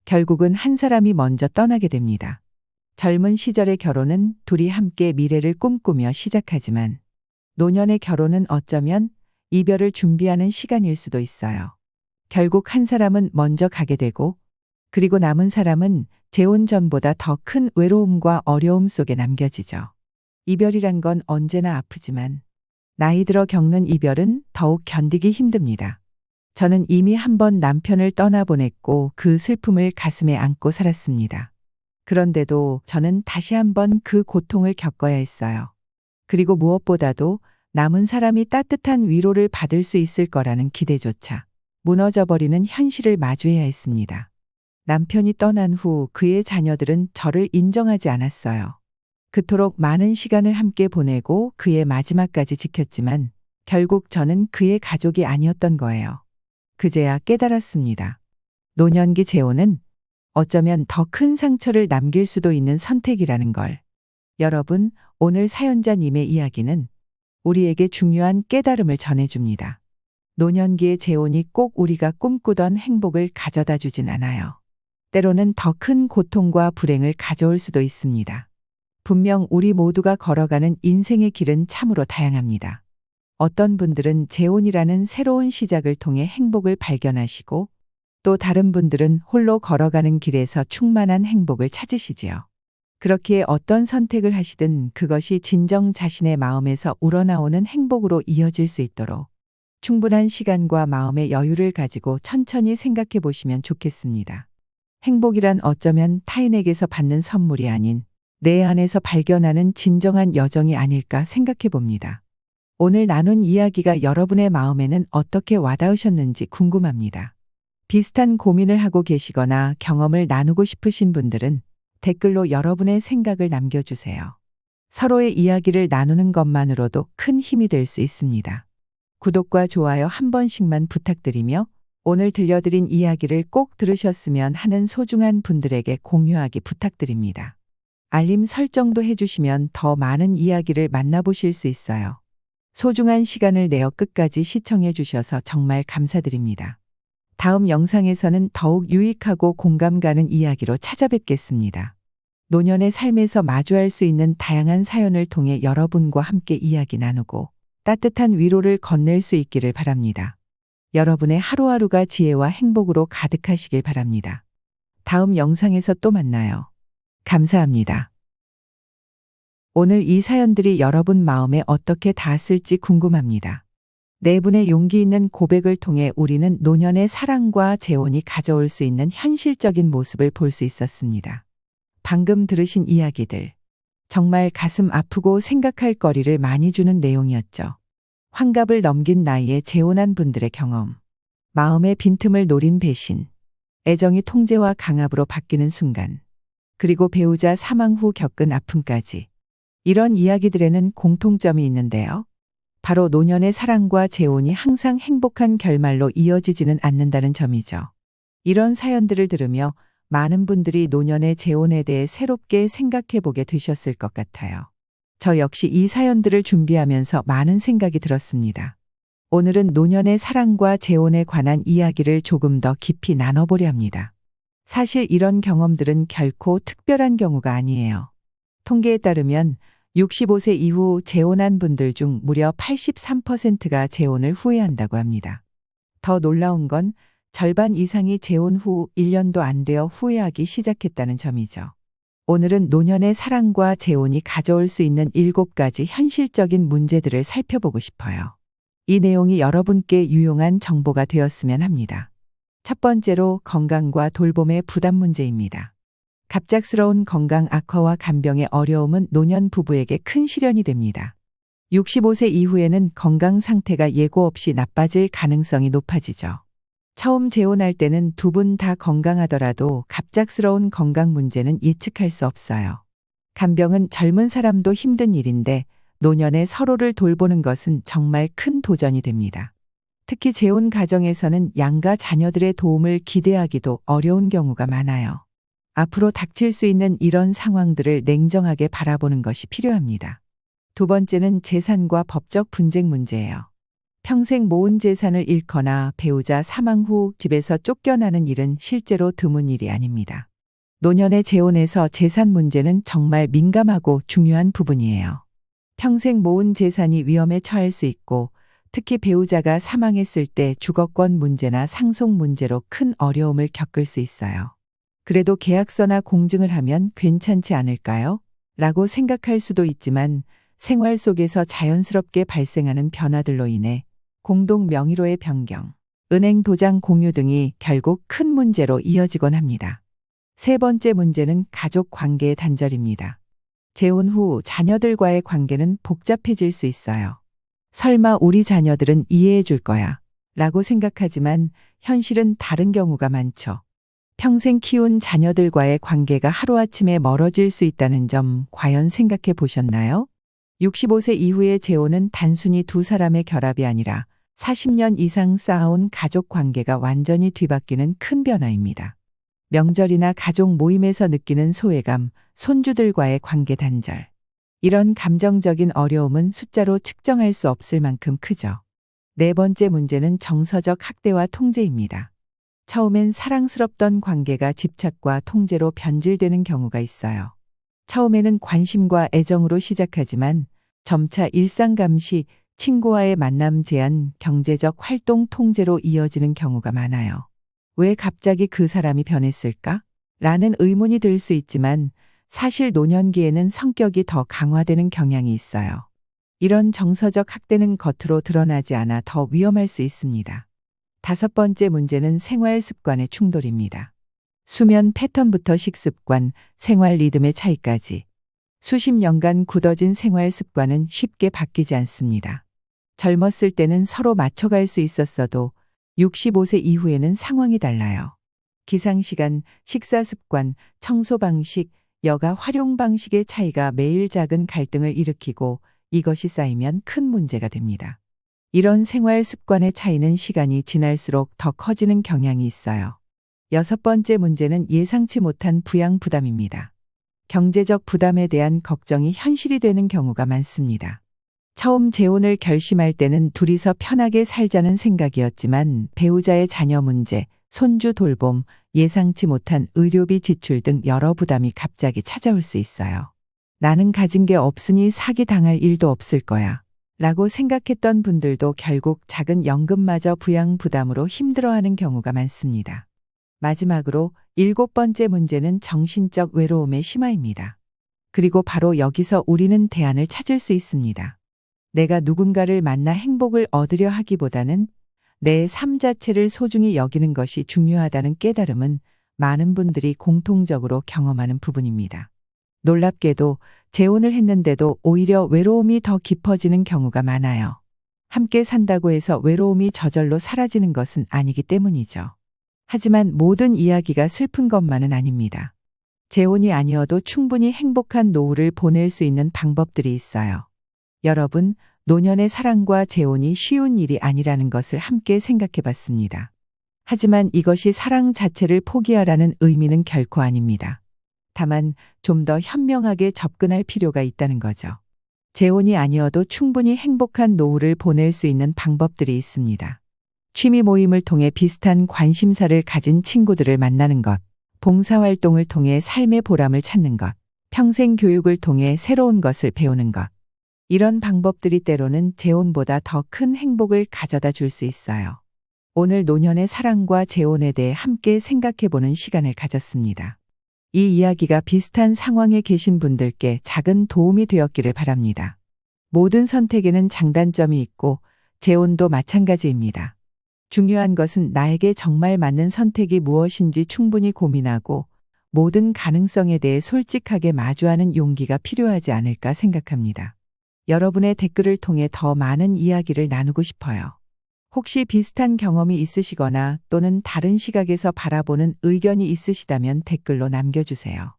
결국은 한 사람이 먼저 떠나게 됩니다. 젊은 시절의 결혼은 둘이 함께 미래를 꿈꾸며 시작하지만 노년의 결혼은 어쩌면 이별을 준비하는 시간일 수도 있어요. 결국 한 사람은 먼저 가게 되고, 그리고 남은 사람은 재혼 전보다 더 큰 외로움과 어려움 속에 남겨지죠. 이별이란 건 언제나 아프지만 나이 들어 겪는 이별은 더욱 견디기 힘듭니다. 저는 이미 한 번 남편을 떠나보냈고 그 슬픔을 가슴에 안고 살았습니다. 그런데도 저는 다시 한번 그 고통을 겪어야 했어요. 그리고 무엇보다도 남은 사람이 따뜻한 위로를 받을 수 있을 거라는 기대조차 무너져버리는 현실을 마주해야 했습니다. 남편이 떠난 후 그의 자녀들은 저를 인정하지 않았어요. 그토록 많은 시간을 함께 보내고 그의 마지막까지 지켰지만 결국 저는 그의 가족이 아니었던 거예요. 그제야 깨달았습니다. 노년기 재혼은 어쩌면 더 큰 상처를 남길 수도 있는 선택이라는 걸. 여러분, 오늘 사연자님의 이야기는 우리에게 중요한 깨달음을 전해줍니다. 노년기의 재혼이 꼭 우리가 꿈꾸던 행복을 가져다 주진 않아요. 때로는 더 큰 고통과 불행을 가져올 수도 있습니다. 분명 우리 모두가 걸어가는 인생의 길은 참으로 다양합니다. 어떤 분들은 재혼이라는 새로운 시작을 통해 행복을 발견하시고, 또 다른 분들은 홀로 걸어가는 길에서 충만한 행복을 찾으시지요. 그렇기에 어떤 선택을 하시든 그것이 진정 자신의 마음에서 우러나오는 행복으로 이어질 수 있도록 충분한 시간과 마음의 여유를 가지고 천천히 생각해 보시면 좋겠습니다. 행복이란 어쩌면 타인에게서 받는 선물이 아닌 내 안에서 발견하는 진정한 여정이 아닐까 생각해 봅니다. 오늘 나눈 이야기가 여러분의 마음에는 어떻게 와닿으셨는지 궁금합니다. 비슷한 고민을 하고 계시거나 경험을 나누고 싶으신 분들은 댓글로 여러분의 생각을 남겨주세요. 서로의 이야기를 나누는 것만으로도 큰 힘이 될 수 있습니다. 구독과 좋아요 한 번씩만 부탁드리며 오늘 들려드린 이야기를 꼭 들으셨으면 하는 소중한 분들에게 공유하기 부탁드립니다. 알림 설정도 해주시면 더 많은 이야기를 만나보실 수 있어요. 소중한 시간을 내어 끝까지 시청해 주셔서 정말 감사드립니다. 다음 영상에서는 더욱 유익하고 공감 가는 이야기로 찾아뵙겠습니다. 노년의 삶에서 마주할 수 있는 다양한 사연을 통해 여러분과 함께 이야기 나누고 따뜻한 위로를 건넬 수 있기를 바랍니다. 여러분의 하루하루가 지혜와 행복으로 가득하시길 바랍니다. 다음 영상에서 또 만나요. 감사합니다. 오늘 이 사연들이 여러분 마음에 어떻게 닿았을지 궁금합니다. 네 분의 용기 있는 고백을 통해 우리는 노년의 사랑과 재혼이 가져올 수 있는 현실적인 모습을 볼 수 있었습니다. 방금 들으신 이야기들, 정말 가슴 아프고 생각할 거리를 많이 주는 내용이었죠. 환갑을 넘긴 나이에 재혼한 분들의 경험, 마음의 빈틈을 노린 배신, 애정이 통제와 강압으로 바뀌는 순간, 그리고 배우자 사망 후 겪은 아픔까지. 이런 이야기들에는 공통점이 있는데요. 바로 노년의 사랑과 재혼이 항상 행복한 결말로 이어지지는 않는다는 점이죠. 이런 사연들을 들으며 많은 분들이 노년의 재혼에 대해 새롭게 생각해 보게 되셨을 것 같아요. 저 역시 이 사연들을 준비하면서 많은 생각이 들었습니다. 오늘은 노년의 사랑과 재혼에 관한 이야기를 조금 더 깊이 나눠보려 합니다. 사실 이런 경험들은 결코 특별한 경우가 아니에요. 통계에 따르면 65세 이후 재혼한 분들 중 무려 83%가 재혼을 후회한다고 합니다. 더 놀라운 건 절반 이상이 재혼 후 1년도 안 되어 후회하기 시작했다는 점이죠. 오늘은 노년의 사랑과 재혼이 가져올 수 있는 7가지 현실적인 문제들을 살펴보고 싶어요. 이 내용이 여러분께 유용한 정보가 되었으면 합니다. 첫 번째로 건강과 돌봄의 부담 문제입니다. 갑작스러운 건강 악화와 간병의 어려움은 노년 부부에게 큰 시련이 됩니다. 65세 이후에는 건강 상태가 예고 없이 나빠질 가능성이 높아지죠. 처음 재혼할 때는 두 분 다 건강하더라도 갑작스러운 건강 문제는 예측할 수 없어요. 간병은 젊은 사람도 힘든 일인데 노년에 서로를 돌보는 것은 정말 큰 도전이 됩니다. 특히 재혼 가정에서는 양가 자녀들의 도움을 기대하기도 어려운 경우가 많아요. 앞으로 닥칠 수 있는 이런 상황들을 냉정하게 바라보는 것이 필요합니다. 두 번째는 재산과 법적 분쟁 문제예요. 평생 모은 재산을 잃거나 배우자 사망 후 집에서 쫓겨나는 일은 실제로 드문 일이 아닙니다. 노년의 재혼에서 재산 문제는 정말 민감하고 중요한 부분이에요. 평생 모은 재산이 위험에 처할 수 있고 특히 배우자가 사망했을 때 주거권 문제나 상속 문제로 큰 어려움을 겪을 수 있어요. 그래도 계약서나 공증을 하면 괜찮지 않을까요? 라고 생각할 수도 있지만 생활 속에서 자연스럽게 발생하는 변화들로 인해 공동 명의로의 변경, 은행 도장 공유 등이 결국 큰 문제로 이어지곤 합니다. 세 번째 문제는 가족 관계의 단절입니다. 재혼 후 자녀들과의 관계는 복잡해질 수 있어요. 설마 우리 자녀들은 이해해 줄 거야 라고 생각하지만 현실은 다른 경우가 많죠. 평생 키운 자녀들과의 관계가 하루아침에 멀어질 수 있다는 점 과연 생각해 보셨나요? 65세 이후의 재혼은 단순히 두 사람의 결합이 아니라 40년 이상 쌓아온 가족 관계가 완전히 뒤바뀌는 큰 변화입니다. 명절이나 가족 모임에서 느끼는 소외감, 손주들과의 관계 단절. 이런 감정적인 어려움은 숫자로 측정할 수 없을 만큼 크죠. 네 번째 문제는 정서적 학대와 통제입니다. 처음엔 사랑스럽던 관계가 집착과 통제로 변질되는 경우가 있어요. 처음에는 관심과 애정으로 시작하지만 점차 일상 감시, 친구와의 만남 제한, 경제적 활동 통제로 이어지는 경우가 많아요. 왜 갑자기 그 사람이 변했을까? 라는 의문이 들 수 있지만 사실 노년기에는 성격이 더 강화되는 경향이 있어요. 이런 정서적 학대는 겉으로 드러나지 않아 더 위험할 수 있습니다. 다섯 번째 문제는 생활 습관의 충돌입니다. 수면 패턴부터 식습관, 생활 리듬의 차이까지 수십 년간 굳어진 생활 습관은 쉽게 바뀌지 않습니다. 젊었을 때는 서로 맞춰갈 수 있었어도 65세 이후에는 상황이 달라요. 기상시간, 식사 습관, 청소 방식, 여가 활용 방식의 차이가 매일 작은 갈등을 일으키고 이것이 쌓이면 큰 문제가 됩니다. 이런 생활 습관의 차이는 시간이 지날수록 더 커지는 경향이 있어요. 여섯 번째 문제는 예상치 못한 부양 부담입니다. 경제적 부담에 대한 걱정이 현실이 되는 경우가 많습니다. 처음 재혼을 결심할 때는 둘이서 편하게 살자는 생각이었지만 배우자의 자녀 문제, 손주 돌봄, 예상치 못한 의료비 지출 등 여러 부담이 갑자기 찾아올 수 있어요. 나는 가진 게 없으니 사기 당할 일도 없을 거야 라고 생각했던 분들도 결국 작은 연금마저 부양 부담으로 힘들어하는 경우가 많습니다. 마지막으로 7번째 문제는 정신적 외로움의 심화입니다. 그리고 바로 여기서 우리는 대안을 찾을 수 있습니다. 내가 누군가를 만나 행복을 얻으려 하기보다는 내 삶 자체를 소중히 여기는 것이 중요하다는 깨달음은 많은 분들이 공통적으로 경험하는 부분입니다. 놀랍게도 재혼을 했는데도 오히려 외로움이 더 깊어지는 경우가 많아요. 함께 산다고 해서 외로움이 저절로 사라지는 것은 아니기 때문이죠. 하지만 모든 이야기가 슬픈 것만은 아닙니다. 재혼이 아니어도 충분히 행복한 노후를 보낼 수 있는 방법들이 있어요. 여러분, 노년의 사랑과 재혼이 쉬운 일이 아니라는 것을 함께 생각해 봤습니다. 하지만 이것이 사랑 자체를 포기하라는 의미는 결코 아닙니다. 다만 좀 더 현명하게 접근할 필요가 있다는 거죠. 재혼이 아니어도 충분히 행복한 노후를 보낼 수 있는 방법들이 있습니다. 취미 모임을 통해 비슷한 관심사를 가진 친구들을 만나는 것, 봉사활동을 통해 삶의 보람을 찾는 것, 평생 교육을 통해 새로운 것을 배우는 것. 이런 방법들이 때로는 재혼보다 더 큰 행복을 가져다 줄 수 있어요. 오늘 노년의 사랑과 재혼에 대해 함께 생각해보는 시간을 가졌습니다. 이 이야기가 비슷한 상황에 계신 분들께 작은 도움이 되었기를 바랍니다. 모든 선택에는 장단점이 있고 재혼도 마찬가지입니다. 중요한 것은 나에게 정말 맞는 선택이 무엇인지 충분히 고민하고 모든 가능성에 대해 솔직하게 마주하는 용기가 필요하지 않을까 생각합니다. 여러분의 댓글을 통해 더 많은 이야기를 나누고 싶어요. 혹시 비슷한 경험이 있으시거나 또는 다른 시각에서 바라보는 의견이 있으시다면 댓글로 남겨주세요.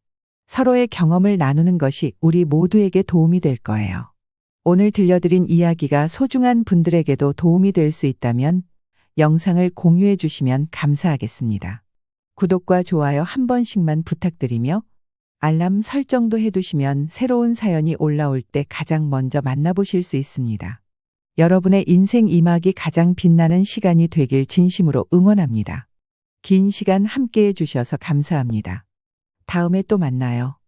서로의 경험을 나누는 것이 우리 모두에게 도움이 될 거예요. 오늘 들려드린 이야기가 소중한 분들에게도 도움이 될 수 있다면 영상을 공유해 주시면 감사하겠습니다. 구독과 좋아요 한 번씩만 부탁드리며 알람 설정도 해두시면 새로운 사연이 올라올 때 가장 먼저 만나보실 수 있습니다. 여러분의 인생 이막이 가장 빛나는 시간이 되길 진심으로 응원합니다. 긴 시간 함께해 주셔서 감사합니다. 다음에 또 만나요.